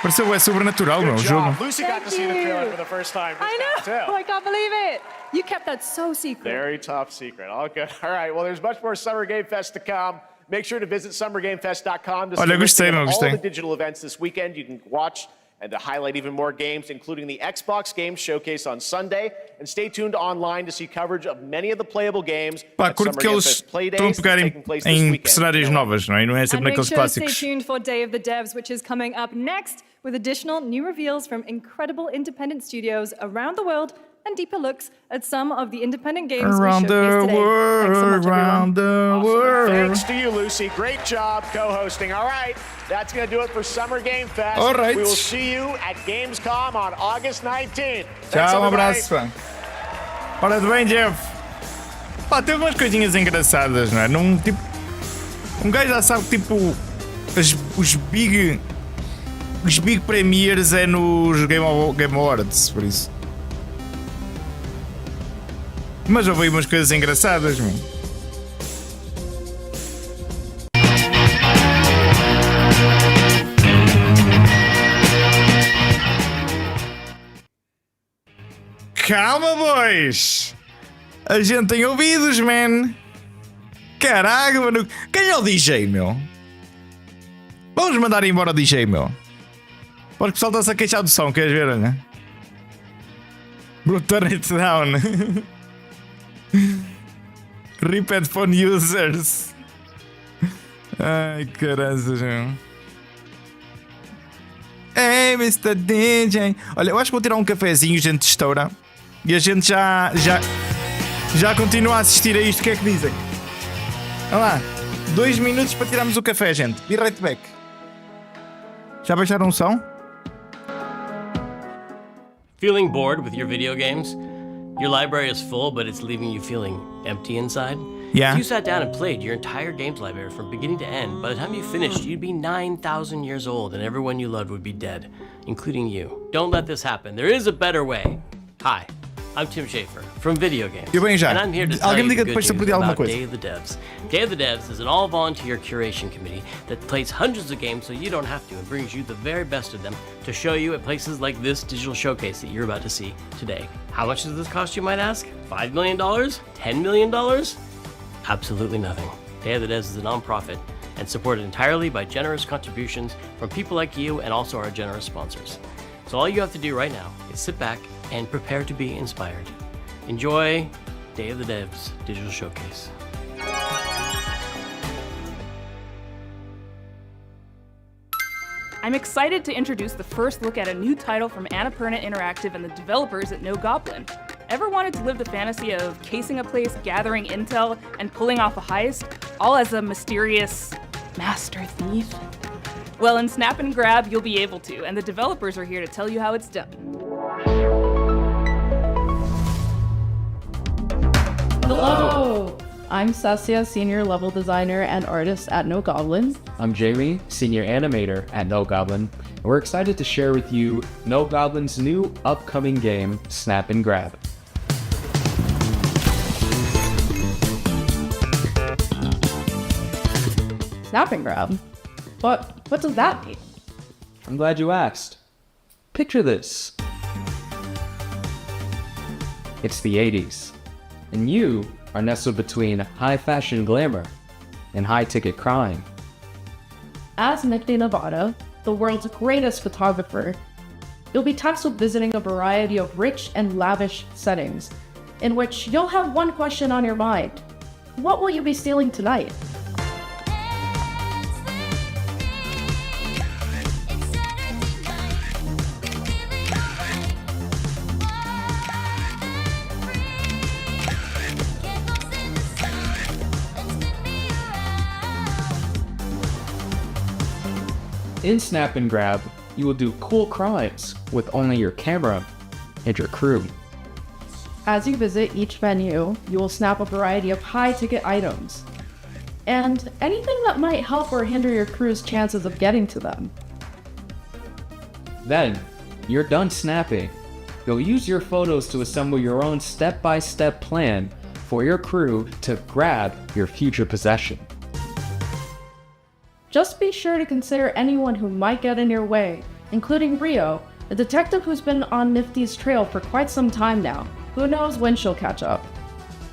Pareceu bué sobrenatural, meu, o jogo. Lucy got to see the trailer for the first time. I know. I can't believe it. You kept that so secret. Very top secret. All good. All right. Well, there's much more Summer Game Fest to come. Make sure to visit summergamefest.com to see Olha, gostei, all gostei. the digital events this weekend. You can watch and to highlight even more games, including the Xbox Games Showcase on Sunday. And stay tuned online to see coverage of many of the playable games Pá, at curto Summer que Game eles Fest play estão a days pegar taking place this em weekend. personagens novas, não é? Não é sempre And make naqueles sure to stay clássicos. tuned for Day of the Devs, which is coming up next with additional new reveals from incredible independent studios around the world and deeper looks at some of the independent games Around we showcased the today. Thanks so much, around everyone. the world. Thanks to you, Lucy. Great job co-hosting. All right, that's going to do it for Summer Game Fest. All right. We will see you at Gamescom on August 19th. Thanks, Tchau, um everybody. abraço, pá. Ora bem, Jeff. Pá, teve umas coisinhas engraçadas, não é? Num, tipo, um gajo já sabe que tipo os big premiers é nos Game Awards, por isso. Mas houve aí umas coisas engraçadas, meu. Calma, boys! A gente tem ouvidos, man! Caraca, mano! Quem é o DJ, meu? Vamos mandar embora o DJ, meu. Porque o pessoal está-se a queixar do som, queres ver, olha? Bro, turn it down. Rip headphone users. Ai, caranças, meu. Hey, Mr. DJ. Olha, eu acho que vou tirar um cafezinho, gente, estoura. E a gente já continua a assistir a isto. O que é que dizem? Olha lá. 2 minutos para tirarmos o café, gente. Be right back. Já baixaram o som? Feeling bored with your video games? Your library is full, but it's leaving you feeling empty inside? Yeah. If you sat down and played your entire games library from beginning to end, by the time you finished, you'd be 9,000 years old and everyone you loved would be dead, including you. Don't let this happen. There is a better way. Hi, I'm Tim Schafer from Video Games. Eu bem já. And I'm here to tell Alguém you me diga the depois se eu good perdi news alguma about coisa. Day of the Devs. Day of the Devs is an all-volunteer curation committee that plays hundreds of games so you don't have to and brings you the very best of them to show you at places like this digital showcase that you're about to see today. How much does this cost, you might ask? $5 million? $10 million? Absolutely nothing. Day of the Devs is a non-profit and supported entirely by generous contributions from people like you and also our generous sponsors. So all you have to do right now is sit back and prepare to be inspired. Enjoy Day of the Devs Digital Showcase. I'm excited to introduce the first look at a new title from Annapurna Interactive and the developers at No Goblin. Ever wanted to live the fantasy of casing a place, gathering intel, and pulling off a heist, all as a mysterious master thief? Well, in Snap and Grab, you'll be able to, and the developers are here to tell you how it's done. Hello! I'm Sasya, Senior Level Designer and Artist at No Goblin. I'm Jamie, Senior Animator at No Goblin. And we're excited to share with you No Goblin's new upcoming game, Snap and Grab. Snap and Grab? What does that mean? I'm glad you asked. Picture this. It's the 80s, and you are nestled between high fashion glamour and high ticket crime. As Nicky Nevada, the world's greatest photographer, you'll be tasked with visiting a variety of rich and lavish settings, in which you'll have one question on your mind. What will you be stealing tonight? In Snap and Grab, you will do cool crimes with only your camera and your crew. As you visit each venue, you will snap a variety of high-ticket items, and anything that might help or hinder your crew's chances of getting to them. Then, you're done snapping. You'll use your photos to assemble your own step-by-step plan for your crew to grab your future possession. Just be sure to consider anyone who might get in your way, including Rio, a detective who's been on Nifty's trail for quite some time now. Who knows when she'll catch up.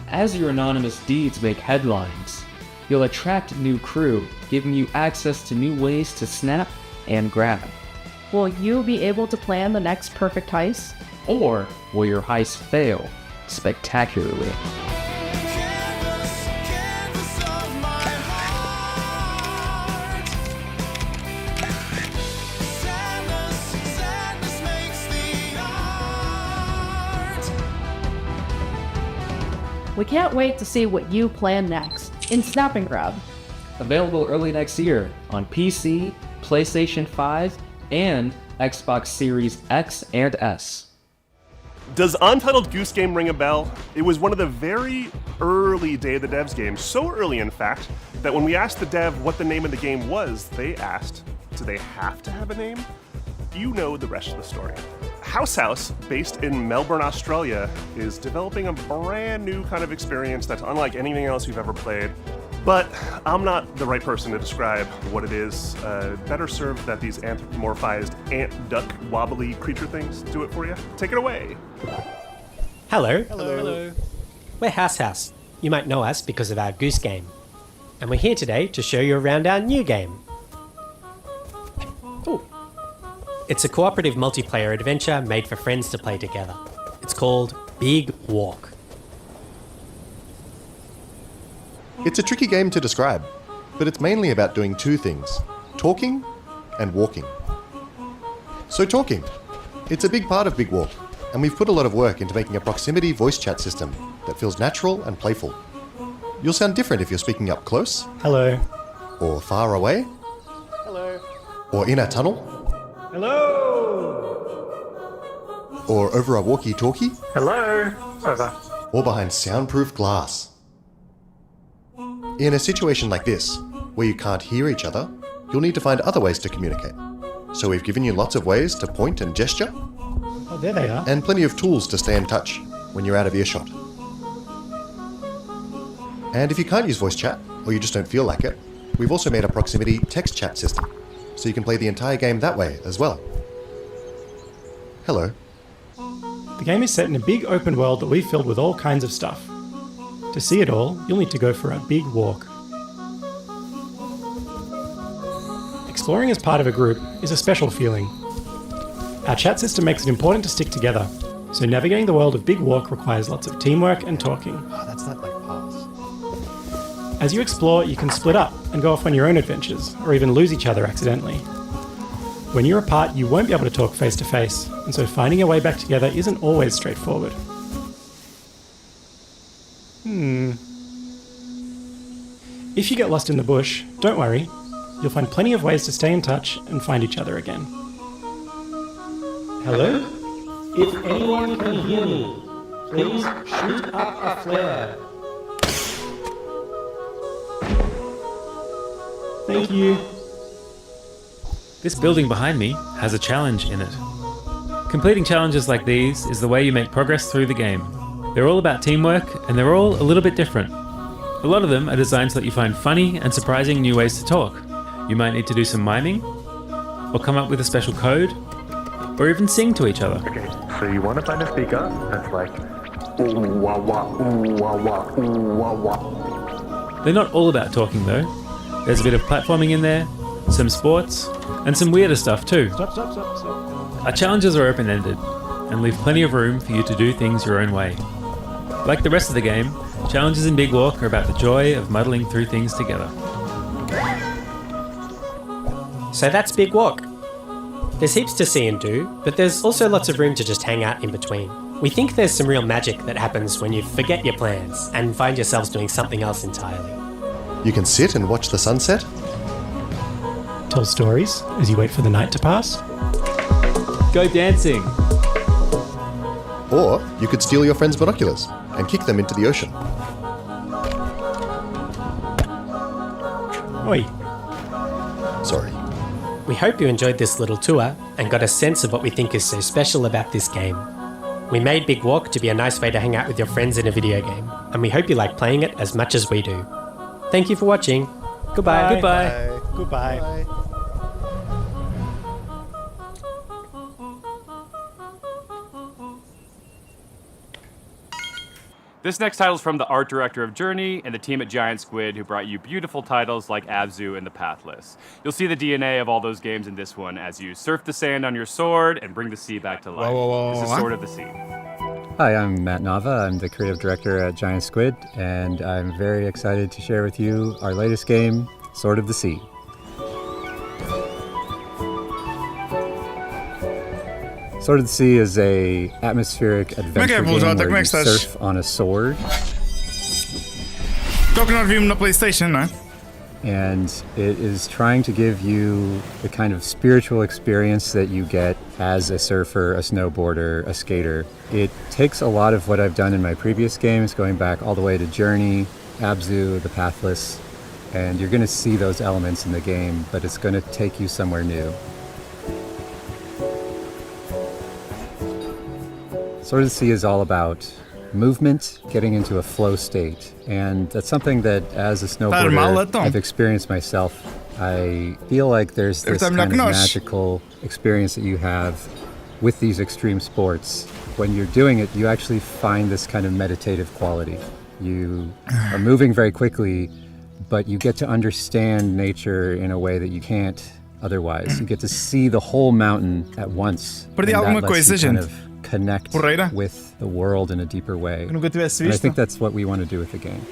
As your anonymous deeds make headlines, you'll attract new crew, giving you access to new ways to snap and grab. Will you be able to plan the next perfect heist? Or will your heist fail spectacularly? We can't wait to see what you plan next in Snap and Grab. Available early next year on PC, PlayStation 5, and Xbox Series X and S. Does Untitled Goose Game ring a bell? It was one of the very early Day of the Devs games, so early in fact, that when we asked the dev what the name of the game was, they asked, do they have to have a name? You know the rest of the story. House, based in Melbourne, Australia, is developing a brand new kind of experience that's unlike anything else you've ever played. But I'm not the right person to describe what it is. Better served that these anthropomorphized ant-duck wobbly creature things do it for you. Take it away. Hello. Hello. We're House. You might know us because of our Goose Game. And we're here today to show you around our new game. Ooh. It's a cooperative multiplayer adventure made for friends to play together. It's called Big Walk. It's a tricky game to describe, but it's mainly about doing two things, talking and walking. So talking. It's a big part of Big Walk, and we've put a lot of work into making a proximity voice chat system that feels natural and playful. You'll sound different if you're speaking up close. Hello. Or far away. Hello. Or in a tunnel. Hello. Or over a walkie-talkie. Hello. Over. Or behind soundproof glass. In a situation like this, where you can't hear each other, you'll need to find other ways to communicate. So we've given you lots of ways to point and gesture. Oh, there they are. And plenty of tools to stay in touch. when you're out of earshot. And if you can't use voice chat, or you just don't feel like it, we've also made a proximity text chat system, so you can play the entire game that way as well. Hello. The game is set in a big open world that we've filled with all kinds of stuff. To see it all, you'll need to go for a big walk. Exploring as part of a group is a special feeling. Our chat system makes it important to stick together, so navigating the world of Big Walk requires lots of teamwork and talking. Oh, that's not like pass. As you explore, you can split up and go off on your own adventures, or even lose each other accidentally. When you're apart, you won't be able to talk face to face, and so finding your way back together isn't always straightforward. If you get lost in the bush, don't worry. You'll find plenty of ways to stay in touch and find each other again. Hello? If anyone can hear me, please shoot up a flare. Thank you. This building behind me has a challenge in it. Completing challenges like these is the way you make progress through the game. They're all about teamwork, and they're all a little bit different. A lot of them are designed so that you find funny and surprising new ways to talk. You might need to do some miming, or come up with a special code, or even sing to each other. Okay, so you want to find a speaker that's like ooh wah wah, ooh wah wah, ooh wah wah. They're not all about talking though. There's a bit of platforming in there, some sports, and some weirder stuff too. Stop. Our challenges are open-ended, and leave plenty of room for you to do things your own way. Like the rest of the game, challenges in Big Walk are about the joy of muddling through things together. So that's Big Walk. There's heaps to see and do, but there's also lots of room to just hang out in between. We think there's some real magic that happens when you forget your plans and find yourselves doing something else entirely. You can sit and watch the sunset. Tell stories as you wait for the night to pass. Go dancing. Or you could steal your friend's binoculars and kick them into the ocean. Oi. Sorry. We hope you enjoyed this little tour and got a sense of what we think is so special about this game. We made Big Walk to be a nice way to hang out with your friends in a video game, and we hope you like playing it as much as we do. Thank you for watching. Goodbye. Goodbye. Goodbye. This next title is from the art director of Journey and the team at Giant Squid, who brought you beautiful titles like Abzu and The Pathless. You'll see the DNA of all those games in this one as you surf the sand on your sword and bring the sea back to life. This is Sword of the Sea. Hi, I'm Matt Nava. I'm the creative director at Giant Squid, and I'm very excited to share with you our latest game, Sword of the Sea. Sword of the Sea is a atmospheric adventure game where you surf on a sword. Estou que nós vimos na PlayStation, não é? And it is trying to give you the kind of spiritual experience that you get as a surfer, a snowboarder, a skater. It takes a lot of what I've done in my previous games, going back all the way to Journey, Abzu, The Pathless, and you're going to see those elements in the game, but it's going to take you somewhere new. Sword of the Sea is all about movement, getting into a flow state, and that's something that as a snowboarder I've experienced myself. I feel like there's this kind of magical experience that you have with these extreme sports. When you're doing it, you actually find this kind of meditative quality. You are moving very quickly, but you get to understand nature in a way that you can't otherwise. You get to see the whole mountain at once. And that lets you kind of connect with the world in a deeper way. And I think that's what we want to do with the game.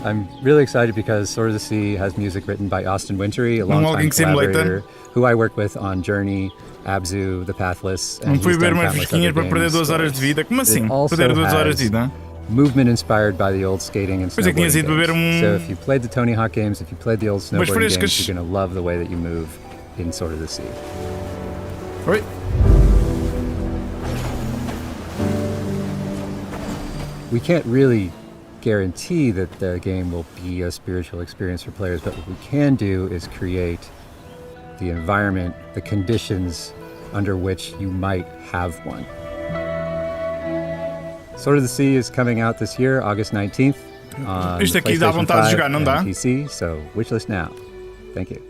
I'm really excited because Sword of the Sea has music written by Austin Wintory, a longtime collaborator who I work with on Journey, Abzu, The Pathless, and he's done countless other games. It also has movement inspired by the old skating and snowboarding games. So if you played the Tony Hawk games, if you played the old snowboarding games, you're going to love the way that you move in Sword of the Sea. Right. We can't really guarantee that the game will be a spiritual experience for players, but what we can do is create the environment, the conditions under which you might have one. Sword of the Sea is coming out this year, August 19th. Isto aqui dá vontade de jogar, não dá? PC, so wishlist now. Thank you.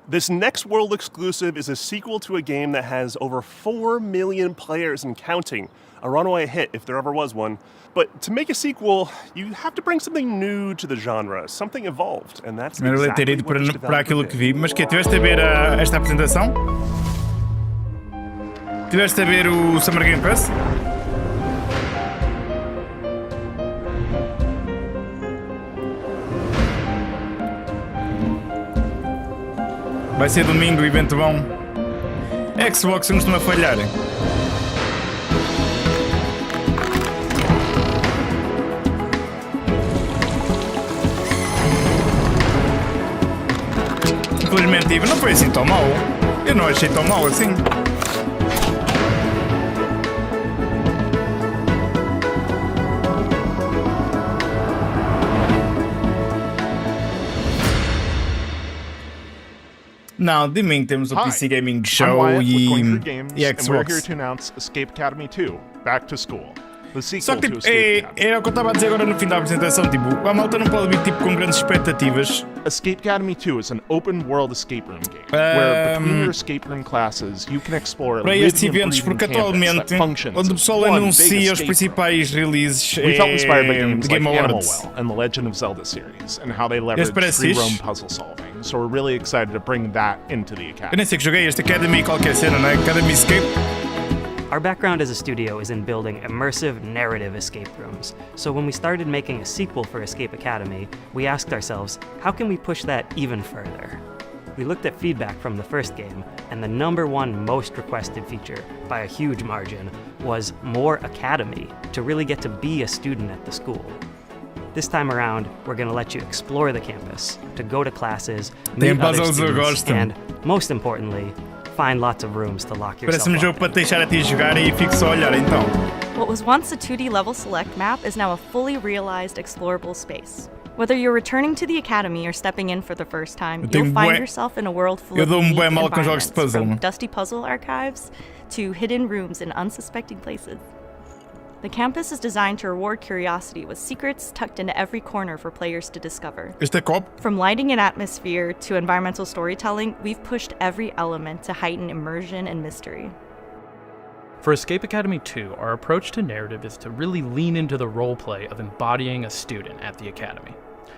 This next world exclusive is a sequel to a game that has over 4 million players and counting. A runaway hit if there ever was one. But to make a sequel, you have to bring something new to the genre, something evolved, and that's exactly ter ido what each para aquilo developer que vi. Mas que tiveste a ver esta apresentação? Tiveste a ver o Summer Game Fest? Vai ser domingo, evento bom. Xbox não costuma falhar. Infelizmente, não foi assim tão mal. Eu não achei tão mal assim. Não, domingo temos o PC Gaming Show e Xbox. And we're here to announce Escape Academy 2, Back to School. Só que tipo, é o que eu estava a dizer agora no fim da apresentação, tipo, a malta não pode vir tipo, com grandes expectativas. Escape Academy 2 is an open world escape room game, where between your escape room classes you can explore para estes eventos, porque atualmente, onde o pessoal anuncia os principais releases, we felt inspired by games like Game Animal Awards. Well and the Legend of Zelda series, and how they leverage free roam puzzle solving. So we're really excited to bring that into the Academy. Eu nem sei que joguei este Academy qualquer cena, não é? Academy Escape. Our background as a studio is in building immersive narrative escape rooms. So when we started making a sequel for Escape Academy, we asked ourselves, how can we push that even further? We looked at feedback from the first game, and the #1 most requested feature, by a huge margin, was more Academy, to really get to be a student at the school. This time around, we're going to let you explore the campus, to go to classes, meet other students, and, most importantly, find lots of rooms to lock yourself Parece-me jogo para deixar a ti jogar e fico só a olhar então. What was once a 2D level select map is now a fully realized explorable space. Whether you're returning to the academy or stepping in for the first time, you'll find yourself in a world full of unique environments, from dusty puzzle archives to hidden rooms in unsuspecting places. The campus is designed to reward curiosity with secrets tucked into every corner for players to discover. From lighting and atmosphere to environmental storytelling, we've pushed every element to heighten immersion and mystery. For Escape Academy 2, our approach to narrative is to really lean into the roleplay of embodying a student at the academy.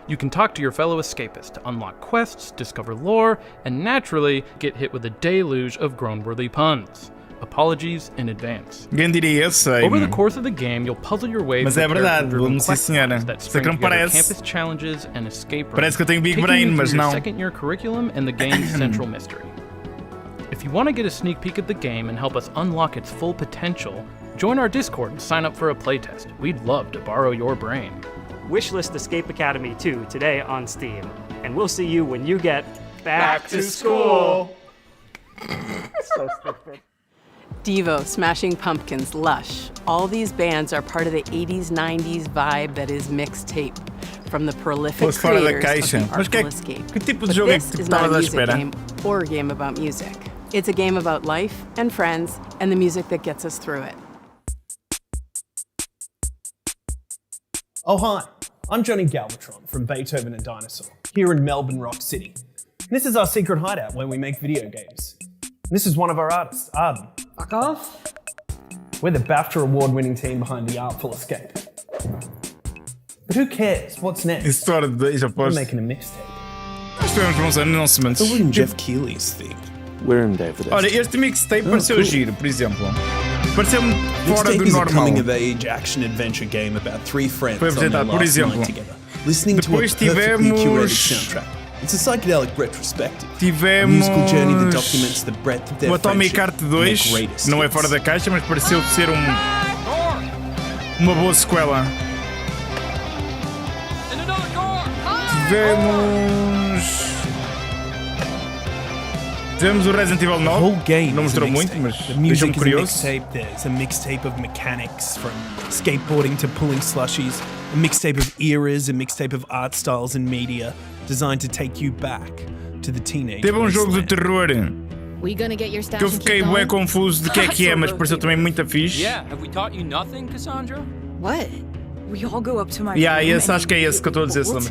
You can talk to your fellow escapists to unlock quests, discover lore, and naturally get hit with a deluge of groan-worthy puns. Apologies in advance. Quem diria, eu sei. Over the course of the game, you'll puzzle your way mas é verdade, vamos sim senhora. Só que não parece. Campus challenges and escape Parece que eu tenho Big Brain, mas não. Second year curriculum and the game's central mystery. If you want to get a sneak peek at the game and help us unlock its full potential, join our Discord and sign up for a playtest. We'd love to borrow your brain. Wishlist Escape Academy 2 today on Steam, and we'll see you when you get back to school. So stupid. Devo, Smashing Pumpkins, Lush. All these bands are part of the 80s, 90s vibe that is mixtape. From the prolific creators of the Artful Escape. Que tipo de jogo é que tu estavas à espera? Game or a game about music. It's a game about life and friends and the music that gets us through it. Oh hi, I'm Johnny Galvatron from Beethoven and Dinosaur, here in Melbourne Rock City. This is our secret hideout where we make video games. This is one of our artists, Arden. Fuck off. We're the BAFTA award-winning team behind the Artful Escape. But who cares? What's next? We're making a mixtape. We're in Jeff Keighley's thing. We're in David. Olha, este mixtape pareceu giro, por exemplo. Pareceu-me fora do normal. Mixtape is a coming-of-age action-adventure game about three friends Foi apresentado, por exemplo. Listening to a perfectly curated soundtrack. It's a psychedelic retrospective. A musical journey that documents the breadth of their o Atomic friendship Heart 2 não é fora da caixa, mas pareceu ser uma boa sequela. Tivemos o Resident Evil 9, não mostrou muito, mas deixou-me curioso. There's a mixtape of mechanics, from skateboarding to pulling slushies, A mixtape of eras, a mixtape of art styles and media designed to take you back to the teenage. Teve jogo de terror que eu fiquei bem confuso de que é, mas pareceu também muito fixe. Yeah, have we taught you nothing, Cassandra? What? We all go up to my Esse acho que é esse que eu estou a dizer, Slam.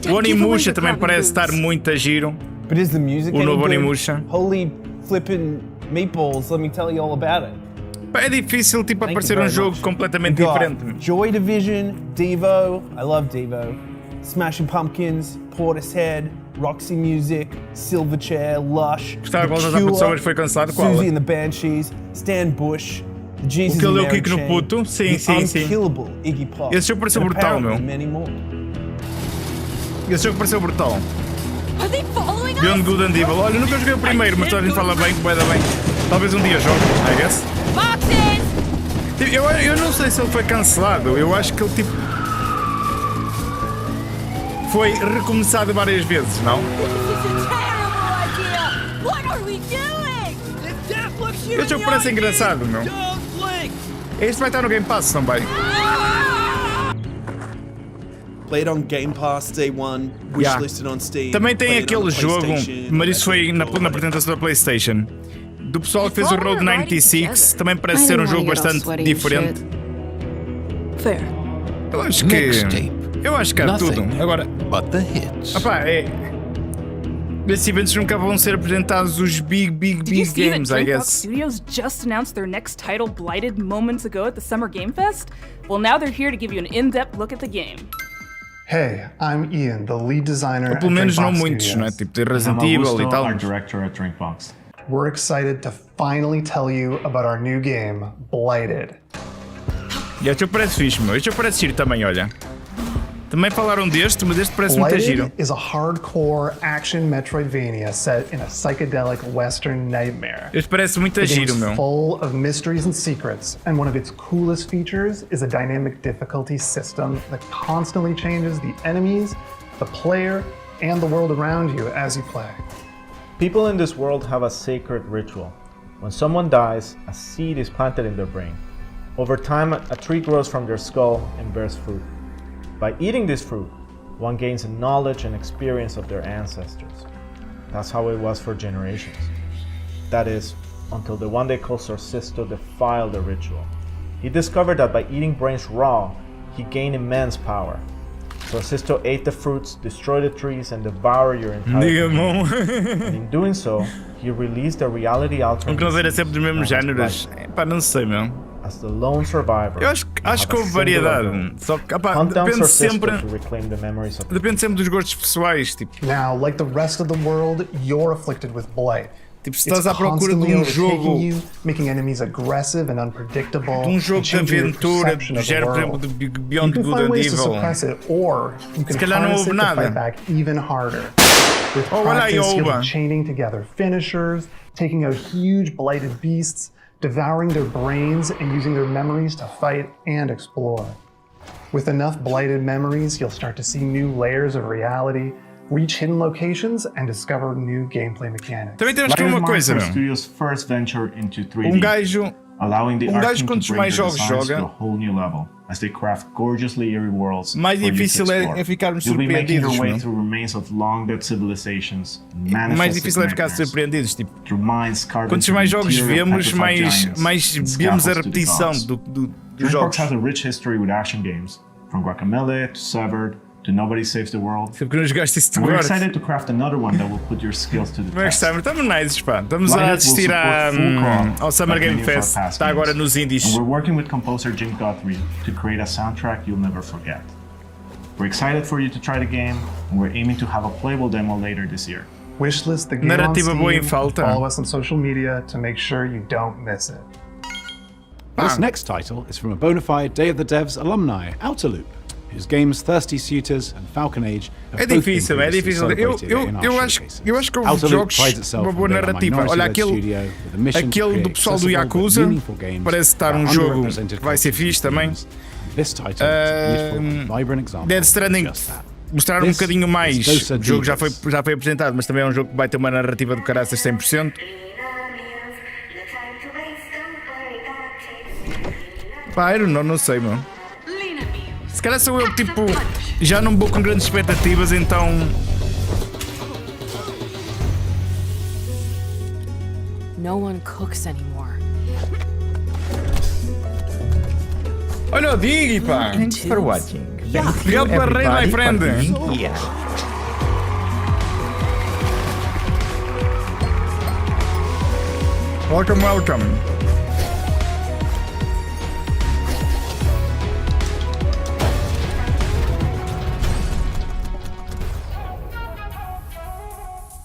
O Onimusha também parece estar muito a giro. But is the music o novo any good? Onimusha. Holy flippin' meatballs, let me tell you all about it. É difícil tipo aparecer jogo completamente diferente. Joy Division, Devo, I love Devo. Smashing Pumpkins, Portishead, Roxy Music, Silverchair, Lush, Gostava qual das pessoas foi cancelado, qual? Susie and the Banshees, Stan Bush, The Jesus o que ele deu Mary kick no Chain, puto? Sim, sim, sim. Unkillable Iggy Pop. Esse jogo pareceu brutal, meu. Esse jogo pareceu brutal. Beyond Good and Evil. Olha, nunca joguei o primeiro, mas toda a gente fala bem, que vai dar bem. Talvez um dia jogue, I guess. Eu não sei se ele foi cancelado, eu acho que ele tipo foi recomeçado várias vezes, não? Este jogo parece engraçado, meu. Este vai estar no Game Pass também. Played on Game Pass Day 1, wishlisted on Steam. Também tem aquele jogo, mas isso foi na apresentação da PlayStation. Do pessoal que fez o Road 96, também parece ser um jogo bastante diferente. Eu acho que há tudo. Agora, esses eventos nunca vão ser apresentados os big games, I guess. Studios just announced their next title, Blighted, moments ago at the Summer Game Fest. Well, now they're here to give you an in-depth look at the game. Hey, I'm Ian, the lead designer at Drinkbox Studios. Né? Tipo, de Resident Evil e tal. Our director at Drinkbox. We're excited to finally tell you about our new game, Blighted. E este parece fixe, meu. Este parece giro também, olha. Também falaram deste, mas este parece muito giro. Blighted is a hardcore action Metroidvania set in a psychedelic western nightmare. Este parece muito giro, meu. Full of mysteries and secrets, and one of its coolest features is a dynamic difficulty system that constantly changes the enemies, the player, and the world around you as you play. People in this world have a sacred ritual. When someone dies, a seed is planted in their brain. Over time, a tree grows from their skull and bears fruit. By eating this fruit, one gains a knowledge and experience of their ancestors. That's how it was for generations. That is, until the one they called Sorcisto defiled the ritual. He discovered that by eating brains raw, he gained immense power. Sorcisto ate the fruits, destroyed the trees, and devoured your entire community. And in doing so, he released a reality alternate. Não era sempre dos mesmos géneros. Pá, não sei, meu. As the lone survivor. Eu acho que houve variedade. Só que, pá, depende sempre dos gostos pessoais, tipo. Now, like the rest of the world, you're afflicted with blight. Tipo, se estás à procura de jogo, making enemies aggressive and unpredictable, de jogo de aventura, do género, por exemplo, de Beyond Good and Evil, se calhar não houve nada. Olha aí, you'll be chaining together finishers, taking out huge blighted beasts, devouring their brains and using their memories to fight and explore. With enough blighted memories, you'll start to see new layers of reality, reach hidden locations, and discover new gameplay mechanics. Também temos que ver uma coisa, meu. Gajo quantos mais jogos joga, mais difícil é ficarmos surpreendidos, meu. Mais difícil é ficar surpreendidos, tipo. Quantos mais jogos vemos, mais vemos a repetição dos jogos. To Nobody Saves the World. We're excited to craft another one that will put your skills to the test. Estamos nice, pá. Estamos a assistir ao Summer Game Fest. Está agora nos indies. And we're working with composer Jim Guthrie to create a soundtrack you'll never forget. We're excited for you to try the game, and we're aiming to have a playable demo later this year. Wishlist the game Narrativa on boa em Steam, falta. follow us on social media to make sure you don't miss it. This next title is from a bona fide Day of the Devs alumni, Outerloop, whose games Thirsty Suitors and Falcon Age have both been previously celebrated in our showcases. Eu acho que houve jogos uma boa narrativa. Olha, aquele do pessoal do Yakuza parece estar um jogo que vai ser fixe também. Dead Stranding mostrar um bocadinho mais. O jogo já foi apresentado, mas também é um jogo que vai ter uma narrativa do caraças 100%. Pá, eu não sei, meu. Se calhar sou eu que tipo, já não vou com grandes expectativas, então... No one cooks anymore. Olha o Diggy, pá! Thanks for watching. Obrigado pela raid, my friend. Welcome, welcome.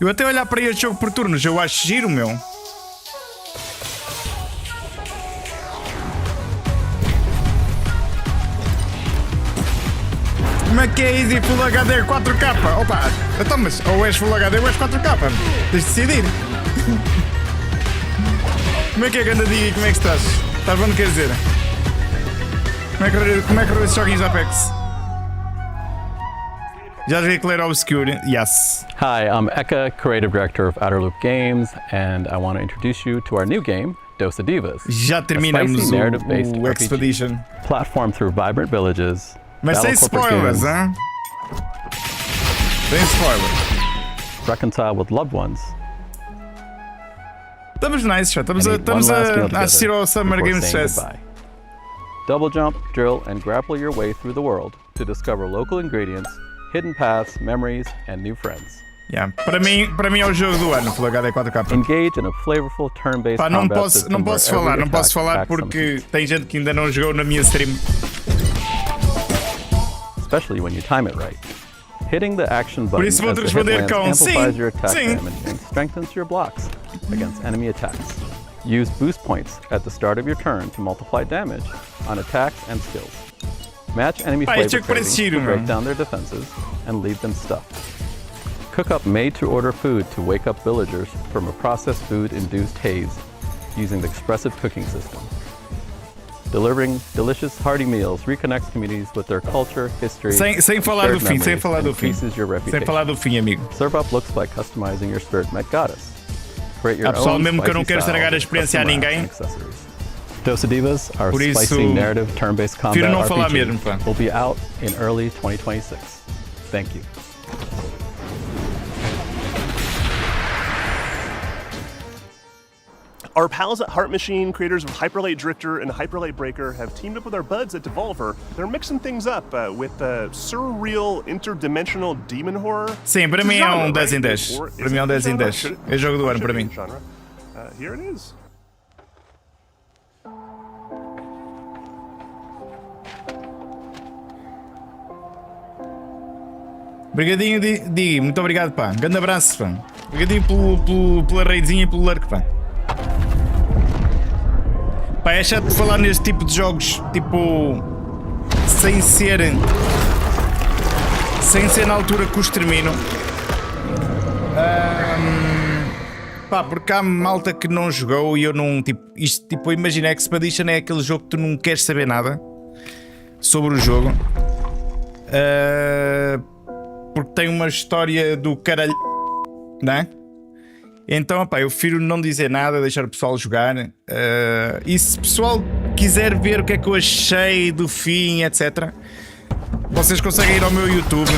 Eu até olhar para este jogo por turnos, eu acho giro, meu. Como é que é easy Full HD 4K? Opa, então, mas ou és Full HD ou és 4K. Tens de decidir. Como é que é, ganda Diggy? Como é que estás? Estás bom, quer dizer? Como é que roda esses joguinhos da Apex? Já joguei Claire Obscure, yes. Hi, I'm Eka, Creative Director of Outer Loop Games, and I want to introduce you to our new game, Dos a Divas. Já terminamos o Expedition. Platform through vibrant villages. Mas sem spoilers, hein? Sem spoilers. Reconcile with loved ones. Estamos nice, já. Estamos a assistir ao Summer Games Fest. Double jump, drill, and grapple your way through the world to discover local ingredients, hidden paths, memories, and new friends. Yeah. Para mim é o jogo do ano, Full HD 4K. Engage in a flavorful turn-based combat system. Não posso falar porque tem gente que ainda não jogou na minha stream. Especially when you time it right. Hitting the action button Por isso vou responder com amplifies your attack damage and strengthens your blocks against enemy attacks. Use boost points at the start of your turn to multiply damage on attacks and skills. Match enemy flavor cravings to break down their defenses and leave them stuffed. Cook up made-to-order food to wake up villagers from a processed food-induced haze using the expressive cooking system. Delivering delicious, hearty meals reconnects communities with their culture, history, sem falar do fim, sem falar do fim. Increases your reputation. Sem falar do fim, amigo. Serve up looks by customizing your spirit met goddess. Create your pessoal, own mesmo que eu não spicy quero estragar a style experiência a ninguém. Dos a Divas, our Por isso, spicy narrative turn-based combat não falar RPG, mesmo, pá. will be out in early 2026. Thank you. Our pals at Heart Machine, creators of Hyperlight Drifter and Hyperlight Breaker, have teamed up with our buds at Devolver. They're mixing things up with surreal, interdimensional demon horror. Sim, para mim é 10 em 10. Para mim é 10 em 10. É jogo do ano para mim. Here it is. Obrigadinho, Di. Muito obrigado, pá. Grande abraço, pá. Obrigadinho pela raidzinha e pelo lurk, pá. Pá, é chato falar neste tipo de jogos, tipo, sem ser na altura que os termino. Pá, porque há malta que não jogou e eu não, tipo, isto, tipo, imagina, Expedition é aquele jogo que tu não queres saber nada sobre o jogo. Porque tem uma história do caralho, não é? Então, pá, eu prefiro não dizer nada, deixar o pessoal jogar. E se o pessoal quiser ver o que é que eu achei do fim, etc., vocês conseguem ir ao meu YouTube.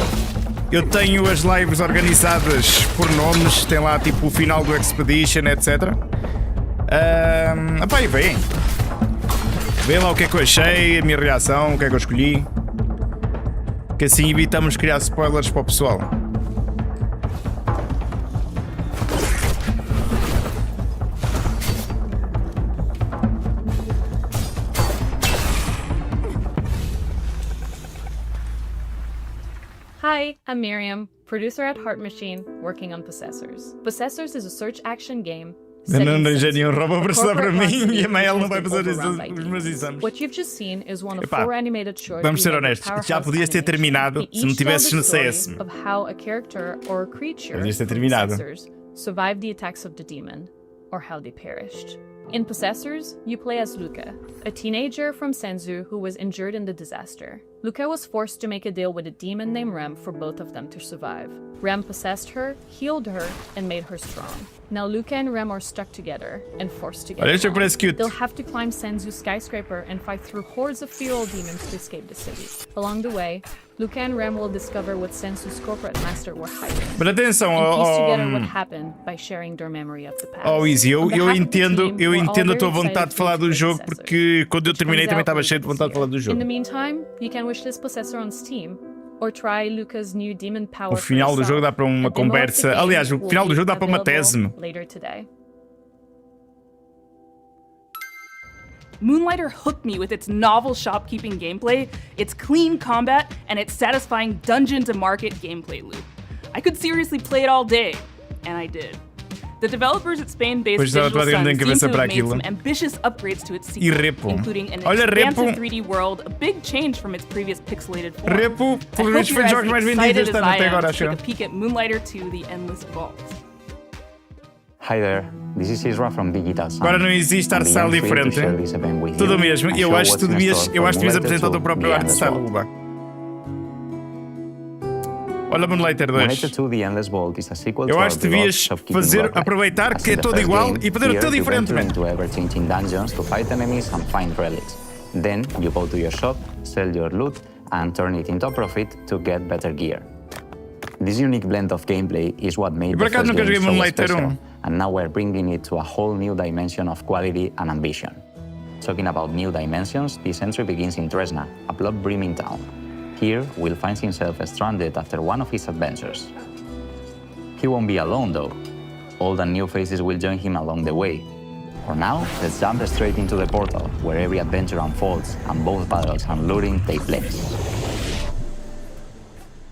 Eu tenho as lives organizadas por nomes, tem lá tipo o final do Expedition, etc. Pá, e vem. Vê lá o que é que eu achei, a minha reação, o que é que eu escolhi. Que assim evitamos criar spoilers para o pessoal. Hi, I'm Miriam, producer at Heart Machine, working on Possessors. Possessors is a search action game. What you've just seen is one of 4 animated shorts. Vamos ser honestos, já podias ter terminado se não tivesses no CS. Of how a character or a creature survived the attacks of the demon, or how they perished. In Possessors, you play as Luca, a teenager from Senzu who was injured in the disaster. Luca was forced to make a deal with a demon named Rem for both of them to survive. Rem possessed her, healed her, and made her strong. Now Luca and Rem are stuck together and forced to get along. They'll have to climb Senzu's skyscraper and fight through hordes of feral demons to escape the city. Along the way, Luca and Rem will discover what Senzu's corporate master were hiding. Mas atenção, and piece together what happened by sharing their memory of the past. Easy, eu entendo a tua vontade de falar do jogo, porque quando eu terminei também estava cheio de vontade de falar do jogo. In the meantime, you can wish this possessor on Steam. Or try Luca's new demon power. O final do jogo dá para uma conversa. Aliás, o final do jogo dá para uma tese. Moonlighter hooked me with its novel shopkeeping gameplay, its clean combat, and its satisfying dungeon-to-market gameplay loop. I could seriously play it all day, and I did. The developers at Spain-based Digital Sun seem to have made some ambitious upgrades to its sequel, including an expansive 3D world, a big change from its previous pixelated form. I hope you're as excited as I am to take a peek at Moonlighter 2: The Endless Vault. Hi there, this is Isra from Digital Sun. Agora não existe art style diferente. Tudo mesmo. Eu acho que tu devias apresentar o teu próprio art style, Luba. Olha Moonlighter 2. Eu acho que devias aproveitar que é tudo igual e fazer tudo diferente. Then you go to your shop, sell your loot, and turn it into a profit to get better gear. This unique blend of gameplay is what made the first game so special, and now we're bringing it to a whole new dimension of quality and ambition. Talking about new dimensions, this entry begins in Tresna, a blood-brimming town. Here, Will finds himself stranded after one of his adventures. He won't be alone, though. Old and new faces will join him along the way. For now, let's jump straight into the portal, where every adventure unfolds and both battles and looting take place.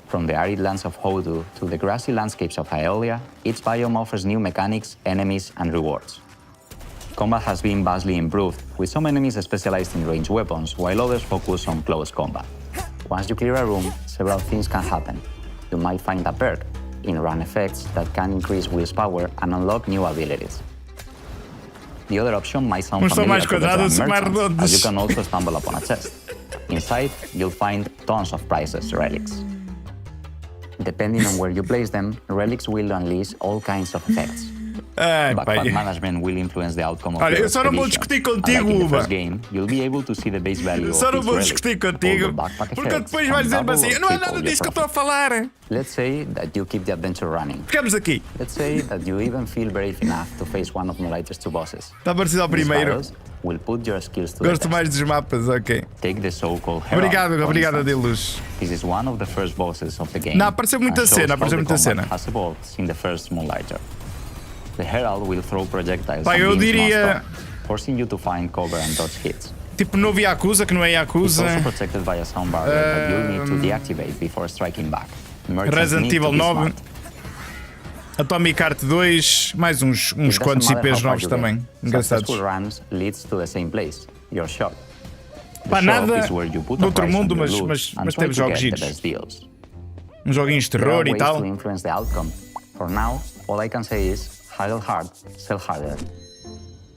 From the arid lands of Hodu to the grassy landscapes of Aeolia, each biome offers new mechanics, enemies, and rewards. Combat has been vastly improved, with some enemies specialized in ranged weapons, while others focus on close combat. Once you clear a room, several things can happen. You might find a perk, in-run effects that can increase Will's power and unlock new abilities. The other option might sound familiar to the merchants, as you can also stumble upon a chest. Inside, you'll find tons of priceless relics. Depending on where you place them, relics will unleash all kinds of effects. Backpack management will influence the outcome of your expedition. Unlike in the first game, you'll be able to see the base value of each relic, all the backpack effects, and double or triple your profit. Let's say that you keep the adventure running. Let's say that you even feel brave enough to face one of Moonlighter's two bosses. These battles will put your skills to the test. Mais dos mapas, ok. Take the so-called Herald. Obrigado, Delos. This is one of the first bosses of the game. Não, apareceu muita cena, has evolved since the first Moonlighter. The Herald will throw projectiles eu diria... forcing you to find cover and dodge hits. Tipo novo Yakuza, que não é Yakuza. It's also protected by a sound barrier that you'll need to deactivate before striking back. Resident Evil 9. Atomic Heart 2, mais uns quantos IPs novos também. Engraçados. Runs leads to the same place, your shop. Pá, nada no outro mundo, mas teve jogos giros. Uns joguinhos de terror e tal. For now, all I can say is haggle hard, sell harder.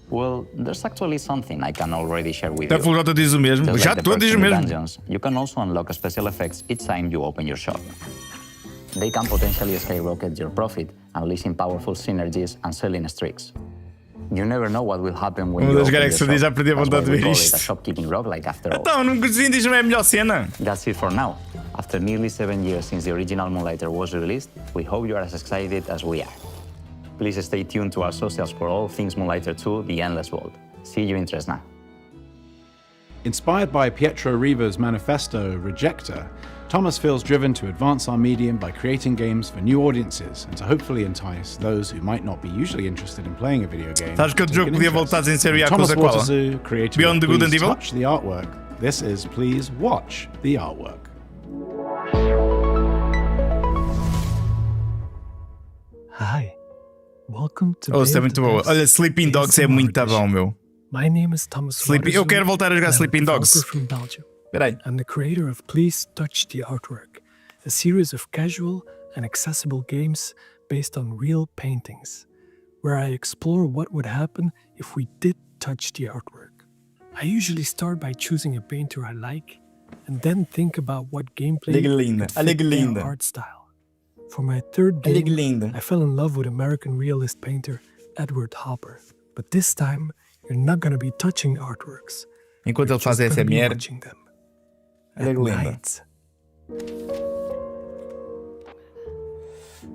Well, there's actually something I can already share with you. Fulgota diz o mesmo. Just já like tu diz o mesmo. Dungeons, you can also unlock special effects each time you open your shop. They can potentially skyrocket your profit, unleashing powerful synergies and selling streaks. You never know what will happen when you open your shop. Já perdi a vontade de ver isto. A shopkeeping roguelike after all. Então, num indies não é a melhor cena. That's it for now. After nearly 7 years since the original Moonlighter was released, we hope you are as excited as we are. Please stay tuned to our socials for all things Moonlighter 2: The Endless Vault. See you in Tresna. Inspired by Pietro Riva's manifesto, Rejector, Thomas feels driven to advance our medium by creating games for new audiences and to hopefully entice those who might not be usually interested in playing a video game. Sabes que o jogo podia voltar sem ser Yakuza qual? Beyond the Good and Evil? Touch the artwork. This is Please Watch the Artwork. Hi. Welcome to isso é muito boa. Olha, Sleeping Dogs é muito bom, meu. My name is Thomas. Eu quero voltar a jogar Sleeping Dogs. From Belgium. Peraí. I'm the creator of Please Touch the Artwork, a series of casual and accessible games based on real paintings, where I explore what would happen if we did touch the artwork. I usually start by choosing a painter I like, and then think about what gameplay could fit their art style. For my third game, I fell in love with American realist painter Edward Hopper. But this time, you're not gonna be touching artworks. Enquanto ele faz SMR. Olha que linda.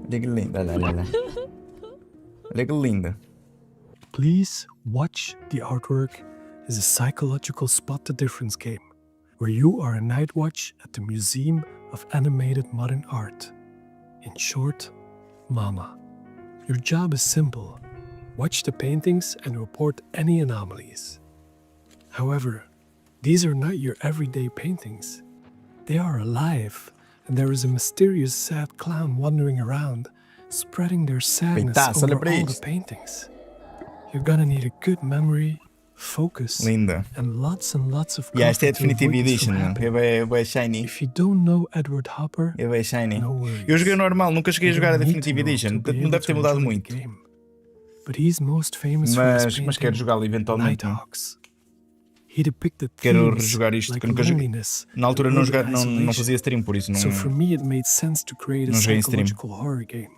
Olha que linda. Olha que linda. Please watch the artwork is a psychological spot the difference game, where you are a night watch at the Museum of Animated Modern Art. In short, Mama. Your job is simple. Watch the paintings and report any anomalies. However, these are not your everyday paintings. They are alive, and there is a mysterious sad clown wandering around, spreading their sadness over all the paintings. You're gonna need a good memory, focus, Linda. and lots of Esta é a Definitive Edition, é shiny. If you don't know Edward Hopper, é shiny. no worries. Eu joguei normal, nunca cheguei a jogar a Definitive Edition, portanto não deve ter mudado muito. But he's most famous for his Mas quero jogá-lo eventualmente. He depicted Quero themes rejogar isto, like que nunca joguei. loneliness Na altura and não fazia stream, por isso não. So for me it made sense to create a não joguei em stream. psychological horror game.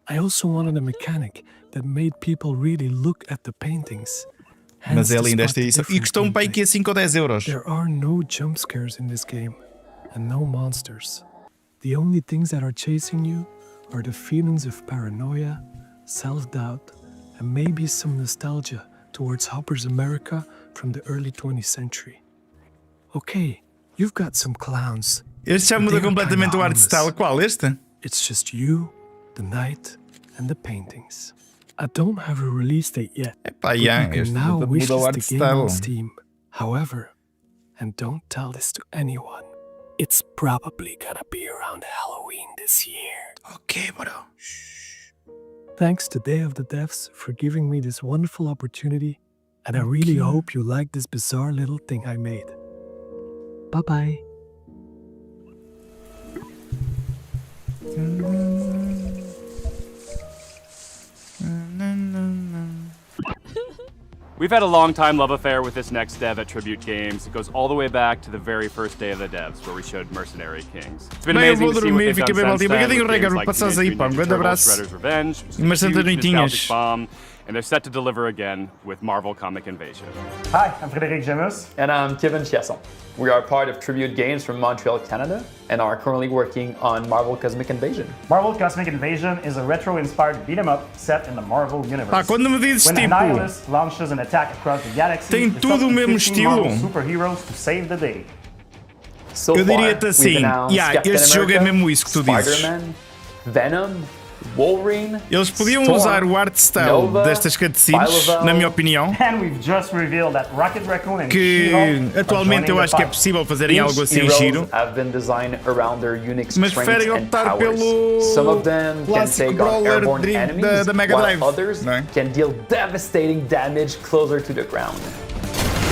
I also wanted a mechanic that made people really look at the paintings. Mas é linda esta edição. E custou-me para aí que é 5 ou 10 euros. There are no jump scares in this game, and no monsters. The only things that are chasing you are the feelings of paranoia, self-doubt, and maybe some nostalgia towards Hopper's America from the early 20th century. Okay, you've got some clowns. Este já muda completamente o art style. Qual? Este? It's just you, the night, and the paintings. I don't have a release date yet, but you can now wish this the game on Steam. However, and don't tell this to anyone, it's probably gonna be around Halloween this year. Okay, bro. Thanks to Day of the Devs for giving me this wonderful opportunity, and I really hope you like this bizarre little thing I made. Bye-bye. We've had a long-time love affair with this next dev at Tribute Games. It goes all the way back to the very first day of the devs, where we showed Mercenary Kings. It's been amazing to see what they've done since then, with games like Teenage Mutant Ninja Turtles, Shredder's Revenge, which is a huge nostalgic bomb, and they're set to deliver again with Marvel Comic Invasion. Hi, I'm Rodrigues. And I'm Kevin Chiasson. We are part of Tribute Games from Montreal, Canada, and are currently working on Marvel Cosmic Invasion. Marvel Cosmic Invasion is a retro-inspired beat-em-up set in the Marvel universe. Quando me dizes when tipo, Annihilus launches an attack across the galaxy, tem tudo o mesmo estilo. Marvel superheroes to save the day. So eu diria-te assim, este jogo é mesmo isso que tu dizes. Spider-Man, Venom, Wolverine, eles podiam usar o art style destas cutscenes, na minha opinião, que atualmente eu acho que é possível fazerem algo assim giro, mas preferem optar pelo clássico brawler da Mega Drive, não é? Can deal devastating damage closer to the ground.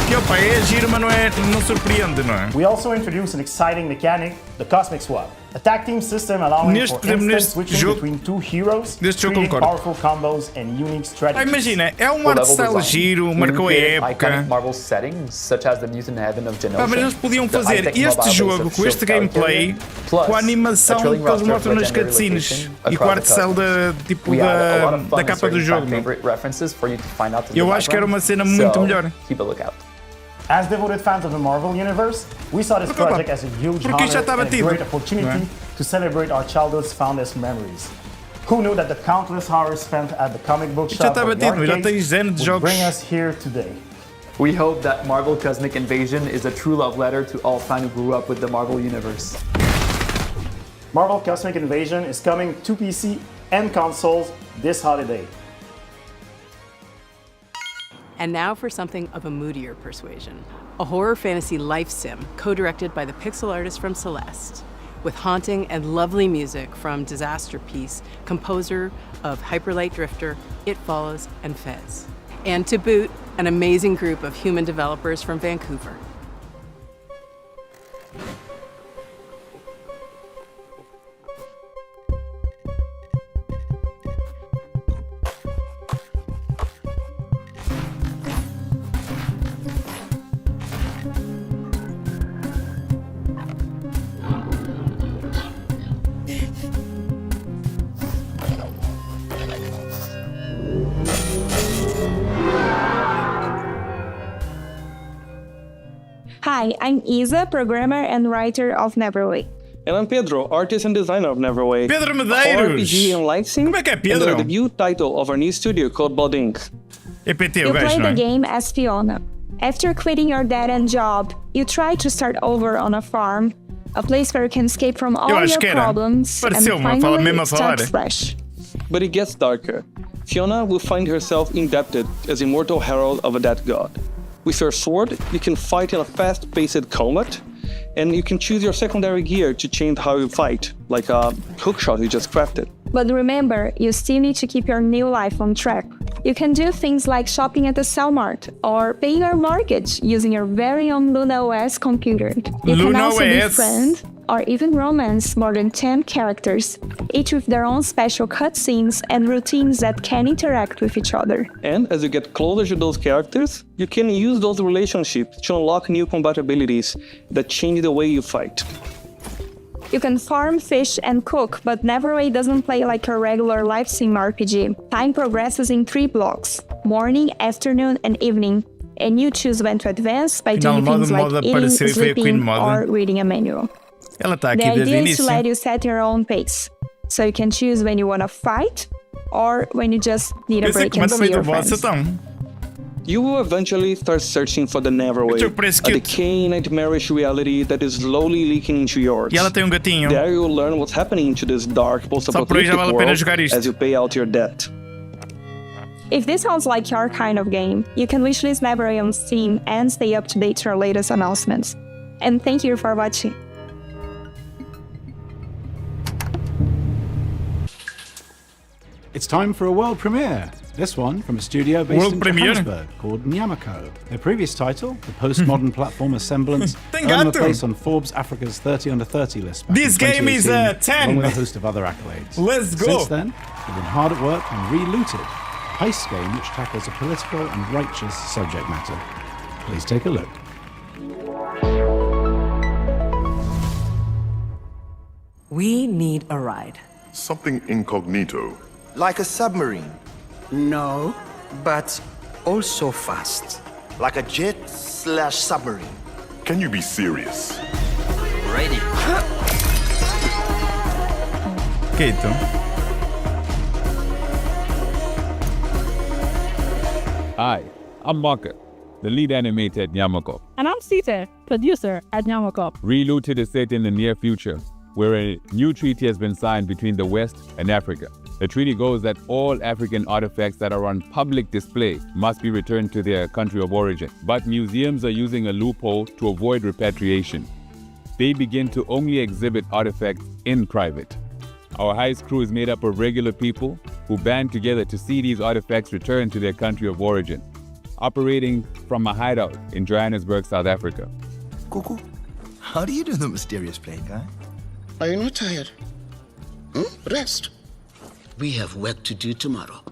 Que opa, é giro, mas não surpreende, não é? We also introduce an exciting mechanic, the Cosmic Swap. A tag team system allowing for instant switching between two heroes, creating powerful combos and unique strategies. Imagina, é um art style giro, marcou a época. Mas eles podiam fazer este jogo com este gameplay, com a animação que eles mostram nas cutscenes e com o art style da capa do jogo. Eu acho que era uma cena muito melhor. As devoted fans of the Marvel Universe, we saw this project as a huge honor and a great opportunity to celebrate our childhood's fondest memories. Who knew that the countless hours spent at the comic book shop or the arcades would bring us here today? We hope that Marvel Cosmic Invasion is a true love letter to all fans who grew up with the Marvel Universe. Marvel Cosmic Invasion is coming to PC and consoles this holiday. And now for something of a moodier persuasion. A horror fantasy life sim, co-directed by the pixel artist from Celeste, with haunting and lovely music from Disaster Piece, composer of Hyperlight Drifter, It Follows, and Fez. And to boot, an amazing group of human developers from Vancouver. Hi, I'm Isa, programmer and writer of MBWAY. And I'm Pedro, artist and designer of MBWAY. Pedro Medeiros! RPG and light sim. Como é que é, Pedro? And the debut title of our new studio called Blood Inc. You play the game as Fiona. After quitting your dead-end job, you try to start over on a farm, a place where you can escape from all your problems and finally start fresh. But it gets darker. Fiona will find herself indebted as immortal herald of a dead god. With your sword, you can fight in a fast-paced combat, and you can choose your secondary gear to change how you fight, like a hookshot you just crafted. But remember, you still need to keep your new life on track. You can do things like shopping at the Cell Mart or paying your mortgage using your very own Luna OS computer. You can also befriend or even romance more than 10 characters, each with their own special cutscenes and routines that can interact with each other. And as you get closer to those characters, you can use those relationships to unlock new compatibilities that change the way you fight. You can farm, fish, and cook, but MBWAY doesn't play like a regular live sim RPG. Time progresses in 3 blocks: morning, afternoon, and evening, and you choose when to advance by doing things like eating, sleeping, or reading a manual. The idea is to let you set your own pace, so you can choose when you want to fight, or when you just need a break and see your friends. You will eventually start searching for the MBWAY, a decaying, nightmarish reality that is slowly leaking into yours. There you'll learn what's happening to this dark, post-apocalyptic world as you pay out your debt. If this sounds like your kind of game, you can wishlist MBWAY on Steam and stay up to date to our latest announcements. And thank you for watching. It's time for a world premiere. This one from a studio based in Johannesburg called Nyamako. Their previous title, the postmodern platformer Semblance, earned them a place on Forbes Africa's 30 under 30 list. This game is a 10! Along with a host of other accolades. Let's go! Since then, they've been hard at work on Relooted, a heist game which tackles a political and righteous subject matter. Please take a look. We need a ride. Something incognito. Like a submarine. No, but also fast. Like a jet/submarine. Can you be serious? Ready. Keito. Hi, I'm Market, the lead animator at Nyamako. And I'm Sita, producer at Nyamako. Relooted is set in the near future, where a new treaty has been signed between the West and Africa. The treaty goes that all African artifacts that are on public display must be returned to their country of origin. But museums are using a loophole to avoid repatriation. They begin to only exhibit artifacts in private. Our heist crew is made up of regular people who band together to see these artifacts returned to their country of origin, operating from a hideout in Johannesburg, South Africa. Cuckoo, how do you do the mysterious play, guy? Are you not tired? Rest. We have work to do tomorrow.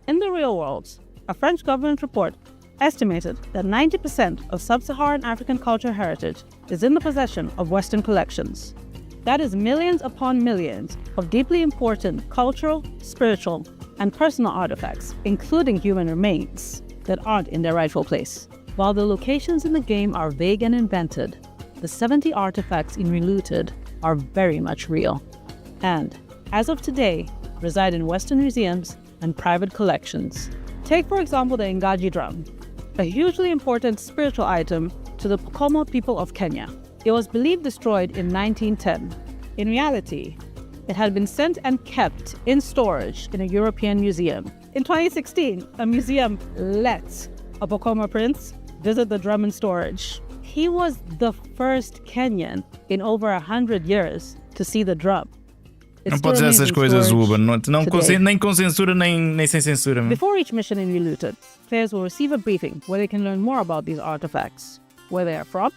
In the real world, a French government report estimated that 90% of sub-Saharan African cultural heritage is in the possession of Western collections. That is millions upon millions of deeply important cultural, spiritual, and personal artifacts, including human remains, that aren't in their rightful place. While the locations in the game are vague and invented, the 70 artifacts in Relooted are very much real, and, as of today, reside in Western museums and private collections. Take, for example, the Ngaji drum, a hugely important spiritual item to the Pokomo people of Kenya. It was believed destroyed in 1910. In reality, it had been sent and kept in storage in a European museum. In 2016, a museum let a Pokomo prince visit the drum in storage. He was the first Kenyan in over 100 years to see the drum. Não pode dizer essas coisas, Uber. Nem com censura, nem sem censura. Before each mission in Relooted, players will receive a briefing where they can learn more about these artifacts, where they are from,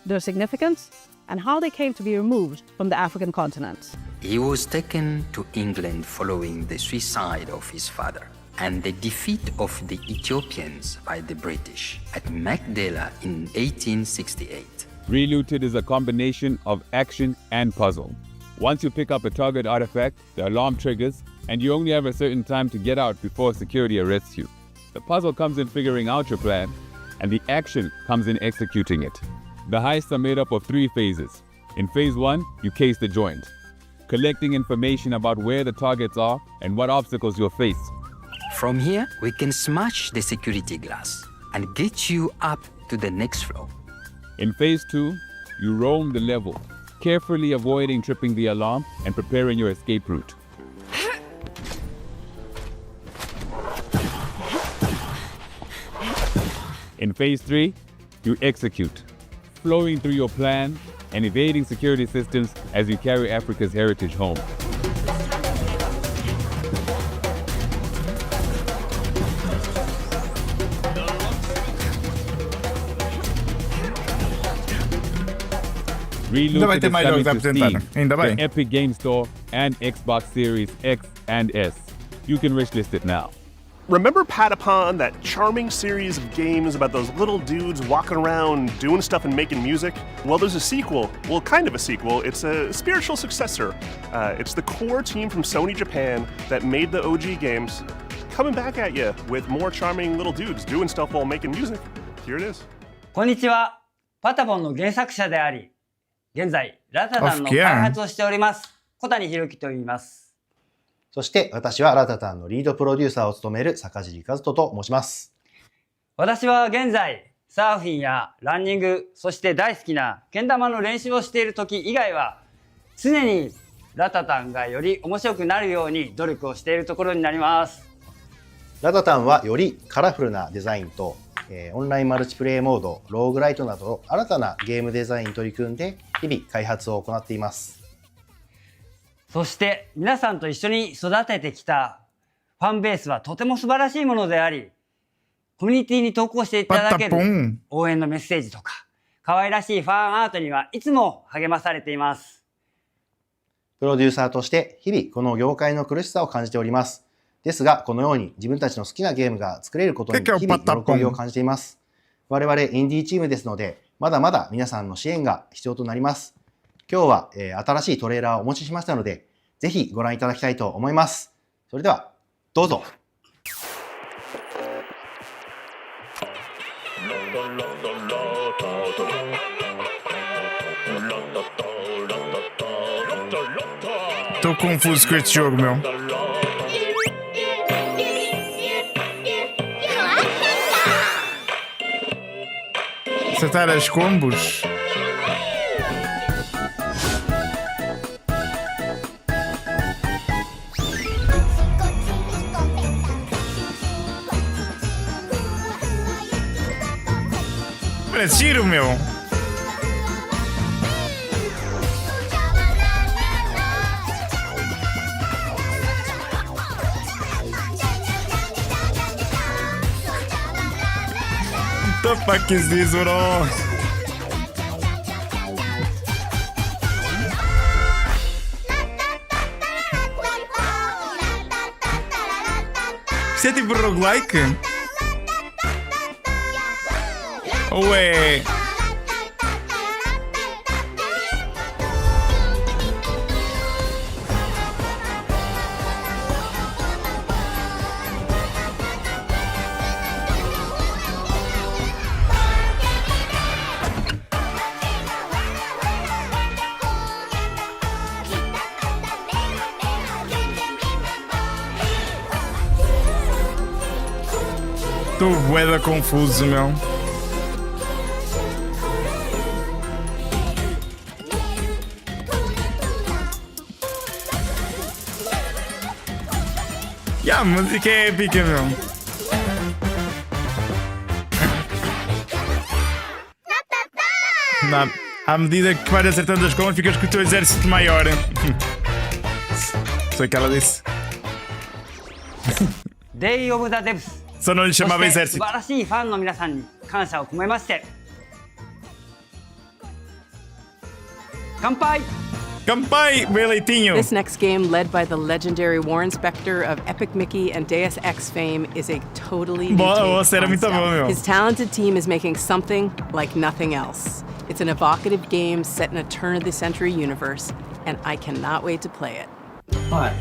their significance, and how they came to be removed from the African continent. He was taken to England following the suicide of his father and the defeat of the Ethiopians by the British at Magdala in 1868. Relooted is a combination of action and puzzle. Once you pick up a target artifact, the alarm triggers, and you only have a certain time to get out before security arrests you. The puzzle comes in figuring out your plan, and the action comes in executing it. The heists are made up of 3 phases. In phase 1, you case the joint, collecting information about where the targets are and what obstacles you'll face. From here, we can smash the security glass and get you up to the next floor. In phase 2, you roam the level, carefully avoiding tripping the alarm and preparing your escape route. In phase 3, you execute, flowing through your plan and evading security systems as you carry Africa's heritage home. Reload to the Steam, the Epic Game Store, and Xbox Series X and S. You can wishlist it now. Remember Patapon, that charming series of games about those little dudes walking around doing stuff and making music? Well, there's a sequel. Well, kind of a sequel. It's a spiritual successor. It's the core team from Sony Japan that made the OG games coming back at you with more charming little dudes doing stuff while making music. Here it is. こんにちは。パタポンの原作者であり、現在ラタタンの開発をしております小谷博樹と言います。そして私はラタタンのリードプロデューサーを務める坂尻和人と申します。私は現在サーフィンやランニング、そして大好きなけん玉の練習をしている時以外は常にラタタンがより面白くなるように努力をしているところになります。ラタタンはよりカラフルなデザインと、オンラインマルチプレイモード、ローグライトなど新たなゲームデザインに取り組んで日々開発を行っています。そして皆さんと一緒に育ててきたファンベースはとても素晴らしいものであり、コミュニティに投稿していただける応援のメッセージとか、可愛らしいファンアートにはいつも励まされています。プロデューサーとして日々この業界の苦しさを感じております。ですが、このように自分たちの好きなゲームが作れることに日々喜びを感じています。我々インディーチームですので、まだまだ皆さんの支援が必要となります。今日は、新しいトレーラーをお持ちしましたので、ぜひご覧いただきたいと思います。それでは、どうぞ。Tô confuso com este jogo, meu. Acertar as combos. Parece giro, meu. What the fuck is this, bro? Isso é tipo roguelike? Ué. Tô bué confuso, meu. A música é épica, meu. Não, à medida que vai acertando as combos, ficas com o teu exército maior. Foi o que ela disse. Day of the Devs. Só não lhe chamava exército. 素晴らしいファンの皆さんに感謝を込めまして。乾杯! Kampai, Beleitinho! This next game, led by the legendary Warren Spector of Epic Mickey and Deus Ex fame, is a totally new take on stealth. His talented team is making something like nothing else. It's an evocative game set in a turn-of-the-century universe, and I cannot wait to play it. Hi,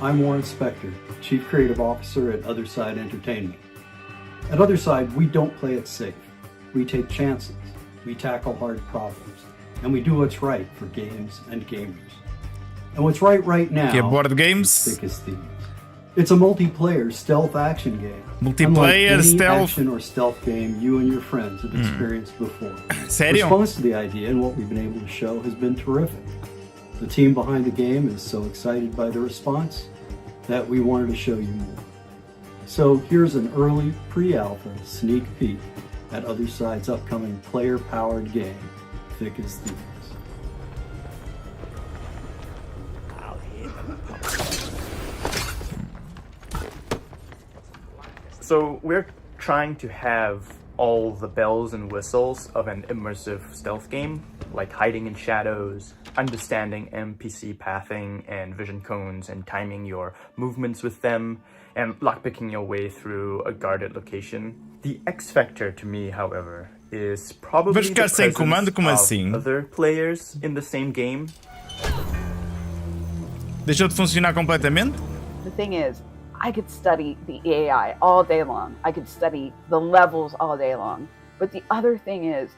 I'm Warren Spector, Chief Creative Officer at Otherside Entertainment. At Otherside, we don't play it safe. We take chances. we tackle hard problems, and we do what's right for games and gamers. And what's right now board games. is Thick as Thieves. It's a multiplayer stealth action game. Multiplayer Unlike any stealth action or stealth game you and your friends have experienced before. Sério? Response to the idea and what we've been able to show has been terrific. The team behind the game is so excited by the response that we wanted to show you more. So here's an early pre-alpha sneak peek at Other Side's upcoming player-powered game, Thick as Thieves. So we're trying to have all the bells and whistles of an immersive stealth game, like hiding in shadows, understanding NPC pathing and vision cones and timing your movements with them, and lockpicking your way through a guarded location. The X factor to me, however, is probably the presence of other players in the same game. Deixou de funcionar completamente? The thing is, I could study the AI all day long. I could study the levels all day long. But the other thing is,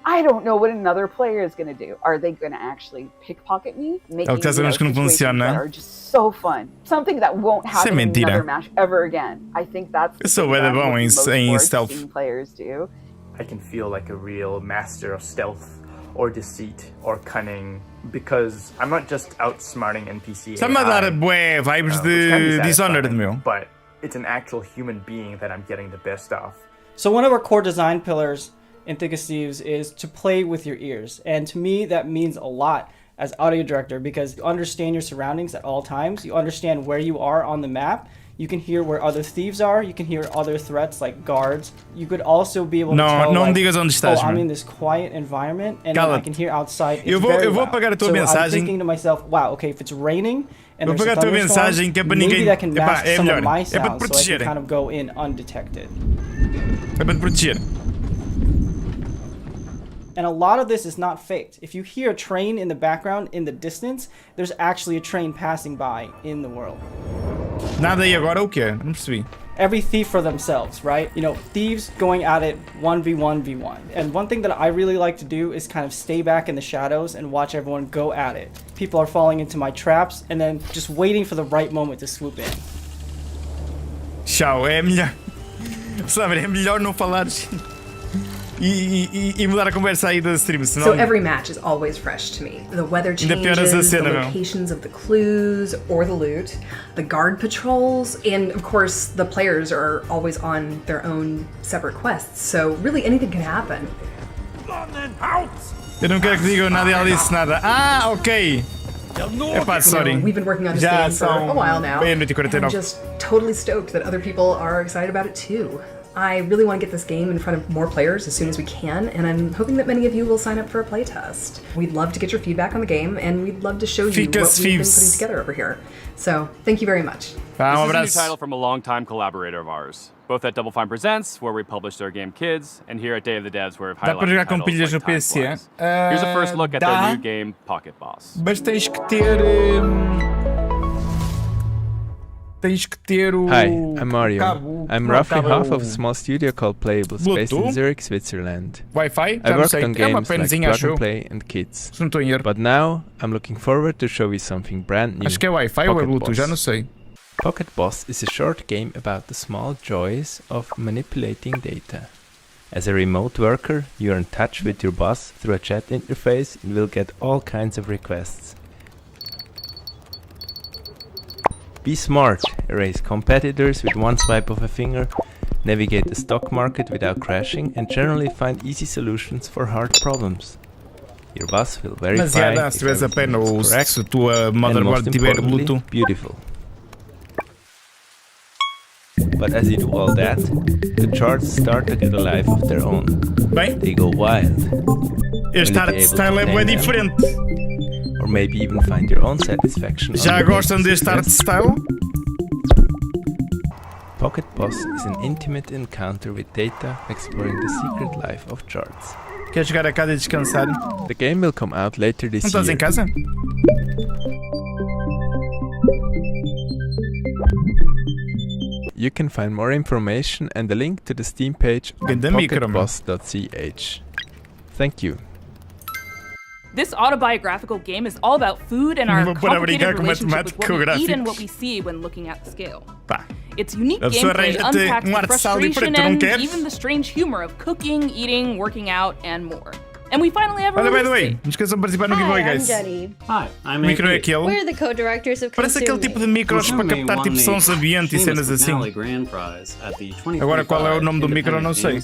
I don't know what another player is going to do. Are they going to actually pickpocket me? Making situations that are just so fun. Something that won't happen in another match ever again. I think that's what most stealth players do. I can feel like a real master of stealth or deceit or cunning, because I'm not just outsmarting NPC Está-me a dar bué vibes de Dishonored, meu. But it's an actual human being that I'm getting the best of. So one of our core design pillars in Thick as Thieves is to play with your ears. And to me, that means a lot as audio director, because you understand your surroundings at all times. You understand where you are on the map. You can hear where other thieves are. You can hear other threats like guards. You could also be able to tell, não me digas onde estás, I'm in this quiet environment and I can hear outside. Eu vou apagar a tua mensagem. I'm thinking to myself, wow, okay, if it's raining and vou apagar a tua mensagem que é para maybe ninguém. that can mask some of my É para te sound, so I proteger. can kind of go in undetected. É para te proteger. And a lot of this is not faked. If you hear a train in the background in the distance, there's actually a train passing by in the world. Nada, e agora o quê? Não percebi. Every thief for themselves, right? You know, thieves going at it 1v1v1. And one thing that I really like to do is kind of stay back in the shadows and watch everyone go at it. People are falling into my traps and then just waiting for the right moment to swoop in. Tchau, é melhor. Sabe, é melhor não falar e mudar a conversa aí da stream, senão... So every match is always fresh to me. The weather changes, the locations of the clues or the loot, the guard patrols, and of course the players are always on their own separate quests, so really anything can happen. Eu não quero que digam nada e ela disse nada. Ah, ok. Epá, sorry. We've been working on this game for a while now, and I'm just totally stoked that other people are excited about it too. I really want to get this game in front of more players as soon as we can, and I'm hoping that many of you will sign up for a playtest. We'd love to get your feedback on the game, and we'd love to show you what we've been putting together over here. So, thank you very much. This is a new title from a longtime collaborator of ours, both at Double Fine Presents, where we publish their game Kids, and here at Day of the Devs, where we've highlighted titles like Time Flies. Here's a first look at their new game, Pocket Boss. Mas tens que ter... Hi, I'm Mario. I'm roughly half of a small studio called Playables, based in Zurich, Switzerland. Wi-Fi? I worked on games like Dragon Play and Kids. But now, I'm looking forward to show you something brand new. Acho que é Wi-Fi ou é Bluetooth, já não sei. Pocket Boss is a short game about the small joys of manipulating data. As a remote worker, you're in touch with your boss through a chat interface and will get all kinds of requests. Be smart, erase competitors with one swipe of a finger, navigate the stock market without crashing, and generally find easy solutions for hard problems. Your boss will verify if everything is correct, and most importantly, beautiful. But as you do all that, the charts start to get a life of their own. They go wild. Este art style é bem diferente. Or maybe even find your own satisfaction. Já gostam deste art style? Pocket Boss is an intimate encounter with data, exploring the secret life of charts. Quer jogar a casa e descansar? The game will come out later this year. Não estás em casa? You can find more information and a link to the Steam page on pocketboss.ch. Thank you. This autobiographical game is all about food and our complicated relationship with what we eat and what we see when looking at the scale. Its unique gameplay unpacks the frustration and even the strange humor of cooking, eating, working out, and more. And we finally have a release date. Hi, I'm Jenny. Hi, I'm Micro é aquele. We're the co-directors of Parece aquele tipo de micros para captar tipo sons ambiente e cenas assim. Agora qual é o nome do micro não sei.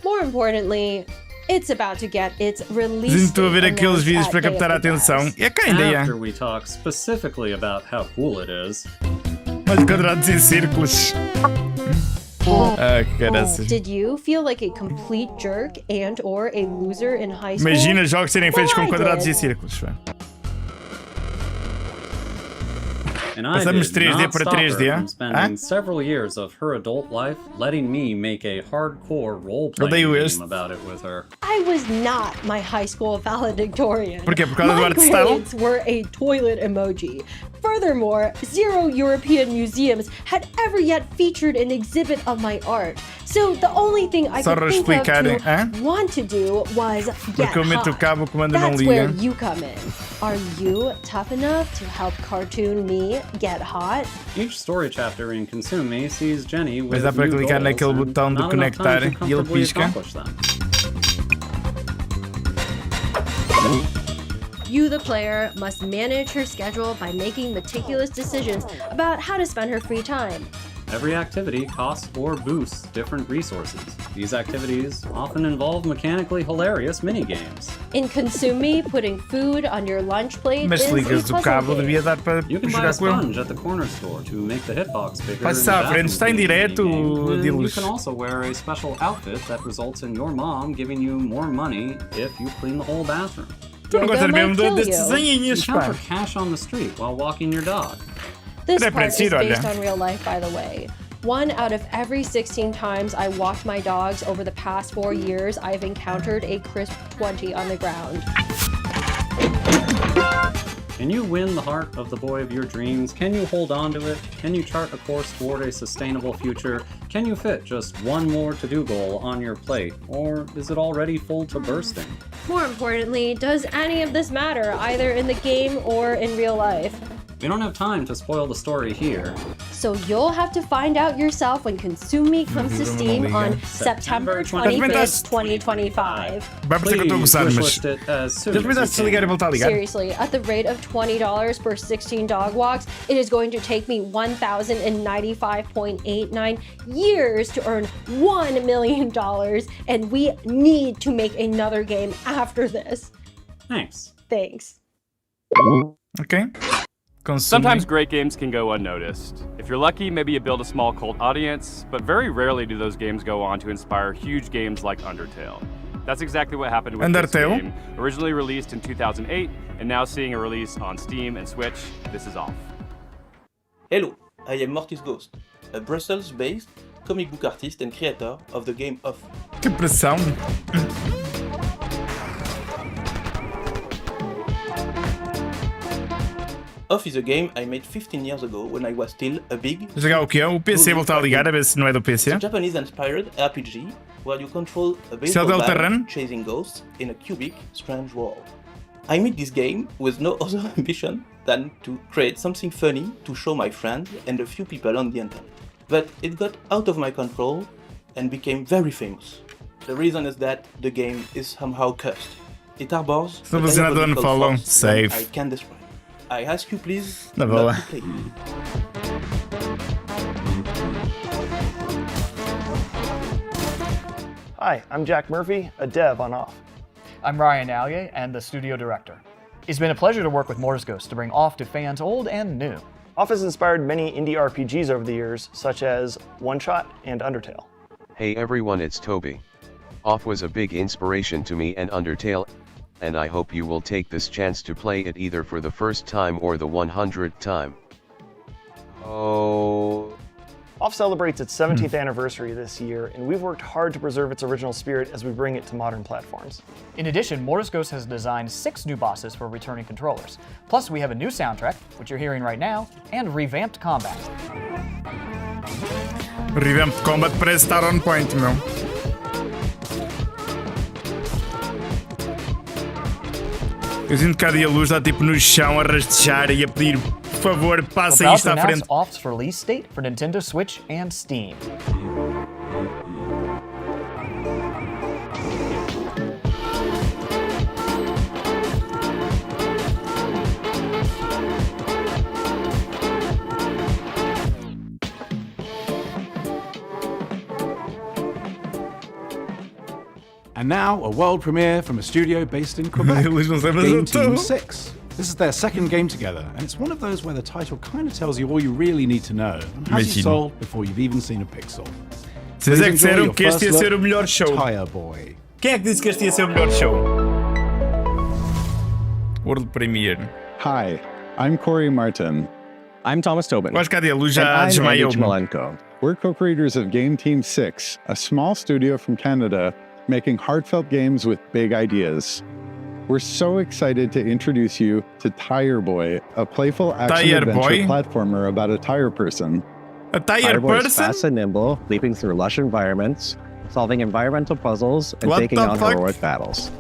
More importantly, it's about to get its release. Estou a ver aqueles vídeos para captar a atenção. É cá ainda. After we talk specifically about how cool it is. Olha quadrados e círculos. Caraças. Did you feel like a complete jerk and or a loser in high school? Imagina jogos serem feitos com quadrados e círculos. Passamos 3D para 3D. Spending several years of her adult life letting me make a hardcore role-playing game about it with her. I was not my high school valedictorian. Por quê? Por causa do My art style? grades were a toilet emoji. Furthermore, 0 European museums had ever yet featured an exhibit of my art. So the only thing I could think of to want to do was get hot. That's where you come in. Are you tough enough to help cartoon me get hot? Each story chapter in Consume Me sees Jenny with Mas dá para new clicar goals naquele and botão de not enough conectar time to e ele comfortably pisca. accomplish them. You, the player, must manage her schedule by making meticulous decisions about how to spend her free time. Every activity costs or boosts different resources. These activities often involve mechanically hilarious minigames. In Consume Me, putting food on your lunch plate Mas se ligas o cabo devia dar para You can buy a jogar com ele. sponge at the corner store to make the hitbox bigger. Passa à frente, está em direto, You Dilus. can also wear a special outfit that results in your mom giving you more money if you clean the whole bathroom. Tu não gostas mesmo destes desenhinhos, You count pá. for cash on the street while walking your dog. This part is based on real life, by the way. 1 out of every 16 times I walked my dogs over the past 4 years, I've encountered a crisp 20 on the ground. Can you win the heart of the boy of your dreams? Can you hold on to it? Can you chart a course toward a sustainable future? Can you fit just one more to-do goal on your plate? Or is it already full to bursting? More importantly, does any of this matter, either in the game or in real life? We don't have time to spoil the story here. So you'll have to find out yourself when Consume Me comes to Steam on September 25th, 2025. Vai parecer que eu estou a gozar, mas... Já pensaste se ligar e voltar a ligar? Seriously, at the rate of $20 per 16 dog walks, it is going to take me 1,095.89 years to earn $1 million, and we need to make another game after this. Thanks. Thanks. Okay. Sometimes great games can go unnoticed. If you're lucky, maybe you build a small cult audience, but very rarely do those games go on to inspire huge games like Undertale. That's exactly what happened with this game. Originally released in 2008, and now seeing a release on Steam and Switch, this is off. Hello, I am Mortis Ghost, a Brussels-based comic book artist and creator of the game Off. Que pressão! Off is a game I made 15 years ago when I was still a big... Jogar o quê? O PC voltar a ligar, a ver se não é do PC. It's a Japanese-inspired RPG where you control a baseball bat chasing ghosts in a cubic, strange world. I made this game with no other ambition than to create something funny to show my friends and a few people on the internet. But it got out of my control and became very famous. The reason is that the game is somehow cursed. It harbors a diabolical force that I can't describe. I ask you please not to play. Hi, I'm Jack Murphy, a dev on Off. I'm Ryan Allier and the studio director. It's been a pleasure to work with Mortis Ghost to bring Off to fans old and new. Off has inspired many indie RPGs over the years, such as One Shot and Undertale. Hey everyone, it's Toby. Off was a big inspiration to me and Undertale, and I hope you will take this chance to play it either for the first time or the 100th time. Oh. Off celebrates its 17th anniversary this year, and we've worked hard to preserve its original spirit as we bring it to modern platforms. In addition, Mortis Ghost has designed 6 new bosses for returning controllers. Plus, we have a new soundtrack, which you're hearing right now, and revamped combat. Revamped combat parece estar on point, meu. Eu sinto que a luz está tipo no chão a rastejar e a pedir, por favor, passem isto à frente. Off's release date for Nintendo Switch and Steam. And now, a world premiere from a studio based in Quebec, Game Team 6. This is their second game together, and it's one of those where the title kind of tells you all you really need to know and has you sold before you've even seen a pixel. Vocês é que disseram que este ia ser o melhor show. Boy. Quem é que disse que este ia ser o melhor show? World Premiere. Hi, I'm Corey Martin. I'm Thomas Tobin. Acho que a luz já desmaiou. We're co-creators of Game Team 6, a small studio from Canada making heartfelt games with big ideas. We're so excited to introduce you to Tire Boy, a playful action-adventure platformer about a tire person. A tire person? Boy's fast and nimble, leaping through lush environments, solving environmental puzzles, and taking on heroic battles.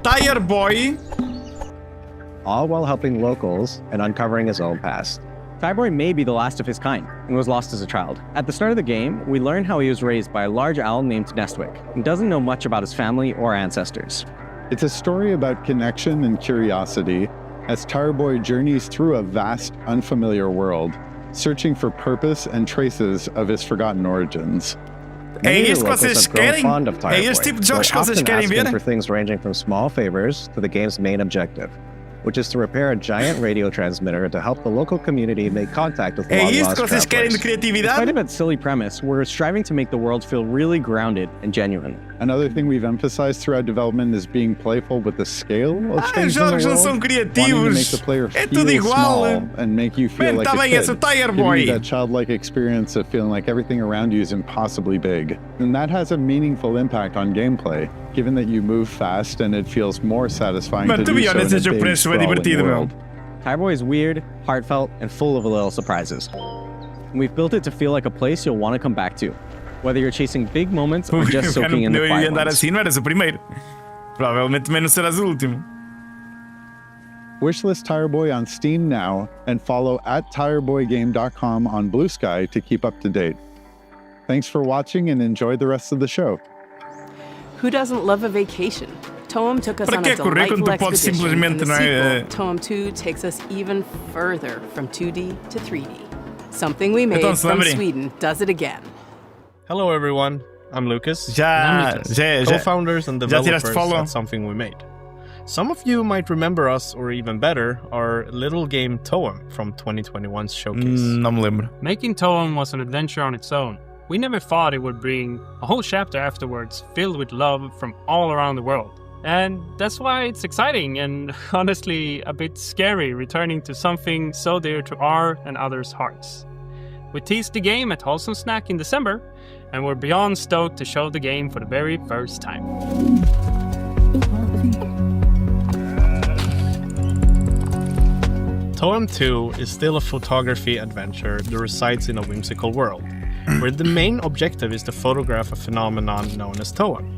Tire Boy? All while helping locals and uncovering his own past. Tire Boy may be the last of his kind and was lost as a child. At the start of the game, we learn how he was raised by a large owl named Nestwick and doesn't know much about his family or ancestors. It's a story about connection and curiosity as Tire Boy journeys through a vast, unfamiliar world, searching for purpose and traces of his forgotten origins. É isso que vocês querem? É este tipo de jogos que vocês querem ver? For things ranging from small favors to the game's main objective, which is to repair a giant radio transmitter to help the local community make contact with long-lost travelers. Despite of its silly premise, we're striving to make the world feel really grounded and genuine. Another thing we've emphasized throughout development is being playful with the scale of things in the world. Jogos não são criativos. Wanting to make the player feel small and make you feel like a kid. Giving you that childlike experience of feeling like everything around you is impossibly big. And that has a meaningful impact on gameplay, given that you move fast and it feels more satisfying to do so in a big, sprawling world. Tire Boy is weird, heartfelt, and full of little surprises. And we've built it to feel like a place you'll want to come back to, whether you're chasing big moments or just soaking in the quiet ones. Assim não eras o primeiro. Provavelmente também não serás o último. Wishlist Tire Boy on Steam now and follow @tireboygame.com on Blue Sky to keep up to date. Thanks for watching and enjoy the rest of the show. Who doesn't love a vacation? Toem took us on a delightful expedition, and the sequel, Toem 2, takes us even further from 2D to 3D. Something we made from Sweden does it again. Hello everyone, I'm Lucas. Co-founders and developers at Something We Made. Some of you might remember us, or even better, our little game Toem from 2021's showcase. Não me lembro. Making Toem was an adventure on its own. We never thought it would bring a whole chapter afterwards filled with love from all around the world. And that's why it's exciting and honestly a bit scary returning to something so dear to our and others' hearts. We teased the game at Wholesome Snack in December, and we're beyond stoked to show the game for the very first time. Toem 2 is still a photography adventure that resides in a whimsical world, where the main objective is to photograph a phenomenon known as Toem.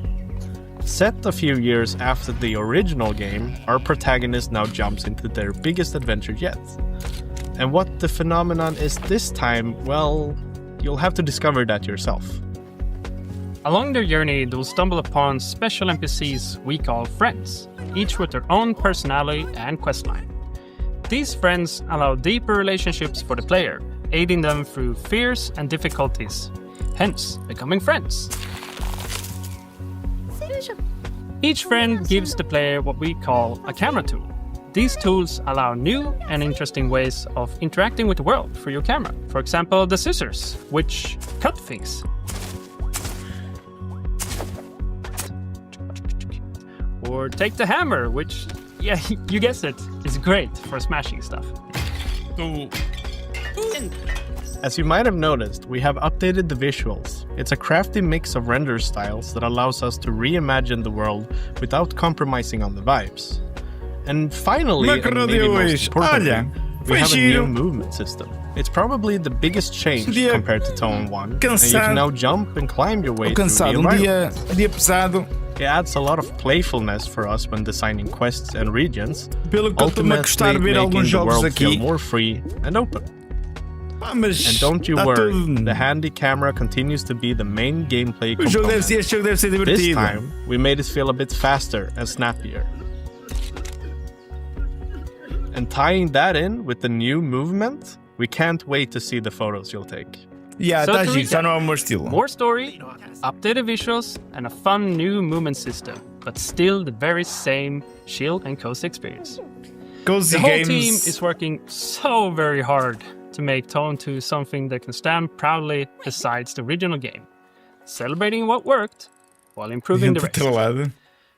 Set a few years after the original game, our protagonist now jumps into their biggest adventure yet. And what the phenomenon is this time, well, you'll have to discover that yourself. Along their journey, they'll stumble upon special NPCs we call friends, each with their own personality and questline. These friends allow deeper relationships for the player, aiding them through fears and difficulties, hence becoming friends. Each friend gives the player what we call a camera tool. These tools allow new and interesting ways of interacting with the world through your camera. For example, the scissors, which cut things. Or take the hammer, which, yeah, you guessed it, is great for smashing stuff. As you might have noticed, we have updated the visuals. It's a crafty mix of render styles that allows us to reimagine the world without compromising on the vibes. And finally, and maybe most importantly, we have a new movement system. It's probably the biggest change compared to Toem 1, and you can now jump and climb your way through the environment. Dia pesado, It adds a lot of playfulness for us when designing quests and regions, Pelo que eu estou-me a gostar de ver alguns jogos aqui. More free and open. And don't you worry, the handy camera continues to be the main gameplay component. Este jogo deve ser divertido. This time, we made it feel a bit faster and snappier. And tying that in with the new movement, we can't wait to see the photos you'll take. Yeah, So that's to it. Não é o meu estilo. More story, updated visuals, and a fun new movement system, but still the very same chill and cozy experience. Cozy the whole games. team is working so very hard to make Tone 2 something that can stand proudly besides the original game, celebrating what worked while improving the rest.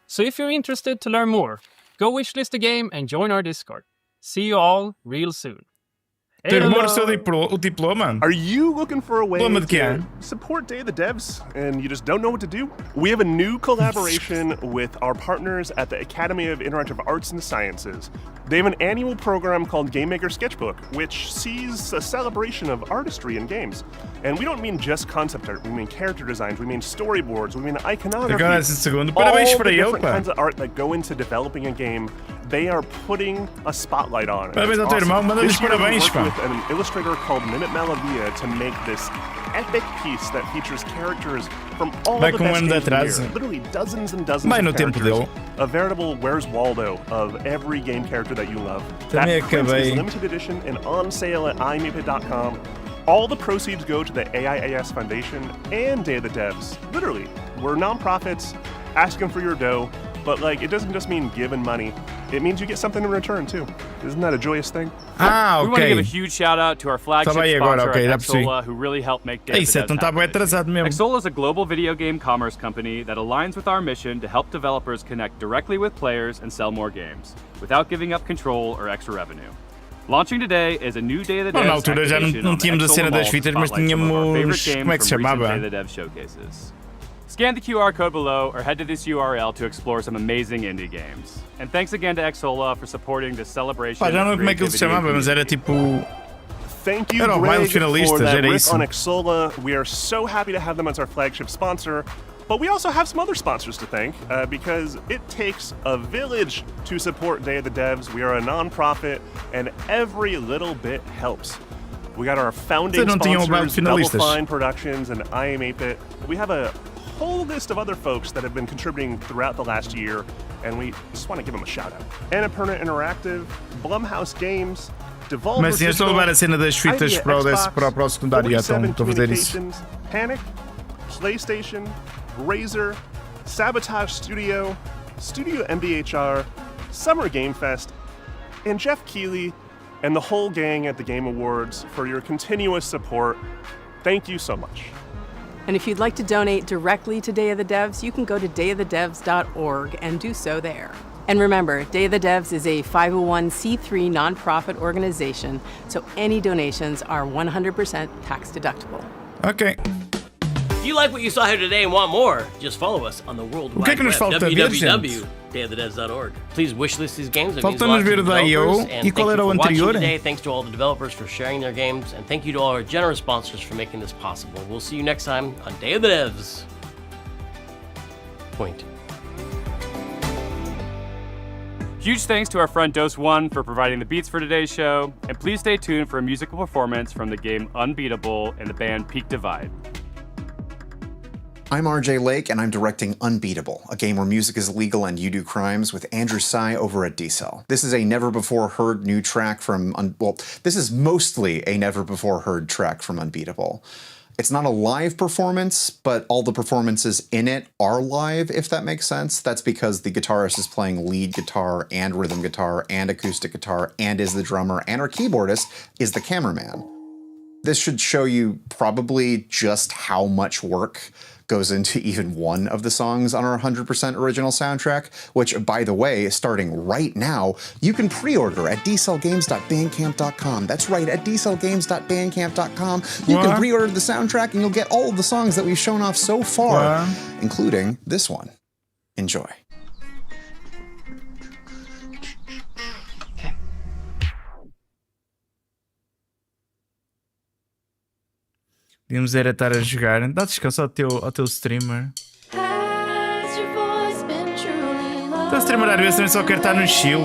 So if you're interested to learn more, go wishlist the game and join our Discord. See you all real soon. O diploma. Are you looking for a way to support Day of the Devs and you just don't know what to do? We have a new collaboration with our partners at the Academy of Interactive Arts and Sciences. They have an annual program called Game Maker Sketchbook, which sees a celebration of artistry in games. And we don't mean just concept art, we mean character designs, we mean storyboards, we mean iconography. All the different kinds of art that go into developing a game, they are putting a spotlight on it. Parabéns ao teu irmão, manda-lhes parabéns, pá. With an illustrator called Malavia to make this epic piece that features characters from all the best games of the year. Literally dozens and dozens of characters. A veritable Where's Waldo of every game character that you love. That print is limited edition and on sale at iMeepit.com. All the proceeds go to the AIAS Foundation and Day of the Devs. Literally, we're nonprofits asking for your dough. But like, it doesn't just mean giving money. It means you get something in return too. Isn't that a joyous thing? We want to give a huge shout out to our flagship sponsor, Xsola, who really helped make Day of the Devs happen. Xsola is a global video game commerce company that aligns with our mission to help developers connect directly with players and sell more games, without giving up control or extra revenue. Launching today is a new Day of the Devs altura já não tínhamos a cena das fitas, mas tínhamos... Como é que se chamava? Day of the Devs showcases. Scan the QR code below or head to this URL to explore some amazing indie games. And thanks again to Xsola for supporting this celebration. Já não como é que ele se chamava, mas era tipo... Thank you, Greg, for that riff on Xsola. We are so happy to have them as our flagship sponsor. But we also have some other sponsors to thank because it takes a village to support Day of the Devs. We are a non-profit and every little bit helps. We got our founding sponsors, Double Fine Productions and I Am 8-Bit. We have a whole list of other folks that have been contributing throughout the last year, and we just want to give them a shout out. Annapurna Interactive, Blumhouse Games, Devolver Mas eu estou a levar a cena das fitas para o próximo secundário, então estou a fazer isso. Panic, PlayStation, Razer, Sabotage Studio, Studio MBHR, Summer Game Fest, and Jeff Keighley and the whole gang at the Game Awards for your continuous support. Thank you so much. And if you'd like to donate directly to Day of the Devs, you can go to dayofthedevs.org and do so there. And remember, Day of the Devs is a 501c3 nonprofit organization, so any donations are 100% tax deductible. Okay. If you like what you saw here today and want more, just follow us on the World Wide Web, www.dayofthedevs.org. Please wishlist these games. It means a lot to developers. And thank you for watching today. Thanks to all the developers for sharing their games. And thank you to all our generous sponsors for making this possible. We'll see you next time on Day of the Devs. Point. Huge thanks to our friend Dose One for providing the beats for today's show. And please stay tuned for a musical performance from the game Unbeatable and the band Peak Divide. I'm RJ Lake, and I'm directing Unbeatable, a game where music is legal and you do crimes, with Andrew Tsai over at D-Cell. This is a never-before-heard new track from... this is mostly a never-before-heard track from Unbeatable. It's not a live performance, but all the performances in it are live, if that makes sense. That's because the guitarist is playing lead guitar and rhythm guitar and acoustic guitar and is the drummer, and our keyboardist is the cameraman. This should show you probably just how much work goes into even one of the songs on our 100% original soundtrack, which, by the way, starting right now, you can pre-order at dcellgames.bandcamp.com. That's right, at dcellgames.bandcamp.com. You can pre-order the soundtrack and you'll get all of the songs that we've shown off so far, including this one. Enjoy. Podíamos era estar a jogar. Dá descanso ao teu streamer. Has your voice Uma streamer às vezes também só quer estar no chill.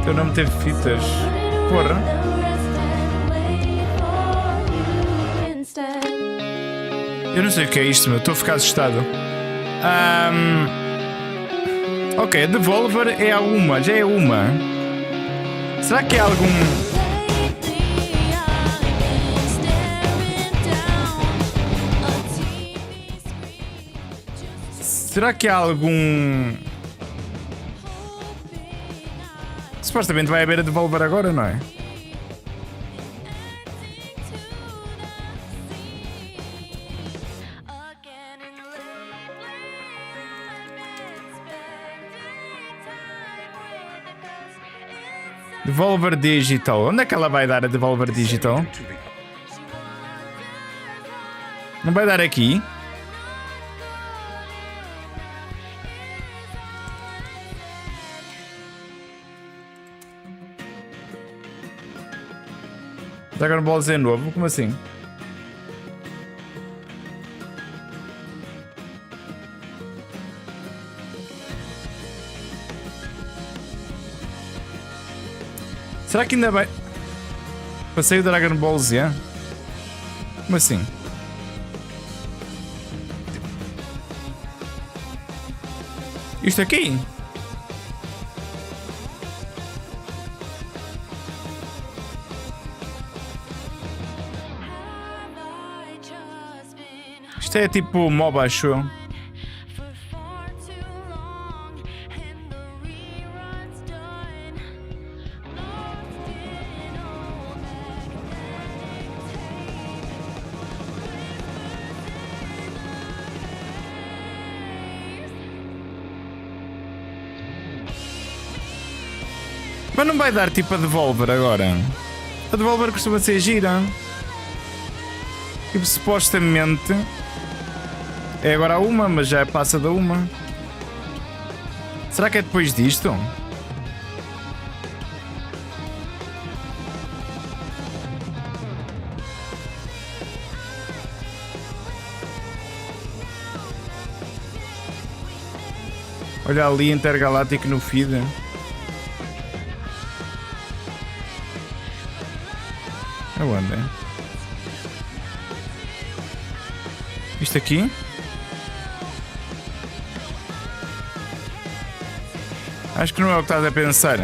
Eu não me teve fitas. Porra. Eu não sei o que é isto, meu. Estou a ficar assustado. Ok, Devolver é a uma. Já é uma. Será que é algum... Será que há algum... Supostamente vai haver a Devolver agora, não é? Devolver Digital. Onde é que ela vai dar a Devolver Digital? Não vai dar aqui? Dragon Ball Z novo? Como assim? Será que ainda vai... Passei o Dragon Ball Z? Como assim? Isto aqui? Isto é tipo MOBA, acho eu. Mas não vai dar tipo a Devolver agora. A Devolver costuma ser gira. Tipo, supostamente é agora a uma, mas já passa da uma. Será que é depois disto? Olha ali, Intergaláctico no feed. Aonde? Isto aqui? Acho que não é o que estás a pensar.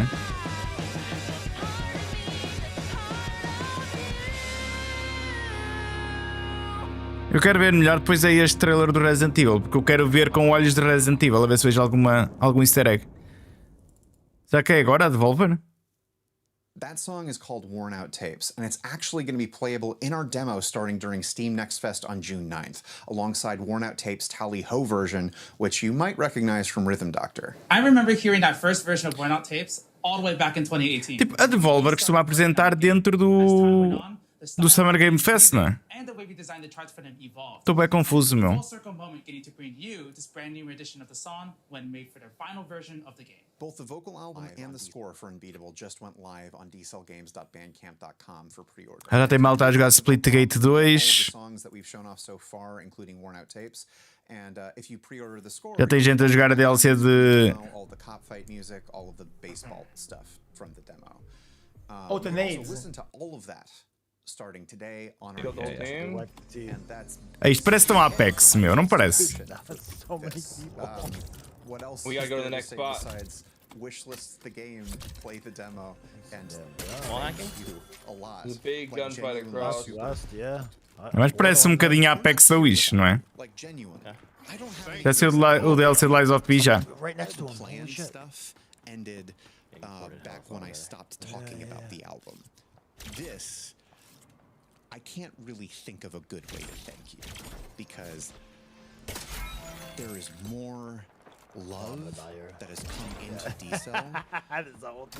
Eu quero ver melhor depois aí este trailer do Resident Evil, porque eu quero ver com olhos de Resident Evil, a ver se vejo algum easter egg. Será que é agora a Devolver? That song is called Worn Out Tapes, and it's actually going to be playable in our demo starting during Steam Next Fest on June 9th, alongside Worn Out Tapes' Tally Ho version, which you might recognize from Rhythm Doctor. I remember hearing that first version of Worn Out Tapes all the way back in 2018. Tipo, a Devolver costuma apresentar dentro do Summer Game Fest, não é? Estou bem confuso, meu. Both the vocal album and the score for Unbeatable just went live on dcelgames.bandcamp.com for pre-order. Já tem malta a jogar Splitgate 2. Já tem gente a jogar a DLC de... All the cop fight music, all of the baseball stuff from the demo. Oh, the names. Listen to all of that starting today on our Isto parece tão Apex, meu, não parece? What else? We gotta go to the next spot. Wishlist the game, play the demo, and a lot. The big gunfight across. Mas parece um bocadinho Apex da Wish, não é? Deve ser o DLC de Lies of P já. Stuff ended back when I stopped talking about the album. This, I can't really think of a good way to thank you, because there is more love that has come into D-Cell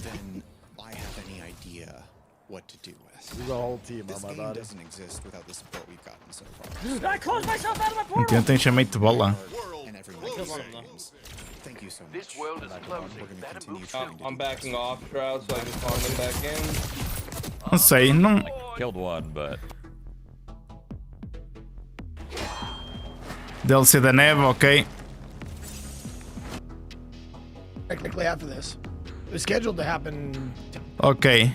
than I have any idea what to do with. There's a whole team this on my game body. doesn't exist without the support we've gotten so far. I closed myself out of my portal! Tentem chamei-te de bola. Thank you so much. This world is closing. I'm backing off, Trout, so I can spawn them back in. Não sei, não... Killed one, but... DLC da neve, ok. Technically after this. It was scheduled to happen... Ok.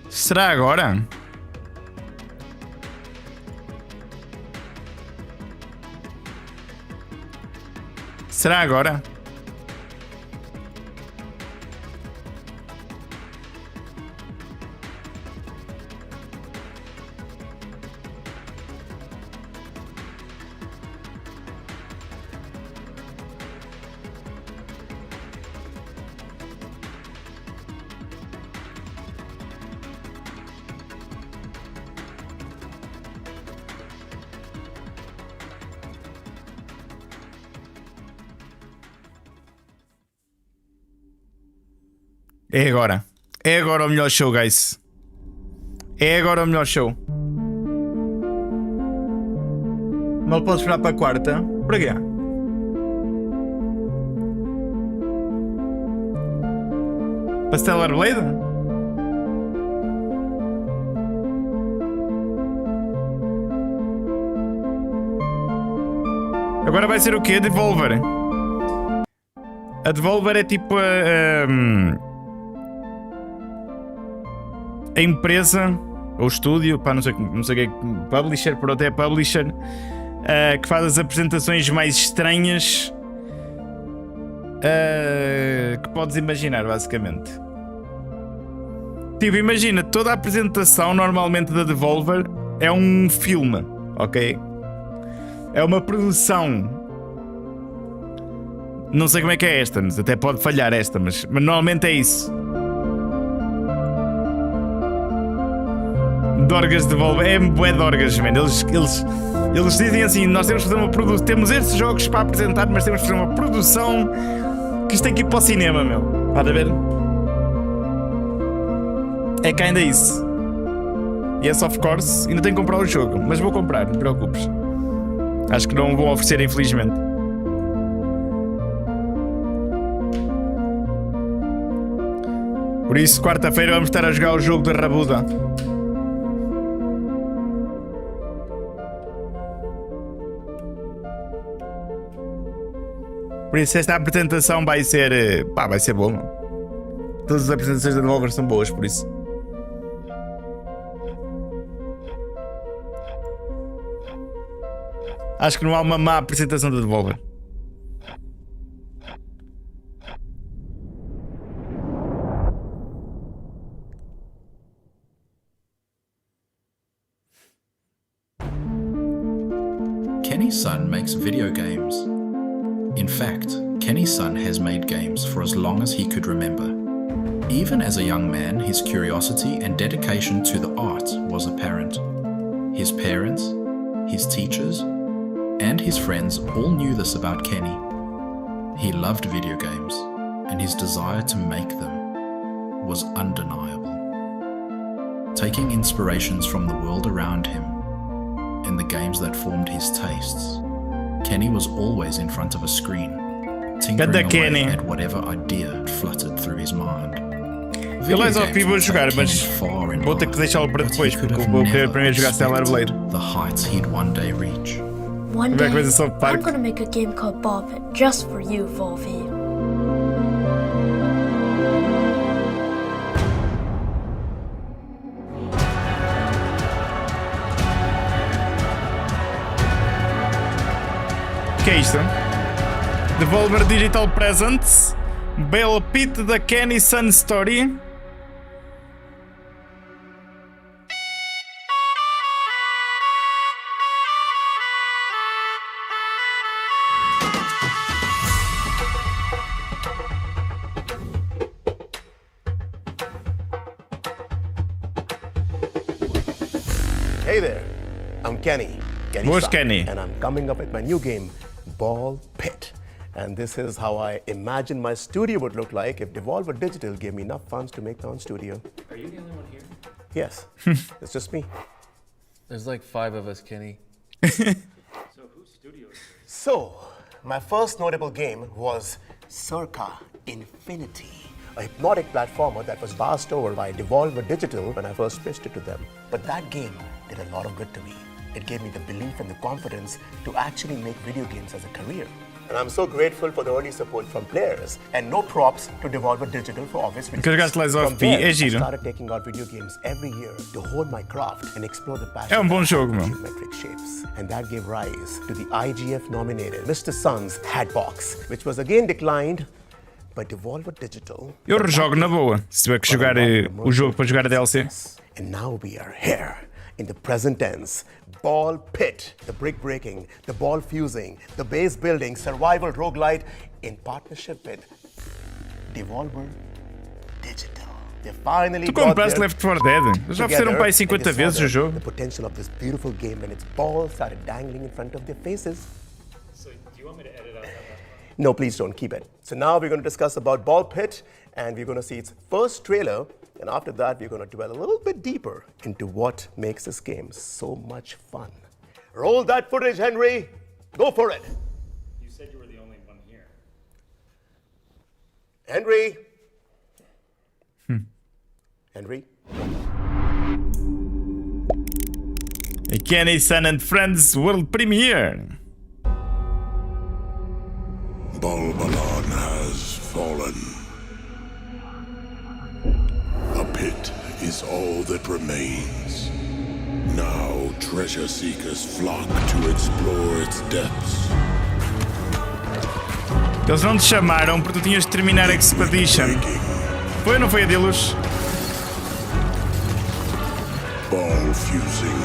Será agora? Será agora? É agora. É agora o melhor show, guys. É agora o melhor show. Mal posso esperar para a quarta? Para quê? Para Stellar Blade? Agora vai ser o quê? Devolver. A Devolver é tipo a empresa, ou o estúdio, pá, não sei o que é, publisher, por outro é publisher, que faz as apresentações mais estranhas que podes imaginar, basicamente. Tipo, imagina, toda a apresentação normalmente da Devolver é um filme, ok? É uma produção. Não sei como é que é esta, mas até pode falhar esta, mas normalmente é isso. Dorgas Devolver, é bué Dorgas, man. Eles dizem assim: nós temos que fazer uma produção, temos estes jogos para apresentar, mas temos que fazer uma produção que isto tem que ir para o cinema, meu. Para ver? É que ainda isso. Yes, of course, ainda tenho que comprar o jogo, mas vou comprar, não te preocupes. Acho que não vão oferecer, infelizmente. Por isso, quarta-feira vamos estar a jogar o jogo de Rabuda. Por isso esta apresentação vai ser... pá, vai ser boa. Todas as apresentações da Devolver são boas, por isso. Acho que não há uma má apresentação da Devolver. Kenny's son makes video games. In fact, Kenny's son has made games for as long as he could remember. Even as a young man, his curiosity and dedication to the art was apparent. His parents, his teachers, and his friends all knew this about Kenny. He loved video games, and his desire to make them was undeniable. Taking inspirations from the world around him and the games that formed his tastes, Kenny was always in front of a screen, tinkering away at whatever idea fluttered through his mind. Eu mais ao vivo vou jogar, mas vou ter que deixá-lo para depois, porque eu vou querer primeiro jogar Stellar Blade. The heights he'd one day reach. One day, I'm gonna make a game called Bob just for you, Volvi. Que é isto? Devolver Digital Presents, Bell Pit da Kenny Sun Story. Hey there, I'm Kenny. Where's Kenny? And I'm coming up with my new game, Ball Pit. And this is how I imagine my studio would look like if Devolver Digital gave me enough funds to make my own studio. Are you the only one here? Yes, it's just me. There's like 5 of us, Kenny. So whose studio is this? So, my first notable game was Circa Infinity, a hypnotic platformer that was passed over by Devolver Digital when I first pitched it to them. But that game did a lot of good to me. It gave me the belief and the confidence to actually make video games as a career. And I'm so grateful for the early support from players, and no props to Devolver Digital for obvious reasons. From there, I started taking out video games every year to hone my craft and explore the passion of geometric shapes. And that gave rise to the IGF-nominated Mr. Sun's Hatbox, which was again declined by Devolver Digital. Eu rejogo na boa, se tiver que jogar o jogo para jogar a DLC. And now we are here, in the present tense. Ball Pit, the brick breaking, the ball fusing, the base building, survival roguelite in partnership with Devolver Digital. They finally tu compraste Left 4 Dead? Já ofereceram para aí 50 vezes o jogo. The potential of this beautiful game when its ball started dangling in front of their faces. So, do you want me to edit out that? No, please don't, keep it. So now we're going to discuss about Ball Pit, and we're going to see its first trailer. And after that, we're going to dwell a little bit deeper into what makes this game so much fun. Roll that footage, Henry. Go for it. You said you were the only one here. Henry. Henry. A Kenny Sun and Friends world premiere. Balbalon has fallen. A pit is all that remains. Now treasure seekers flock to explore its depths. Eles não te chamaram porque tu tinhas de terminar a Expedition. Foi ou não foi a deles? Ball fusing.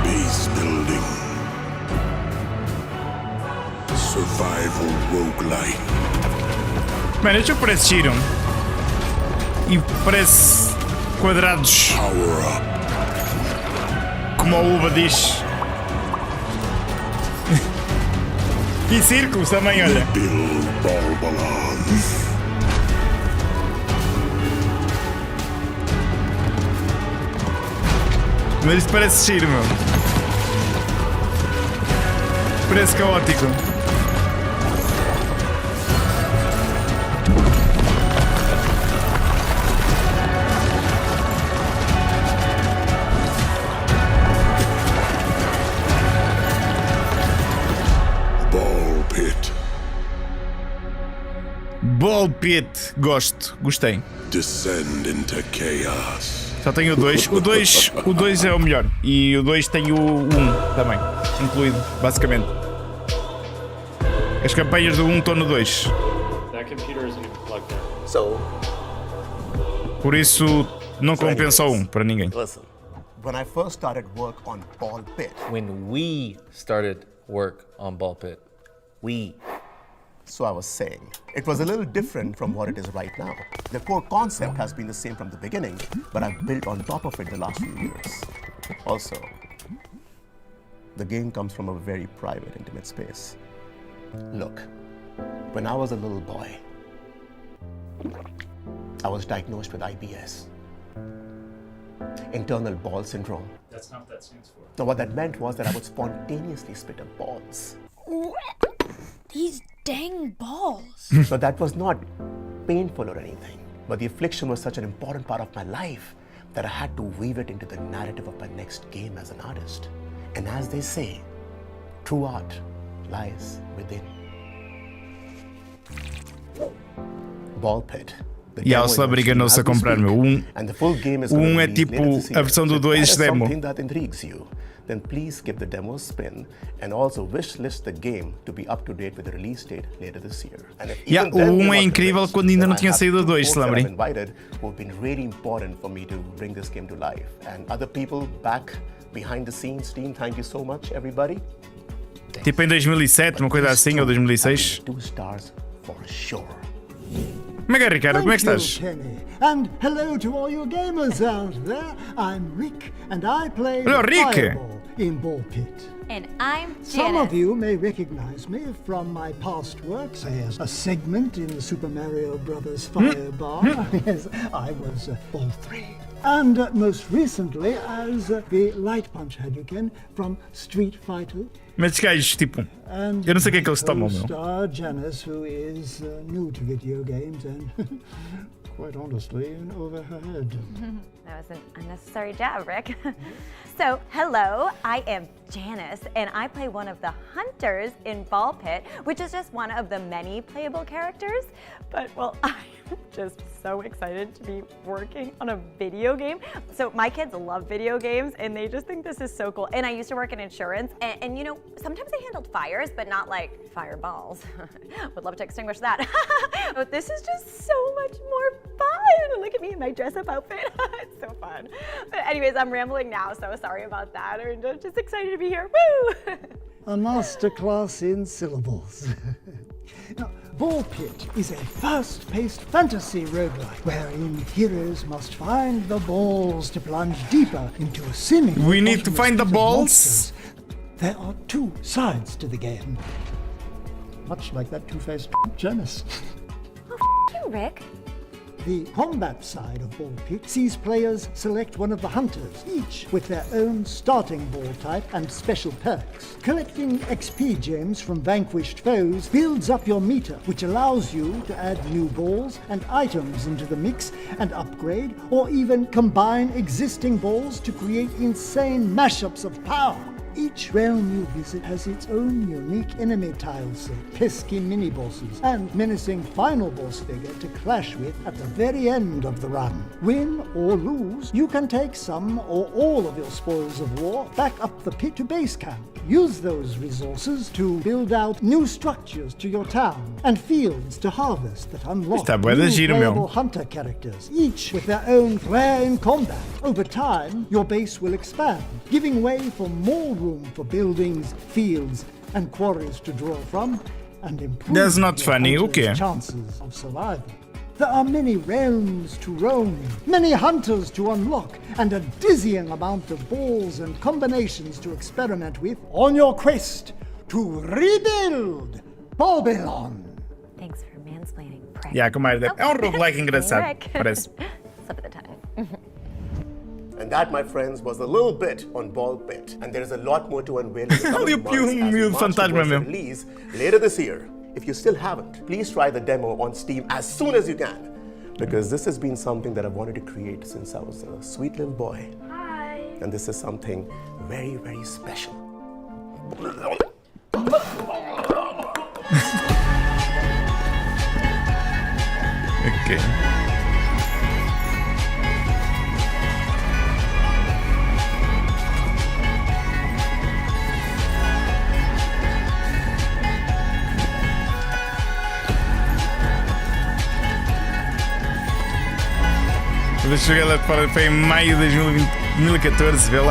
Base building. Survival roguelite. Mano, este jogo parece giro. E parece quadrados. Power up. Como a uva diz. E círculos também, olha. Build ball balloons. Mas isto parece giro, meu. Parece caótico. Ball Pit, gosto, gostei. Descend into chaos. Só tenho o 2. O 2 é o melhor. E o 2 tem o 1 também, incluído, basicamente. As campanhas do 1 estão no 2. Por isso, não compensa o 1 para ninguém. Listen, when I first started work on Ball Pit. When we started work on Ball Pit. So I was saying, it was a little different from what it is right now. The core concept has been the same from the beginning, but I've built on top of it the last few years. Also, the game comes from a very private, intimate space. Look, when I was a little boy, I was diagnosed with IBS, internal ball syndrome. That's not what that stands for. Now what that meant was that I would spontaneously spit up balls. These dang balls. So that was not painful or anything, but the affliction was such an important part of my life that I had to weave it into the narrative of my next game as an artist. And as they say, true art lies within. Ball Pit. E a Alcela enganou-se a comprar, meu. Um é tipo a versão do 2 demo. Then please give the demo a spin and also wishlist the game to be up to date with the release date later this year. O 1 é incrível quando ainda não tinha saído o 2, se lembrem. Who've been really important for me to bring this game to life. And other people back behind the scenes, team, thank you so much, everybody. Tipo em 2007, uma coisa assim, ou 2006. 2 stars for sure. Como é que é, Ricardo? Como é que estás? And hello to all you gamers out there. I'm Rick, and I play Rick in Ball Pit. And I'm Janet. Some of you may recognize me from my past works as a segment in the Super Mario Bros. Fire Bar. Yes, I was Ball 3. And most recently as the Light Punch Hadouken from Street Fighter. Mas gajos, tipo, eu não sei o que é que eles tomam, meu. Star Janice, who is new to video games and quite honestly in over her head. That was an unnecessary jab, Rick. So, hello, I am Janice, and I play one of the hunters in Ball Pit, which is just one of the many playable characters. But, well, I'm just so excited to be working on a video game. So, my kids love video games, and they just think this is so cool. And I used to work in insurance, and you know, sometimes I handled fires, but not like fireballs. Would love to extinguish that. But this is just so much more fun. Look at me in my dress-up outfit. It's so fun. But anyways, I'm rambling now, so sorry about that. I'm just excited to be here. Woo! A masterclass in syllables. Now, Ball Pit is a fast-paced fantasy roguelike wherein heroes must find the balls to plunge deeper into a seemingly We need to find the balls. Monsters. There are two sides to the game, much like that two-faced Janice. Oh, you, Rick. The combat side of Ball Pit sees players select one of the hunters, each with their own starting ball type and special perks. Collecting XP gems from vanquished foes builds up your meter, which allows you to add new balls and items into the mix and upgrade, or even combine existing balls to create insane mashups of power. Each realm you visit has its own unique enemy tile set, pesky mini-bosses, and menacing final boss figure to clash with at the very end of the run. Win or lose, you can take some or all of your spoils of war back up the pit to base camp. Use those resources to build out new structures to your town and fields to harvest that unlock new playable hunter characters, each with their own flair in combat. Over time, your base will expand, giving way for more room for buildings, fields, and quarries to draw from, and improve That's not funny, okay. chances of survival. There are many realms to roam, many hunters to unlock, and a dizzying amount of balls and combinations to experiment with on your quest to rebuild Babylon. Thanks for mansplaining, prick. Yeah, como é um roguelike engraçado, parece. Slip of the tongue. And that, my friends, was a little bit on Ball Pit. And there is a lot more to unveil in the coming months as we march towards the release later this year. If you still haven't, please try the demo on Steam as soon as you can. Because this has been something that I've wanted to create since I was a sweet little boy. Hi. And this is something very, very special. Okay. Eu cheguei lá para foi em maio de 2014, vê lá.